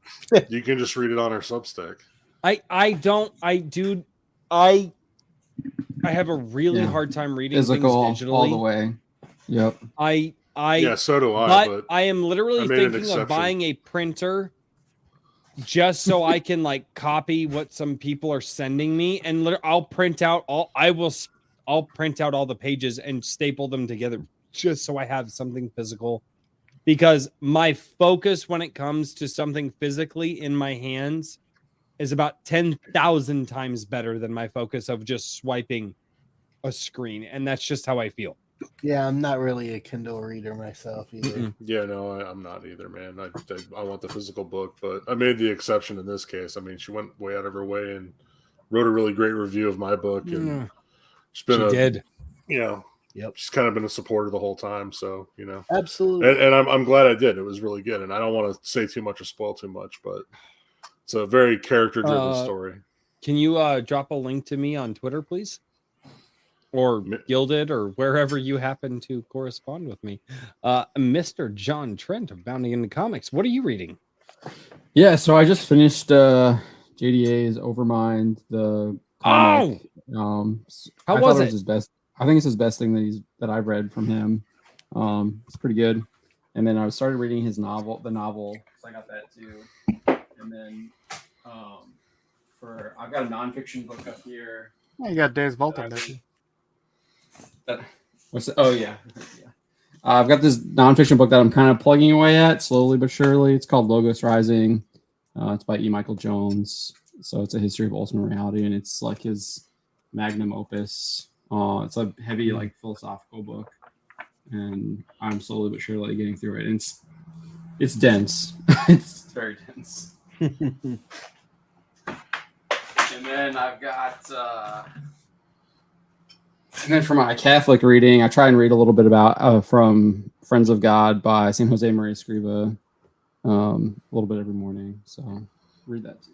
you can just read it on her Substack. I have a really hard time reading Physical things digitally. all the way. Yep. Yeah, so do I. but But I am literally I made an thinking of exception. buying a printer just so I can like copy what some people are sending me, and I'll print out all. I'll print out all the pages and staple them together just so I have something physical. Because my focus when it comes to something physically in my hands is about 10,000 times better than my focus of just swiping a screen, and that's just how I feel. Yeah, I'm not really a Kindle reader myself either. yeah, no, I'm not either, man. I want the physical book, but I made the exception in this case. I mean, she went way out of her way and wrote a really great review of my book, and she's been She did. You know, Yep. she's kind of been a supporter the whole time. So you know, Absolutely. and I'm glad I did. It was really good, and I don't want to say too much or spoil too much, but it's a very character-driven story. Can you drop a link to me on Twitter, please? Or Gilded, or wherever you happen to correspond with me. Mr. John Trent of Bounding into Comics. What are you reading? Yeah, so I just finished JDA's Overmind, the comic. How I was thought it? His best. I think it's his best thing that I've read from him. It's pretty good. And then I started reading his novel, the novel. So I got that too. And then I've got a nonfiction book up here. Yeah, you got Days Vault up that there. What's the, oh yeah. I've got this nonfiction book that I'm kind of plugging away at slowly but surely. It's called Logos Rising. It's by E. Michael Jones. So it's a history of ultimate reality, and it's like his magnum opus. It's a heavy like philosophical book, and I'm slowly but surely getting through it. And it's dense. It's very dense. And then I've got. And then for my Catholic reading, I try and read a little bit about from Friends of God by St. Jose Maria Escriva, a little bit every morning. So read that too.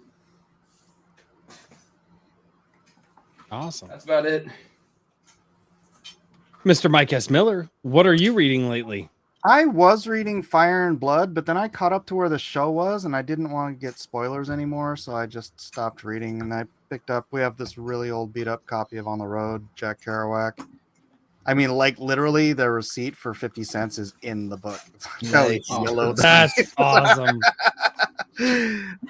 Awesome. That's about it. Mr. Mike S. Miller, what are you reading lately? I was reading Fire and Blood, but then I caught up to where the show was, and I didn't want to get spoilers anymore, so I just stopped reading. And I picked up. We have this really old, beat-up copy of On the Road, Jack Kerouac. I mean, like literally, the receipt for 50 cents is in the book. Nice. That's awesome.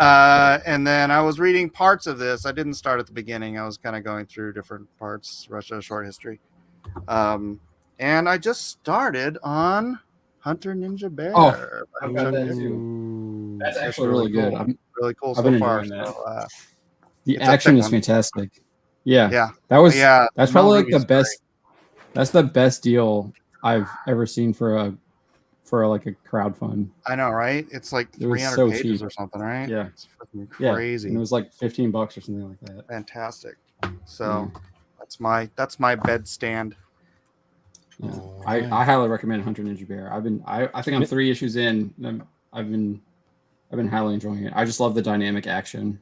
And then I was reading parts of this. I didn't start at the beginning. I was kind of going through different parts, Russia Short History. And I just started on Hunter Ninja Bear. Oh, by I've got Chuck that Dixon. too. That's It's actually really good. cool. Really cool I've so been far. enjoying that. So, The It's a action thick is one. fantastic. Yeah, yeah, that was. yeah. That's Mel probably like the Ruby's best. That's the best deal I've ever seen for a crowd fund. I know, right? It's like It was 300 so pages cheap. or something, right? Yeah. It's freaking Yeah, crazy. and it was like $15 or something like that. Fantastic. So that's my bed stand. Yeah. All I right. highly recommend Hunter Ninja Bear. I think I'm 3 issues in. And I've been highly enjoying it. I just love the dynamic action.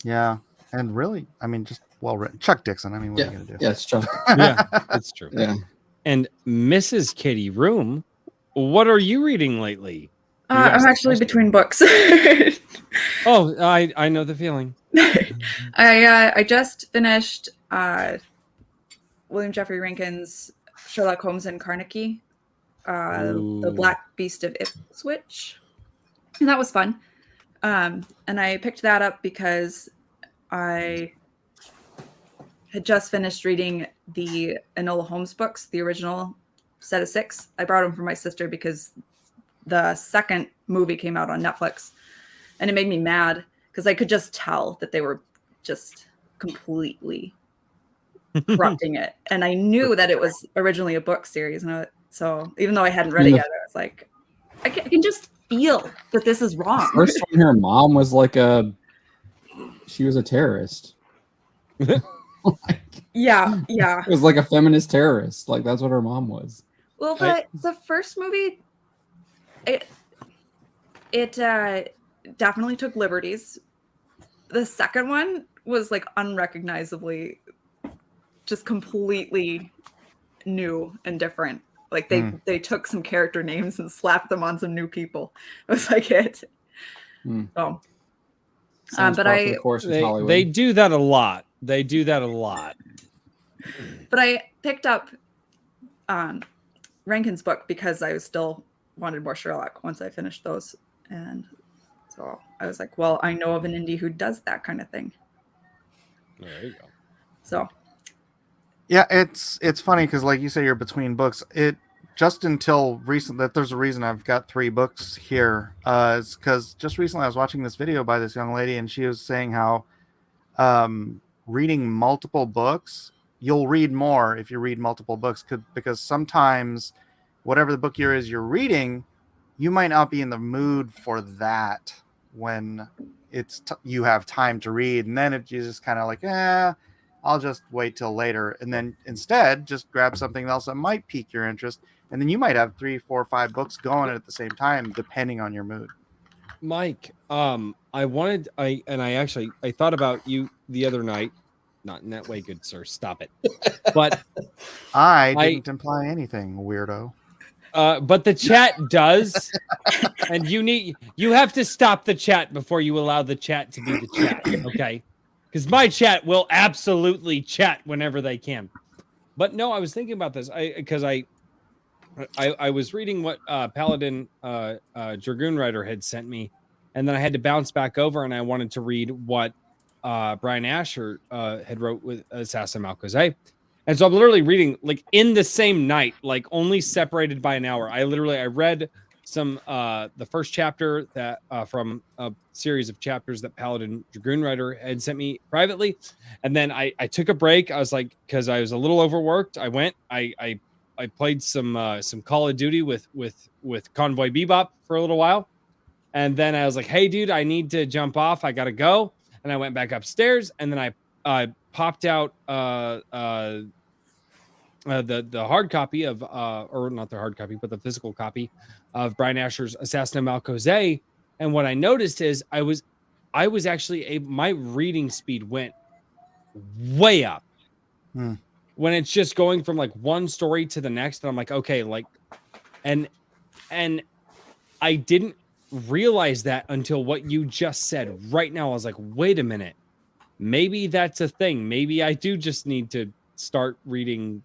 Yeah, and really, I mean, just well written. Chuck Dixon. I mean, what are you gonna do? Yeah, it's Chuck. Yeah, it's true. Yeah. And Mrs. Kitty Room, what are you reading lately? You asked I'm the actually question. between books. Oh, I know the feeling. I just finished William Jeffrey Rankin's Sherlock Holmes and Carnegie, the Ooh. Black Beast of Ipswich, and that was fun. And I picked that up because I had just finished reading the Enola Holmes books, the original set of 6. I brought them for my sister because the second movie came out on Netflix, and it made me mad because I could just tell that they were just completely corrupting it. And I knew that it was originally a book series. And so even though I hadn't read it yet, I was like, I can just feel that this is wrong. First one, her mom was like she was a terrorist. Yeah. It was like a feminist terrorist. Like that's what her mom was. Well, the first movie, it definitely took liberties. The second one was like unrecognizably just completely new and different. Like they took some character names and slapped them on some new people. It was like it. So, Sounds but par for the course with Hollywood. They do that a lot. They do that a lot. But I picked up Rankin's book because I was still wanted more Sherlock once I finished those, and so I was like, well, I know of an indie who does that kind of thing. There you go. So Yeah, it's funny because, like you say, you're between books. It just until recent that there's a reason I've got 3 books here. Is because just recently I was watching this video by this young lady, and she was saying how reading multiple books, you'll read more if you read multiple books, because sometimes whatever the book you're reading, you might not be in the mood for that when you have time to read, and then you just kind of like, I'll just wait till later, and then instead just grab something else that might pique your interest, and then you might have 3, 4, 5 books going at the same time depending on your mood. Mike, I thought about you the other night. Not in that way, good sir. Stop it. But I didn't imply anything, weirdo. But the chat does, and you have to stop the chat before you allow the chat to be the chat, okay? Because my chat will absolutely chat whenever they can. But no, I was thinking about this because I was reading what Paladin Dragoon Rider had sent me, and then I had to bounce back over, and I wanted to read what Brian Asher had wrote with Assassin Malcozé. And so I'm literally reading like in the same night, like only separated by an hour. I read some the first chapter that from a series of chapters that Paladin Dragoon Writer had sent me privately, and then I took a break. I was like, because I was a little overworked, I went I played some Call of Duty with Convoy Bebop for a little while, and then I was like, hey dude, I need to jump off, I gotta go, and I went back upstairs, and then I popped out the hard copy of or not the hard copy, but the physical copy of Brian Asher's Assassin of Malcozé. And what I noticed is I was actually my reading speed went way up when it's just going from like one story to the next. And I'm like, okay, like, and I didn't realize that until what you just said right now. I was like, wait a minute, maybe that's a thing. Maybe I do just need to start reading,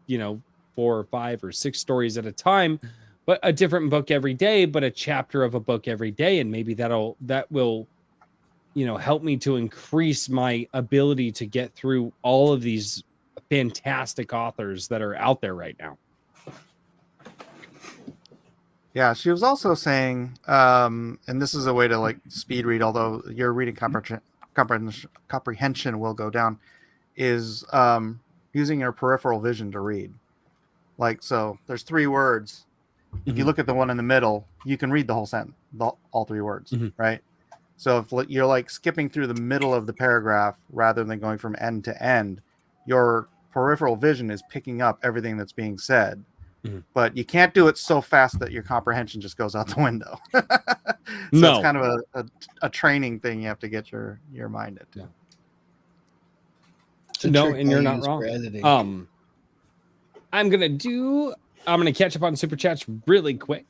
4 or 5 or 6 stories at a time, but a different book every day, but a chapter of a book every day. And maybe that will, help me to increase my ability to get through all of these fantastic authors that are out there right now. Yeah, she was also saying, and this is a way to like speed read, although your reading comprehension will go down, is using your peripheral vision to read. Like, so there's 3 words. If you look at the one in the middle, you can read the whole sentence, all 3 words, right? So if you're like skipping through the middle of the paragraph rather than going from end to end, your peripheral vision is picking up everything that's being said. But you can't do it so fast that your comprehension just goes out the window. So No. it's kind of a training thing you have to get your mind into. It's a No, trick and I you're not use for wrong. editing. I'm gonna catch up on super chats really quick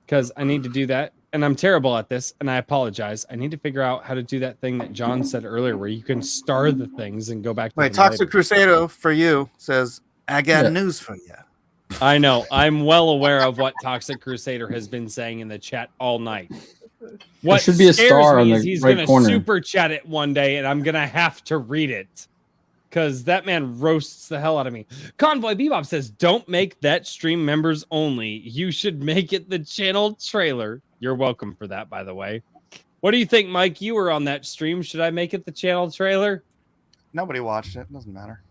because I need to do that, and I'm terrible at this, and I apologize. I need to figure out how to do that thing that John said earlier, where you can star the things and go back to Wait, them Toxic later. Crusader for you says, I got Yeah. news for you. I know. I'm well aware of what Toxic Crusader has been saying in the chat all night. What should be a scares star me on is the he's right gonna corner. super chat it one day, and I'm gonna have to read it because that man roasts the hell out of me. Convoy Bebop says, "Don't make that stream members only. You should make it the channel trailer." You're welcome for that, by the way. What do you think, Mike? You were on that stream. Should I make it the channel trailer? Nobody watched it. Doesn't matter.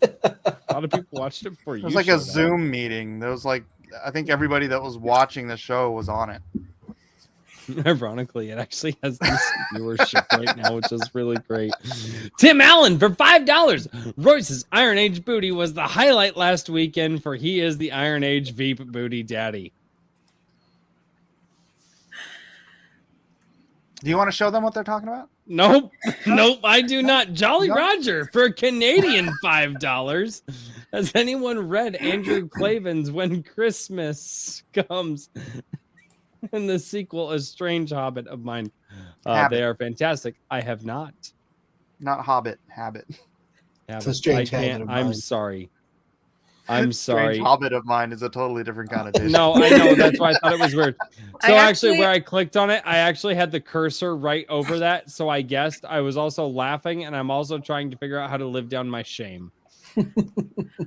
A lot of people watched it for It you. was like a Zoom meeting. There was like, I think everybody that was watching the show was on it. Ironically, it actually has this viewership right now, which is really great. Tim Allen for $5. Royce's Iron Age booty was the highlight last weekend, for he is the Iron Age Veep booty daddy. Do you want to show them what they're talking about? Nope, nope, I do not. Jolly No? Roger for Canadian $5. Has anyone read Andrew Clavin's When Christmas Comes? And the sequel, A Strange Hobbit of Mine. Habit. They are fantastic. I have not. Not Hobbit, Habit. Habit. a strange I can't- habit of I'm mine. sorry. I'm Strange sorry. Hobbit of mine is a totally different connotation. No, I know. That's why I thought it was weird. I So actually, where actually- I clicked on it, I actually had the cursor right over that. So I guessed. I was also laughing, and I'm also trying to figure out how to live down my shame.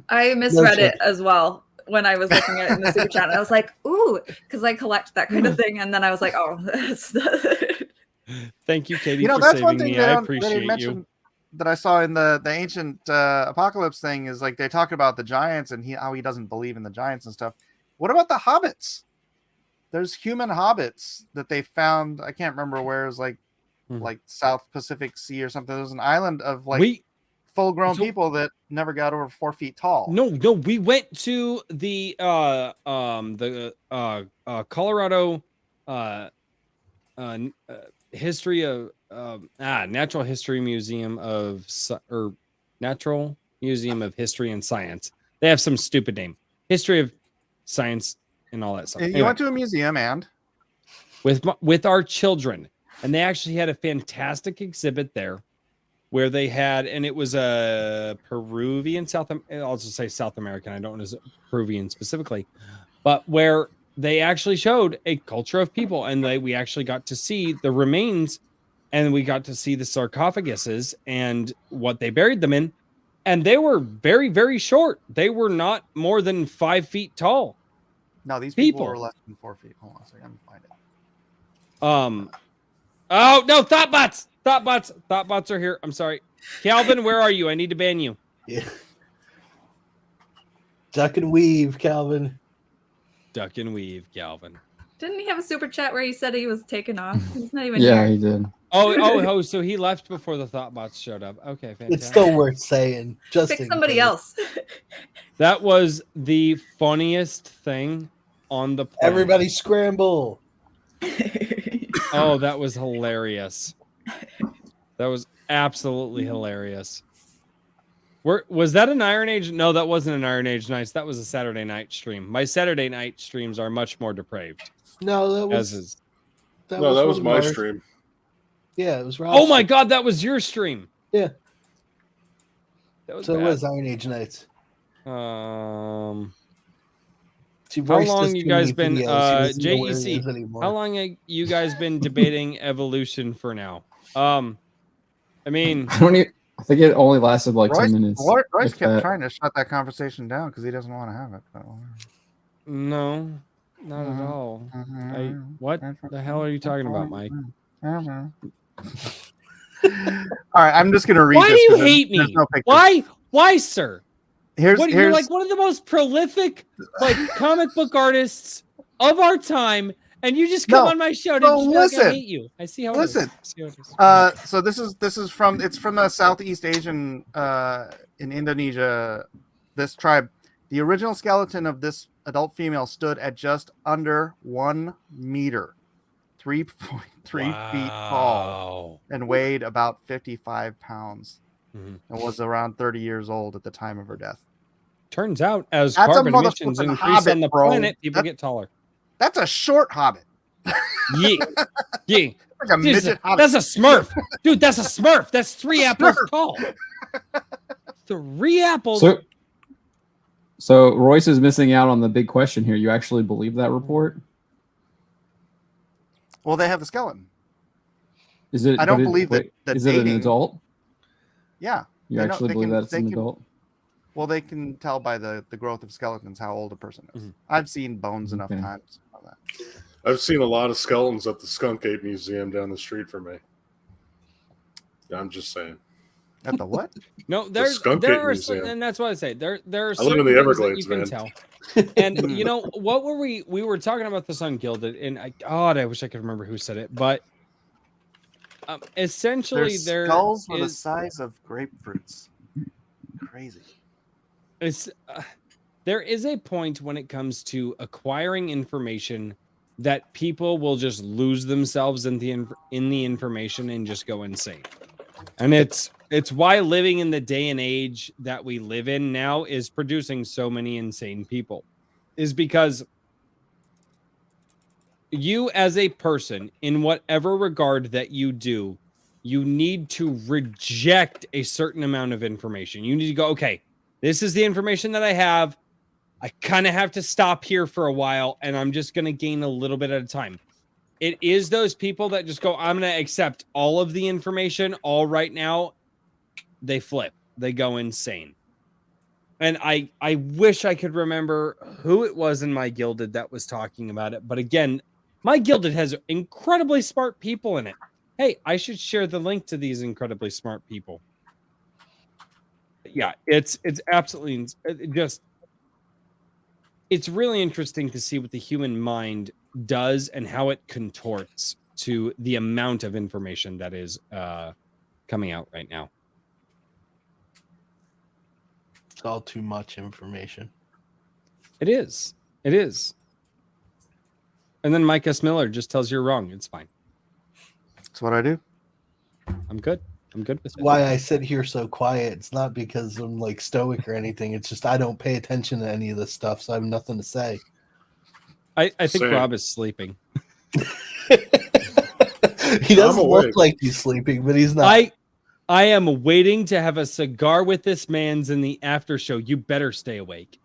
I misread shit. it as well when I was looking at it in the super chat. I was like, ooh, because I collect that kind of thing. And then I was like, oh, that's Thank you, Katie, You know, for that's one saving thing me. I they appreciate didn't you. mention that I saw in the ancient apocalypse thing is like they talk about the giants and how he doesn't believe in the giants and stuff. What about the hobbits? There's human hobbits that they found. I can't remember where. It was like South Pacific Sea or something. There's an island of like full-grown so- people that never got over 4 feet tall. No, we went to the Colorado history of Natural History Museum of or Natural Museum of History and Science. They have some stupid name, History of Science and all that stuff. You Anyway, went to a museum and with our children, and they actually had a fantastic exhibit there where they had, and it was a Peruvian I'll just say South American. I don't know Peruvian specifically, but where they actually showed a culture of people, and we actually got to see the remains, and we got to see the sarcophaguses and what they buried them in, and they were very, very short. They were not more than 5 feet tall. No, these people People. were less than 4 feet. Hold on a second, let me find it. Oh no, Thoughtbots are here. I'm sorry. Calvin, where are you? I need to ban you. Yeah. Duck and weave, Calvin. Duck and weave, Calvin. Didn't he have a super chat where he said he was taken off? He's not even Yeah, here. he did. Oh, so he left before the Thoughtbots showed up. Okay, fantastic. It's still worth saying. Just Pick in somebody case. else. That was the funniest thing on the planet. Everybody scramble. Oh, that was hilarious. That was absolutely hilarious. Was that an Iron Age? No, that wasn't an Iron Age Nights. That was a Saturday night stream. My Saturday night streams are much more depraved. No, that As was is. That was one my of ours. stream. Yeah, it was Rob's Oh my stream. God, that was your stream. Yeah. That was So it bad. was Iron Age Nights. See, How Bryce long does you too guys many been, videos, he doesn't know where he JEC, is anymore. how long have you guys been debating evolution for now? I mean, I think it only lasted like Royce, 10 minutes. Royce if kept that. trying to shut that conversation down because he doesn't want to have it. But no, not at all. What the hell are you talking about, Mike? All right, I'm just gonna read. Why do this you 'cause there's- hate me? there's no pictures. Why, sir? Here's You're like one of the most prolific comic book artists of our time, and you just come No, on my show to no, just be like, I listen. hate you. I see how Listen. it is. I see how it is. So this is from the Southeast Asian in Indonesia. This tribe, the original skeleton of this adult female stood at just under 1 meter, 3.3 feet tall, and weighed about 55 pounds. Mhm. And was around 30 years old at the time of her death. Turns out, as That's a carbon emissions motherfucking increase hobbit, on the bro. planet, people That- get taller. That's a short hobbit. Yeah, yeah. Like a Dude, midget hobbit. that's a Smurf, dude. That's a Smurf. That's 3 apples Smurf. tall. 3 apples. So Royce is missing out on the big question here. You actually believe that report? Well, they have the skeleton. Is it? I don't but believe that. wait, that Is it an dating- adult? Yeah. You They know- actually they believe can- that it's they an can- adult? Well, they can tell by the growth of skeletons how old a person is. Mhm. I've seen bones enough Okay. times. to know that. I've seen a lot of skeletons at the Skunk Ape Museum down the street from me. I'm just saying. At the what? No, Skunk there Ape are, Museum. and that's what I say. There are I live in certain the things Everglades, that you man. can tell. And you know what were we were talking about this on Gilded, and I wish I could remember who said it, but essentially Their there skulls were the is size of grapefruits. Crazy. it's there is a point when it comes to acquiring information that people will just lose themselves in the information and just go insane. And it's why living in the day and age that we live in now is producing so many insane people, is because you as a person, in whatever regard that you do, you need to reject a certain amount of information. You need to go, okay, this is the information that I have. I kind of have to stop here for a while, and I'm just going to gain a little bit at a time. It is those people that just go, I'm going to accept all of the information all right now. They flip. They go insane. And I wish I could remember who it was in my Gilded that was talking about it. But again, my Gilded has incredibly smart people in it. Hey, I should share the link to these incredibly smart people. Yeah, it's absolutely just, it's really interesting to see what the human mind does and how it contorts to the amount of information that is coming out right now. It's all too much information. It is. It is. And then Mike S. Miller just tells you you're wrong. It's fine. That's what I do. I'm good. I'm good with it. Why I sit here so quiet, it's not because I'm like stoic or anything. It's just I don't pay attention to any of this stuff, so I have nothing to say. I think Same. Rob is sleeping. He doesn't awake. look like he's sleeping, but he's not. I am waiting to have a cigar with this man's in the after show. You better stay awake.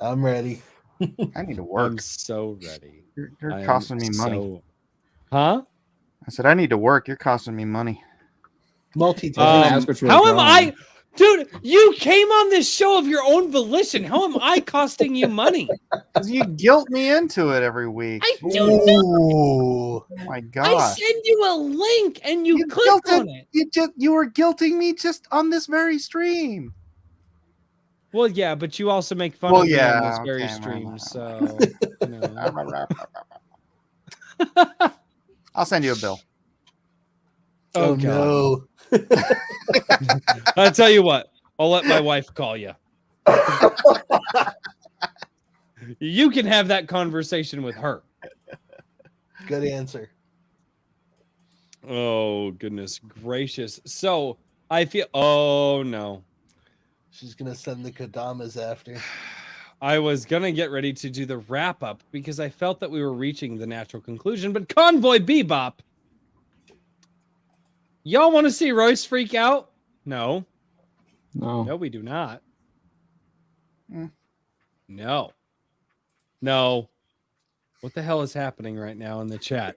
I'm ready. I need to work. I'm so ready. You're I am costing me money. Huh? I said I need to work. You're costing me money. Multitasking. gonna ask what you were How am I, drawing. dude? You came on this show of your own volition. How am I costing you money? Because you guilt me into it every week. I do not. Ooh. Oh my I god! send you a link and you click guilted- on it. You were guilting me just on this very stream. Well, yeah, but you also make fun Well, of me yeah, on this very okay, stream, well, so you know. I'll send you a bill. Oh, Oh, God. no. I'll tell you what. I'll let my wife call you. You can have that conversation with her. Good answer. Oh, goodness gracious. So I feel. Oh, no. She's gonna send the Kadamas after. I was going to get ready to do the wrap up because I felt that we were reaching the natural conclusion. But Convoy Bebop. Y'all want to see Royce freak out? No. No. No, we do not. Mm. No. No. What the hell is happening right now in the chat?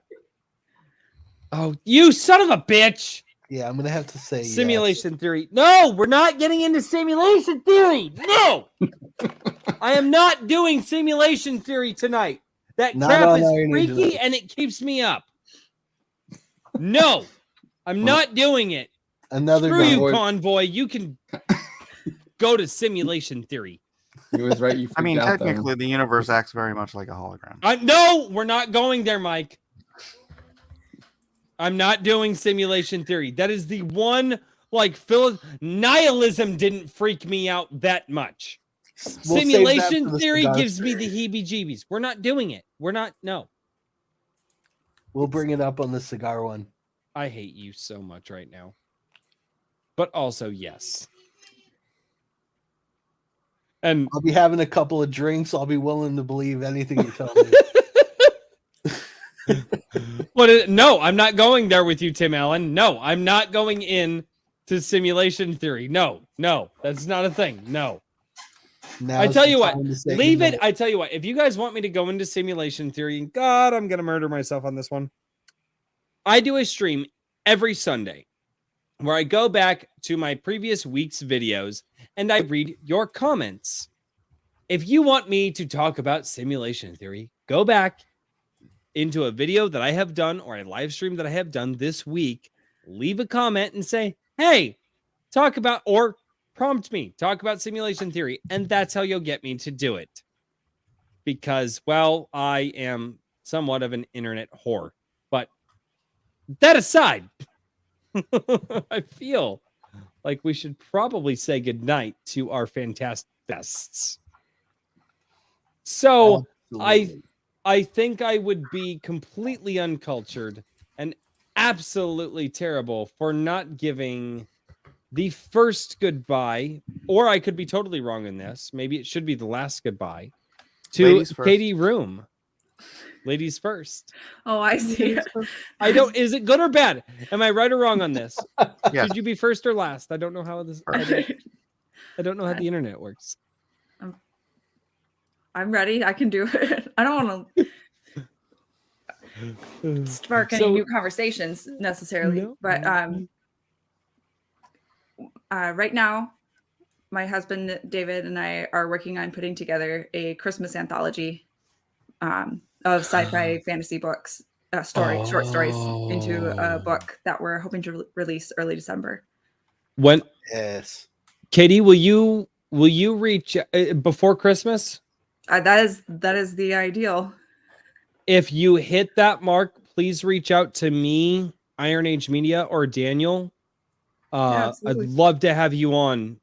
Oh, you son of a bitch! Yeah, I'm gonna have to say yes. Simulation theory. No, we're not getting into simulation theory. No! I am not doing simulation theory tonight. That Not crap on is Iron Age freaky tonight. and it keeps me up. No, I'm not doing it. Another Screw you, Convoy. Convoy. You can go to simulation theory. He was right. You I mean, freaked out, though. technically, the universe acts very much like a hologram. No, we're not going there, Mike. I'm not doing simulation theory. That is the one, like, nihilism didn't freak me out that much. We'll save that Simulation for the theory cigar gives me story. the heebie-jeebies. We're not doing it. We're not. No. We'll bring it up on the cigar one. I hate you so much right now. But also, yes. And I'll be having a couple of drinks. I'll be willing to believe anything you tell me. no, I'm not going there with you, Tim Allen. No, I'm not going in to simulation theory. No, that's not a thing. No. I Now's tell the you what, time to say leave it. goodnight. I tell you what, if you guys want me to go into simulation theory, and God, I'm going to murder myself on this one. I do a stream every Sunday where I go back to my previous week's videos and I read your comments. If you want me to talk about simulation theory, go back into a video that I have done or a live stream that I have done this week, leave a comment and say, hey, talk about, or prompt me, talk about simulation theory. And that's how you'll get me to do it. Because, well, I am somewhat of an internet whore. But that aside, I feel like we should probably say goodnight to our fantastic guests. So Absolutely. I think I would be completely uncultured and absolutely terrible for not giving the first goodbye, or I could be totally wrong in this. Maybe it should be the last goodbye to Ladies first. Katie Room. Ladies first. Oh, I see. I don't. Is it good or bad? Am I right or wrong on this? Yes. Should you be first or last? I don't know how this. I don't know how the internet works. I'm ready. I can do it. I don't want to spark any So- new conversations necessarily, No. but right now, my husband David and I are working on putting together a Christmas anthology of sci-fi fantasy books, short stories into a book that we're hoping to release early December. When Yes. Katie, will you reach before Christmas? That is the ideal. If you hit that mark, please reach out to me, Iron Age Media, or Daniel. I'd absolutely. love to have you on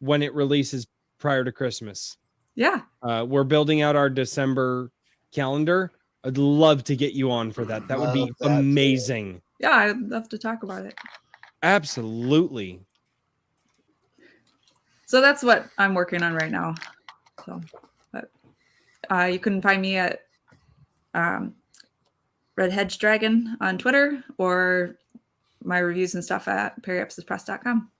when it releases prior to Christmas. Yeah. We're building out our December calendar. I'd love to get you on for that. That would be Love that, too. amazing. Yeah, I'd love to talk about it. Absolutely. So that's what I'm working on right now. So, but you can find me at Red Hedge Dragon on Twitter or my reviews and stuff at periapsispress.com.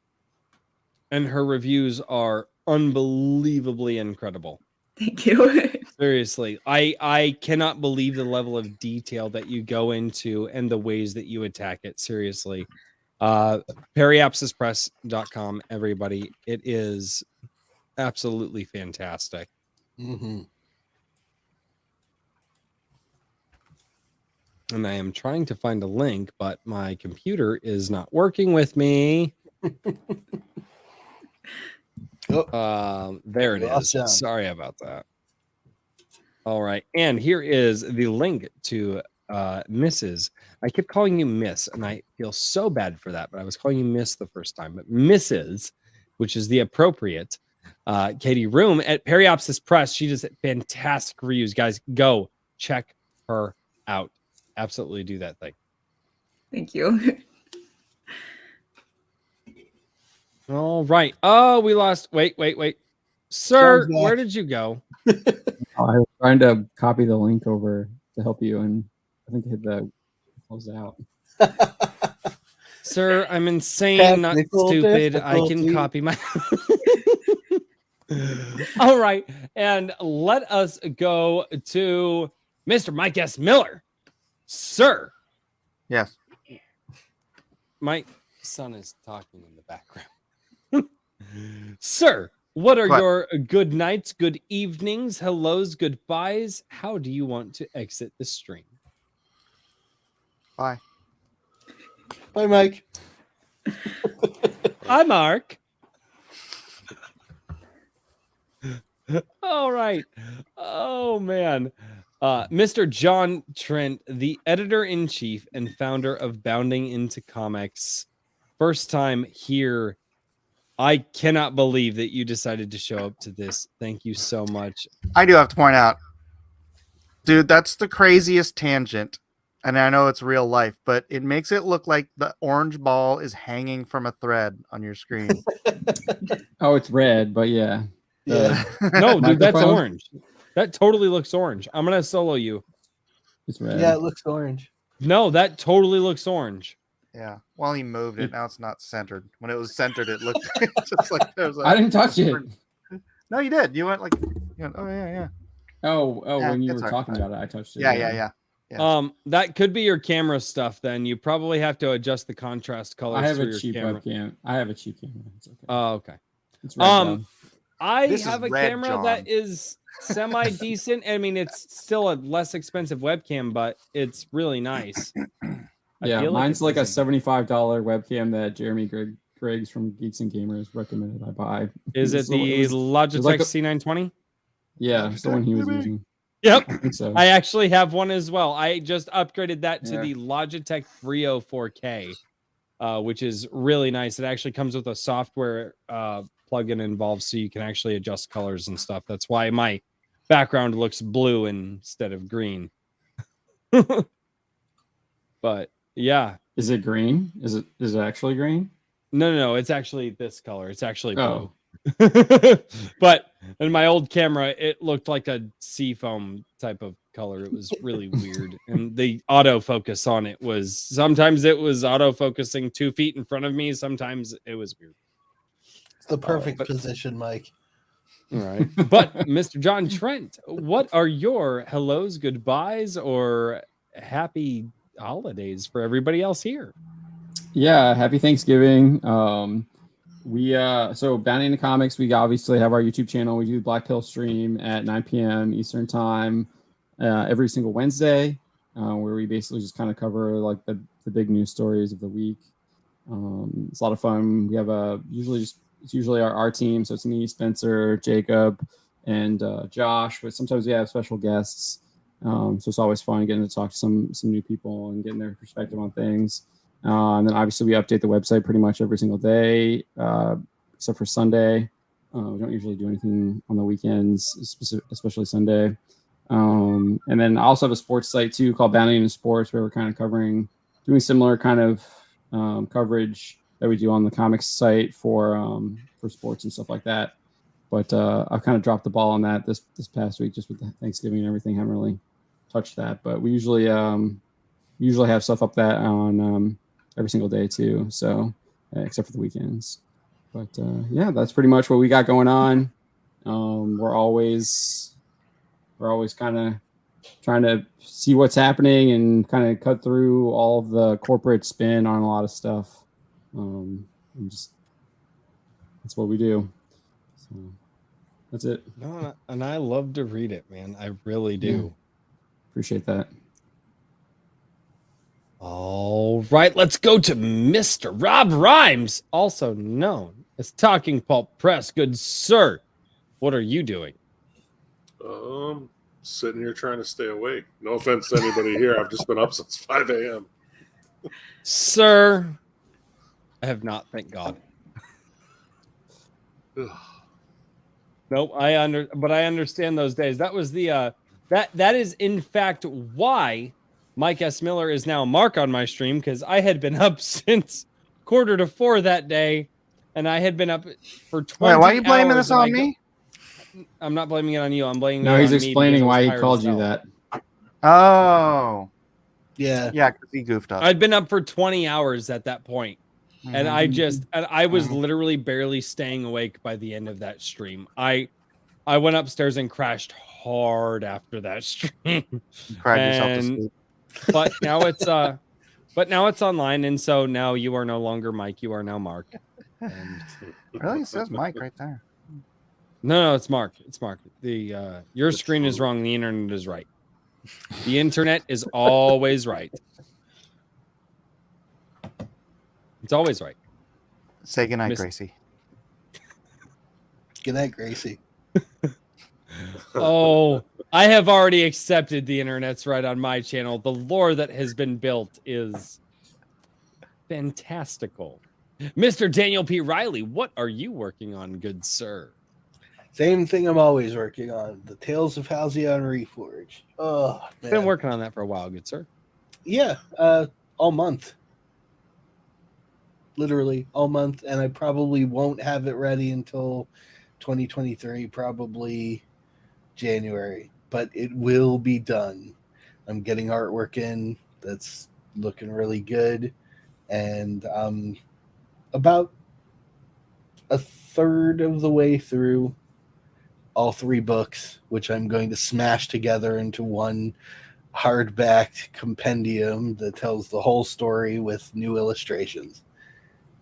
And her reviews are unbelievably incredible. Thank you. Seriously, I cannot believe the level of detail that you go into and the ways that you attack it. Seriously. Periapsispress.com, everybody. It is absolutely fantastic. Mm-hmm. And I am trying to find a link, but my computer is not working with me. There it is. Awesome. Sorry about that. All right. And here is the link to Mrs. I kept calling you Miss, and I feel so bad for that, but I was calling you Miss the first time. But Mrs., which is the appropriate Katie Room at Periopsis Press. She does fantastic reviews. Guys, go check her out. Absolutely do that thing. Thank you. All right. Oh, we lost. Wait. Sir, John's back. where did you go? I was trying to copy the link over to help you, and I think I hit the close out. Sir, I'm insane, not Technical stupid. I can difficulty. copy my. All right. And let us go to Mr. Mike S. Miller. Sir, Yes. my son is talking in the background. Sir, what are What? your good nights, good evenings, hellos, goodbyes? How do you want to exit the stream? Bye. Bye, Mike. Hi, Mark. All right. Oh, man. Mr. John Trent, the editor-in-chief and founder of Bounding into Comics. First time here. I cannot believe that you decided to show up to this. Thank you so much. I do have to point out, dude, that's the craziest tangent. And I know it's real life, but it makes it look like the orange ball is hanging from a thread on your screen. Oh, it's red, but yeah. Yeah. No, dude, that's Microphone? orange. That totally looks orange. I'm going to solo you. It's red. Yeah, it looks orange. No, that totally looks orange. Yeah. Well, he moved it. Now it's not centered. When it was centered, it looked just like there's a. I didn't touch it. No, you did. You went like, oh yeah. Oh, Yeah, when you it's were all right. talking about it, I touched it. Yeah. Yeah. That could be your camera stuff. Then you probably have to adjust the contrast colors. I have for a your cheap camera. webcam. I have a cheap camera. It's okay. Oh, okay. It's red, though. I This is have a red, camera John. that is semi decent. I mean, it's still a less expensive webcam, but it's really nice. I Yeah, feel mine's it's like a decent. $75 webcam that Jeremy Griggs from Geeks and Gamers recommended I buy. Is it So the was Logitech like a- C920? Yeah, it's the one he was Baby. using. Yep. I think so. I actually have one as well. I just upgraded that to Yeah. the Logitech Brio 4K, which is really nice. It actually comes with a software plugin involved, so you can actually adjust colors and stuff. That's why my background looks blue instead of green. But yeah, Is it green? Is it actually green? no, it's actually this color. It's actually blue. Oh. But in my old camera, it looked like a seafoam type of color. It was really weird. And the autofocus on it was sometimes it was autofocusing 2 feet in front of me. Sometimes it was weird. It's the perfect but- position, Mike. All right. But Mr. John Trent, what are your hellos, goodbyes, or happy holidays for everybody else here? Yeah, happy Thanksgiving. We so Bounding into Comics, we obviously have our YouTube channel. We do Black Pill stream at 9 p.m. Eastern time every single Wednesday, where we basically just kind of cover like the big news stories of the week. It's a lot of fun. We have it's usually our team, so it's me, Spencer, Jacob, and Josh, but sometimes we have special guests. So it's always fun getting to talk to some new people and getting their perspective on things. And then obviously we update the website pretty much every single day, except for Sunday. We don't usually do anything on the weekends, especially Sunday. And then I also have a sports site too called Bounding into Sports, where we're kind of doing similar kind of coverage that we do on the comics site for sports and stuff like that. But I've kind of dropped the ball on that this past week, just with the Thanksgiving and everything. Haven't really touched that, but we usually have stuff up that on every single day too. So except for the weekends. But yeah, that's pretty much what we got going on. We're always We're always kind of trying to see what's happening and kind of cut through all of the corporate spin on a lot of stuff. And just that's what we do. So that's it. No, and I love to read it, man. I really do. Appreciate that. All right, let's go to Mr. Rob Rhymes, also known as Talking Pulp Press. Good sir, what are you doing? Sitting here trying to stay awake. No offense to anybody here. I've just been up since 5 a.m. Sir, I have not, thank God. Nope, but I understand those days. That was the that is in fact why Mike S. Miller is now Mark on my stream, because I had been up since 3:45 that day, and I had been up for 20 Wait, why are you blaming hours, this on me? I'm not blaming it on you. I'm blaming No, it he's on me explaining because I was why he tired called as you hell. that. Oh, Yeah. yeah, because he goofed up. I'd been up for 20 hours at that point, and I was Mhm. literally barely staying awake by the end of that stream. I went upstairs and crashed hard after that stream. You cried yourself to and- sleep. but now it's online, and so now you are no longer Mike, you are now Mark. And Really, it says Mike right there. no, it's Mark. It's Mark. The your screen is wrong, the internet is right. The internet is always right. It's always right. Say goodnight, Miss- Gracie. Good night, Gracie. Oh, I have already accepted the internet's right on my channel. The lore that has been built is fantastical. Mr. Daniel P. Riley, what are you working on, good sir? Same thing I'm always working on. The Tales of Halcyon Reforged. Oh, man. Been working on that for a while, good sir. Yeah, all month. Literally all month, and I probably won't have it ready until 2023, probably January, but it will be done. I'm getting artwork in that's looking really good, and about a third of the way through all 3 books, which I'm going to smash together into one hardback compendium that tells the whole story with new illustrations.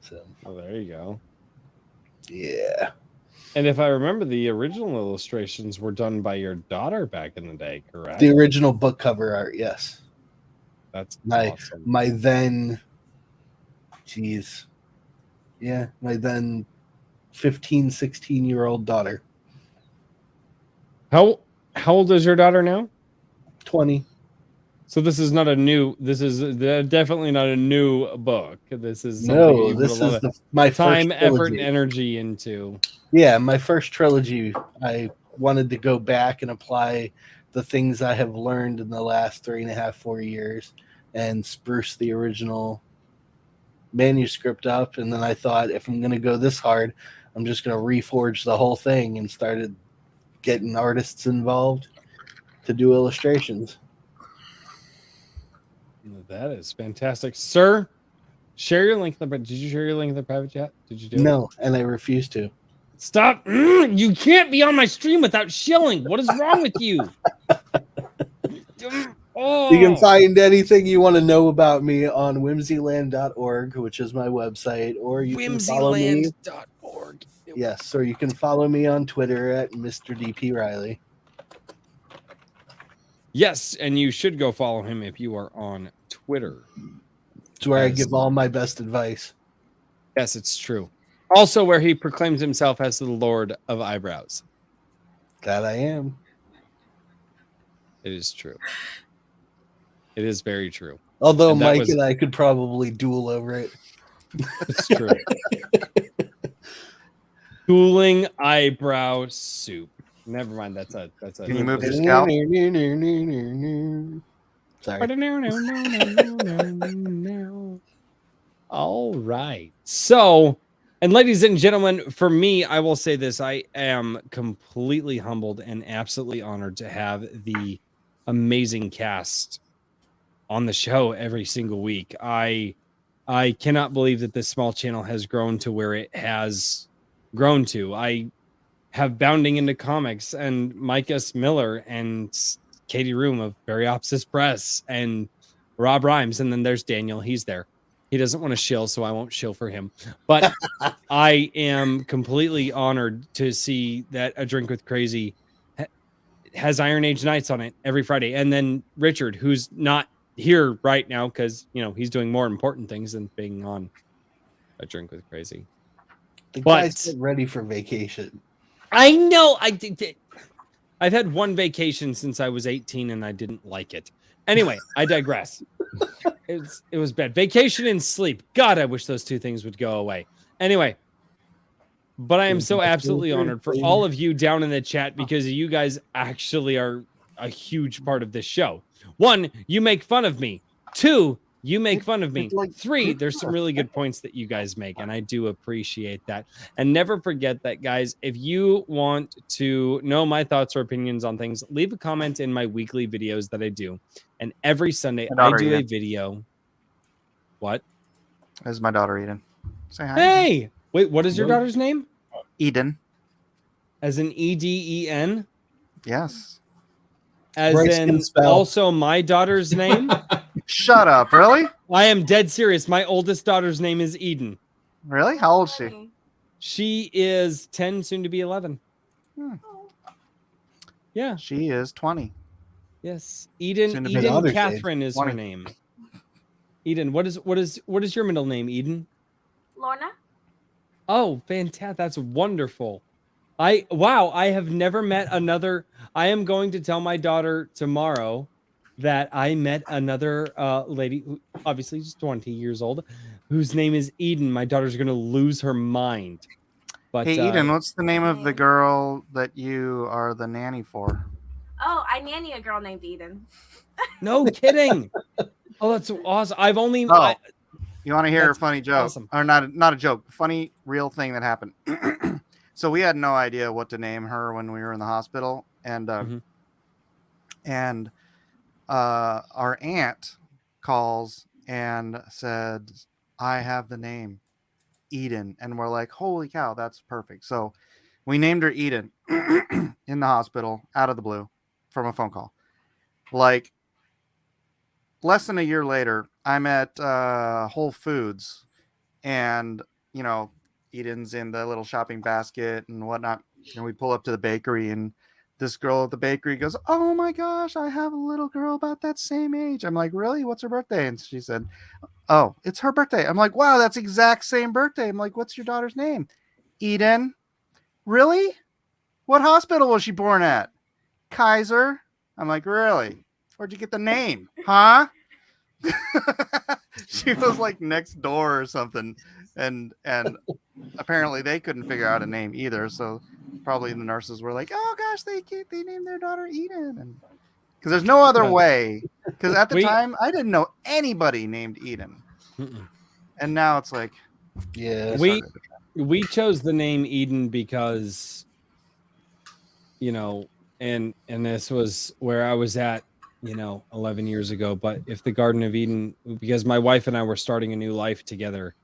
So, Oh, there you go. yeah. And if I remember, the original illustrations were done by your daughter back in the day, correct? The original book cover art, yes. That's My awesome. my then, my then 15, 16-year-old daughter. How old is your daughter now? 20. So this is not a new. This is definitely not a new book. This is something No, you put this a lot is of my time, first effort, trilogy. and energy into. Yeah, my first trilogy. I wanted to go back and apply the things I have learned in the last 3.5, 4 years and spruce the original manuscript up. And then I thought, if I'm going to go this hard, I'm just going to reforge the whole thing, and started getting artists involved to do illustrations. That is fantastic, sir. Share your link. Did you share your link in the private chat? Did you do it? No, and I refuse to. Stop! You can't be on my stream without shilling. What is wrong with you? Oh. You can find anything you want to know about me on whimsyland.org, which is my website, or you can follow me. whimsyland.org. Yes, or you can follow me on Twitter at Mr. DP Riley. Yes, and you should go follow him if you are on Twitter. It's where I Yes. give all my best advice. Yes, it's true. Also, where he proclaims himself as the Lord of Eyebrows. That I am. It is true. It is very true. Although And that Mike was- and I could probably duel over it. It's true. Cooling eyebrow soup. Never mind. That's a. Can you move your scalp? Sorry. All right. So, and ladies and gentlemen, for me, I will say this. I am completely humbled and absolutely honored to have the amazing cast on the show every single week. I cannot believe that this small channel has grown to where it has grown to. I have Bounding into Comics and Mike S. Miller and Katie Room of Periopsis Press and Rob Rhymes. And then there's Daniel. He's there. He doesn't want to shill, so I won't shill for him. But I am completely honored to see that A Drink with Crazy has Iron Age Nights on it every Friday. And then Richard, who's not here right now because, you know, he's doing more important things than being on A Drink with Crazy. The But- guys get ready for vacation. I know. I've had one vacation since I was 18 and I didn't like it. Anyway, I digress. It was bad. Vacation and sleep. God, I wish those two things would go away. Anyway, but I am so absolutely honored for all of you down in the chat because you guys actually are a huge part of this show. 1, you make fun of me. 2, you make fun of me. 3, there's some really good points that you guys make, and I do appreciate that. And never forget that, guys, if you want to know my thoughts or opinions on things, leave a comment in my weekly videos that I do. And every Sunday, I do a video. What? This is my daughter, Eden. Say hi. Hey! Wait, what is your daughter's name? Eden. As in Eden? Yes. As Bryce in can spell. also my daughter's name? Shut up. Really? I am dead serious. My oldest daughter's name is Eden. Really? How old is she? She is 10, soon to be 11. Yeah. She is 20. Yes. Eden Soon to be Eden Father's Day. Catherine is her 20. name. Eden, what is your middle name, Eden? Lorna? Oh, fantastic. That's wonderful. I have never met another. I am going to tell my daughter tomorrow that I met another lady who obviously is 20 years old, whose name is Eden. My daughter's going to lose her mind. But Hey, Eden, what's the name of the girl that you are the nanny for? Oh, I nanny a girl named Eden. no kidding. Oh, that's so awesome. I've only Oh, you want to hear a That's funny joke? awesome. Or not a joke, funny real thing that happened. So we had no idea what to name her when we were in the hospital, and Mhm. our aunt calls and said, "I have the name Eden," and we're like, "Holy cow, that's perfect!" So we named her Eden in the hospital out of the blue from a phone call. Like less than a year later, I'm at Whole Foods, and you know, Eden's in the little shopping basket and whatnot. And we pull up to the bakery, and this girl at the bakery goes, "Oh my gosh, I have a little girl about that same age." I'm like, "Really? What's her birthday?" And she said, "Oh, it's her birthday." I'm like, "Wow, that's exact same birthday." I'm like, "What's your daughter's name?" "Eden." "Really? What hospital was she born at?" "Kaiser." I'm like, "Really? Where'd you get the name? Huh?" She was like next door or something, and apparently they couldn't figure out a name either. So probably the nurses were like, "Oh gosh, they named their daughter Eden," and because there's no other Yeah. way. Because at the We- time I didn't know anybody named Eden, Mm-mm. and now it's like Yeah. we chose the name Eden because, you know, and this was where I was at, you know, 11 years ago. But if the Garden of Eden, because my wife and I were starting a new life together,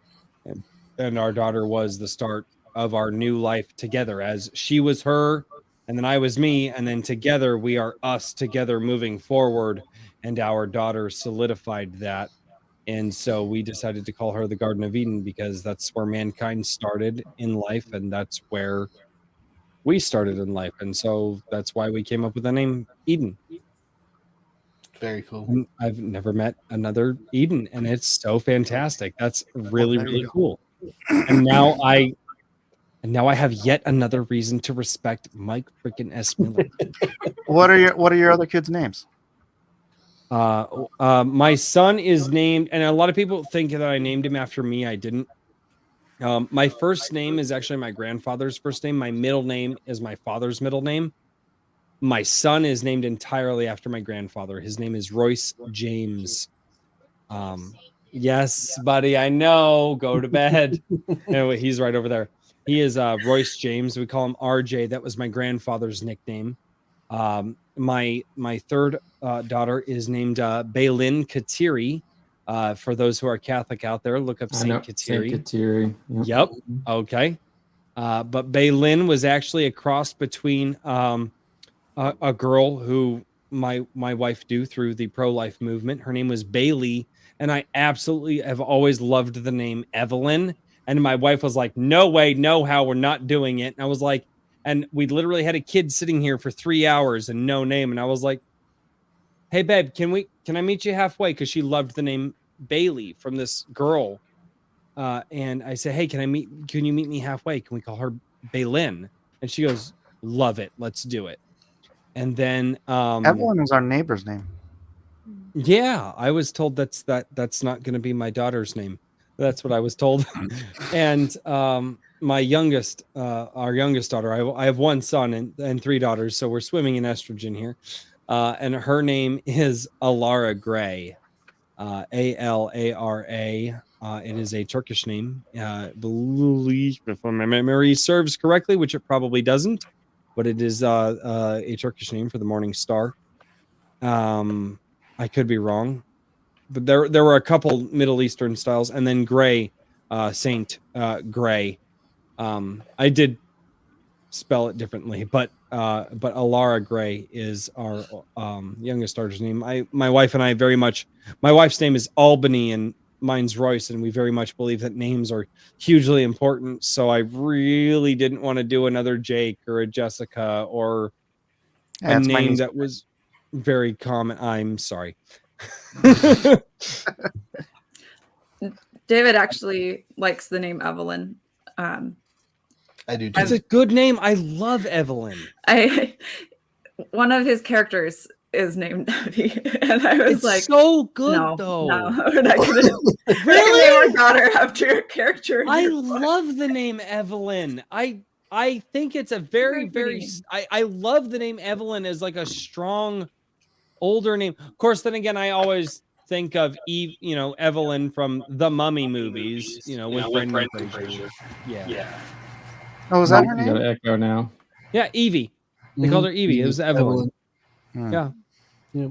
and our daughter was the start of our new life together, as she was her, and then I was me, and then together we are us together moving forward, and our daughter solidified that. And so we decided to call her the Garden of Eden because that's where mankind started in life, and that's where we started in life. And so that's why we came up with the name Eden. Very cool. And I've never met another Eden, and it's so fantastic. That's really, there you really go. cool. And now I have yet another reason to respect Mike freaking S. Miller. What are your other kids' names? My son is named, and a lot of people think that I named him after me. I didn't. My first name is actually my grandfather's first name. My middle name is my father's middle name. My son is named entirely after my grandfather. His name is Royce James. Yes, buddy, I know. Go to bed. Anyway, he's right over there. He is Royce James. We call him RJ. That was my grandfather's nickname. My third daughter is named Baylin Kateri. For those who are Catholic out there, look up I know, Saint Kateri. Saint Kateri. Yep. Yep. Okay. But Baylin was actually a cross between a girl who my wife knew through the pro-life movement. Her name was Bailey, and I absolutely have always loved the name Evelyn. And my wife was like, "No way, no how, we're not doing it." And I was like, and we literally had a kid sitting here for 3 hours and no name. And I was like, "Hey babe, can I meet you halfway?" Because she loved the name Bailey from this girl. And I said, "Hey, can you meet me halfway? Can we call her Baylin?" And she goes, "Love it. Let's do it." And then Evelyn is our neighbor's name. yeah, I was told that's not going to be my daughter's name. That's what I was told. And my youngest, our youngest daughter, I have one son and 3 daughters, so we're swimming in estrogen here. And her name is Alara Gray, Alara. It is a Turkish name. Believe if my memory serves correctly, which it probably doesn't, but it is a Turkish name for the morning star. I could be wrong, but there were a couple Middle Eastern styles, and then Gray, Saint Gray. I did spell it differently, but Alara Gray is our youngest daughter's name. My wife and I very much. My wife's name is Albany, and mine's Royce, and we very much believe that names are hugely important. So I really didn't want to do another Jake or a Jessica or a name that was very common. I'm sorry. David actually likes the name Evelyn. I do too. It's a good name. I love Evelyn. One of his characters is named Abby, and I was It's like, so good no, though. no, we're not gonna Really? name our daughter after your character. in I your book." love the name Evelyn. I think it's a very, Very very, pretty. I love the name Evelyn as like a strong older name. Of course, then again, I always think of Eve, Evelyn from the Mummy movies, with Brendan Fraser. Yeah. Oh, was that her You got name? an echo now. Yeah, Evie. They called her Evie. It was Evelyn. Hmm. Yeah. Yep.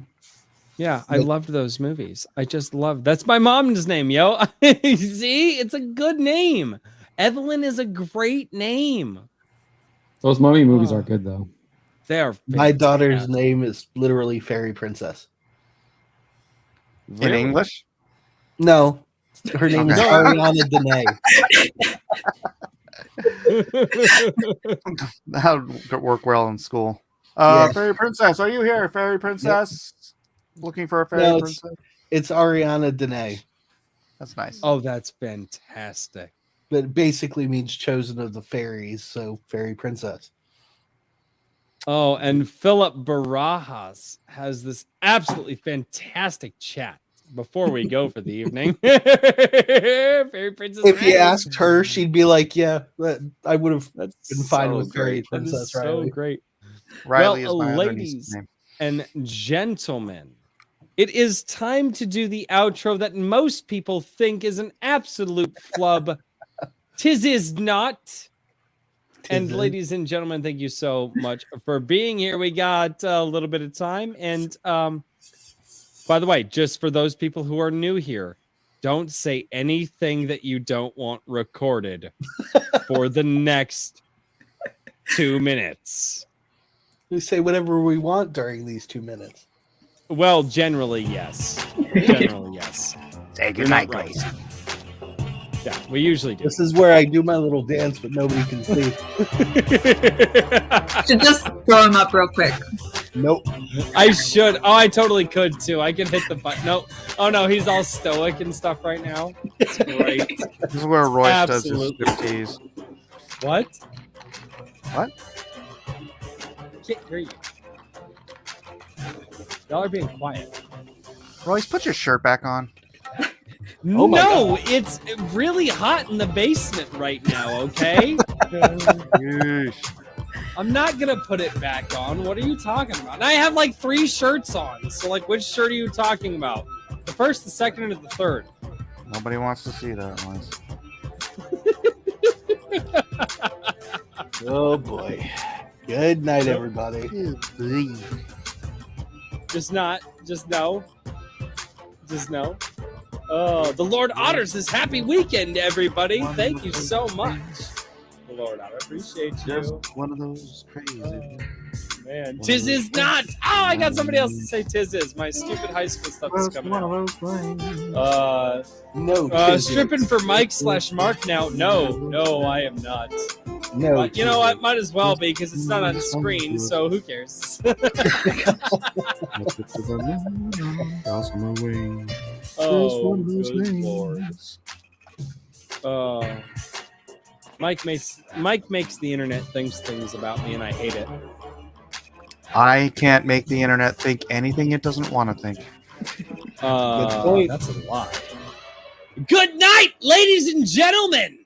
Yeah, I loved those movies. I just love. That's my mom's name, yo. See, it's a good name. Evelyn is a great name. Those mummy movies are good though. They are. My daughter's fantastic. name is literally Fairy Princess. In English? No, her name is Okay. Ariana Dene. That would work well in school. Yeah. Fairy Princess, are you here? Fairy Princess? Looking for a fairy No, princess? It's Ariana Dene, That's nice. Oh, that's fantastic. but it basically means chosen of the fairies, so Fairy Princess. Oh, and Philip Barajas has this absolutely fantastic chat before we go for the evening. Fairy Princess. If you Riley. asked her, she'd be like, "Yeah, I would have That's been fine so with Fairy great. That is Princess so Riley." great. Riley well, is my other ladies- niece's name. And gentlemen, it is time to do the outro that most people think is an absolute flub. 'Tis is not. And Tisn't. ladies and gentlemen, thank you so much for being here. We got a little bit of time. And by the way, just for those people who are new here, don't say anything that you don't want recorded for the next 2 minutes. We say whatever we want during these 2 minutes. Well, generally, yes. Generally, yes. Say You're goodnight, not wrong. Grace. Yeah, we usually do. This is where I do my little dance, but nobody can see. Should just throw him up real quick. Nope. I should. Oh, I totally could too. I could hit the button. No. Oh no, he's all stoic and stuff right now. It's great. This is where Royce Absolutely. does his striptease. What? What? Can't hear you. Y'all are being quiet. Royce, put your shirt back on. Oh my No, it's really hot in the basement right now, okay? Yeesh. I'm not gonna put it back on. What are you talking about? And I have like 3 shirts on. So like which shirt are you talking about? The first, the second, and the third. Nobody wants to see that, Royce. Oh boy. Good night, everybody. Just no. Just no. Oh, the Lord honors this happy weekend, everybody. Thank you so much. The Lord Lord. I appreciate you. Just one of those crazy. Man, Tiz is not. Oh, I got somebody else to say Tiz is. My stupid high school stuff is coming out. No, Tiz Stripping is. for Mike/Mark now. No, I am not. No, But you know Tiz what? Might as well be because it's not on the screen, so who cares? Oh, good Lord. Oh. Mike makes the internet thinks things about me, and I hate it. I can't make the internet think anything it doesn't want to think. point. That's a lie. Good night, ladies and gentlemen.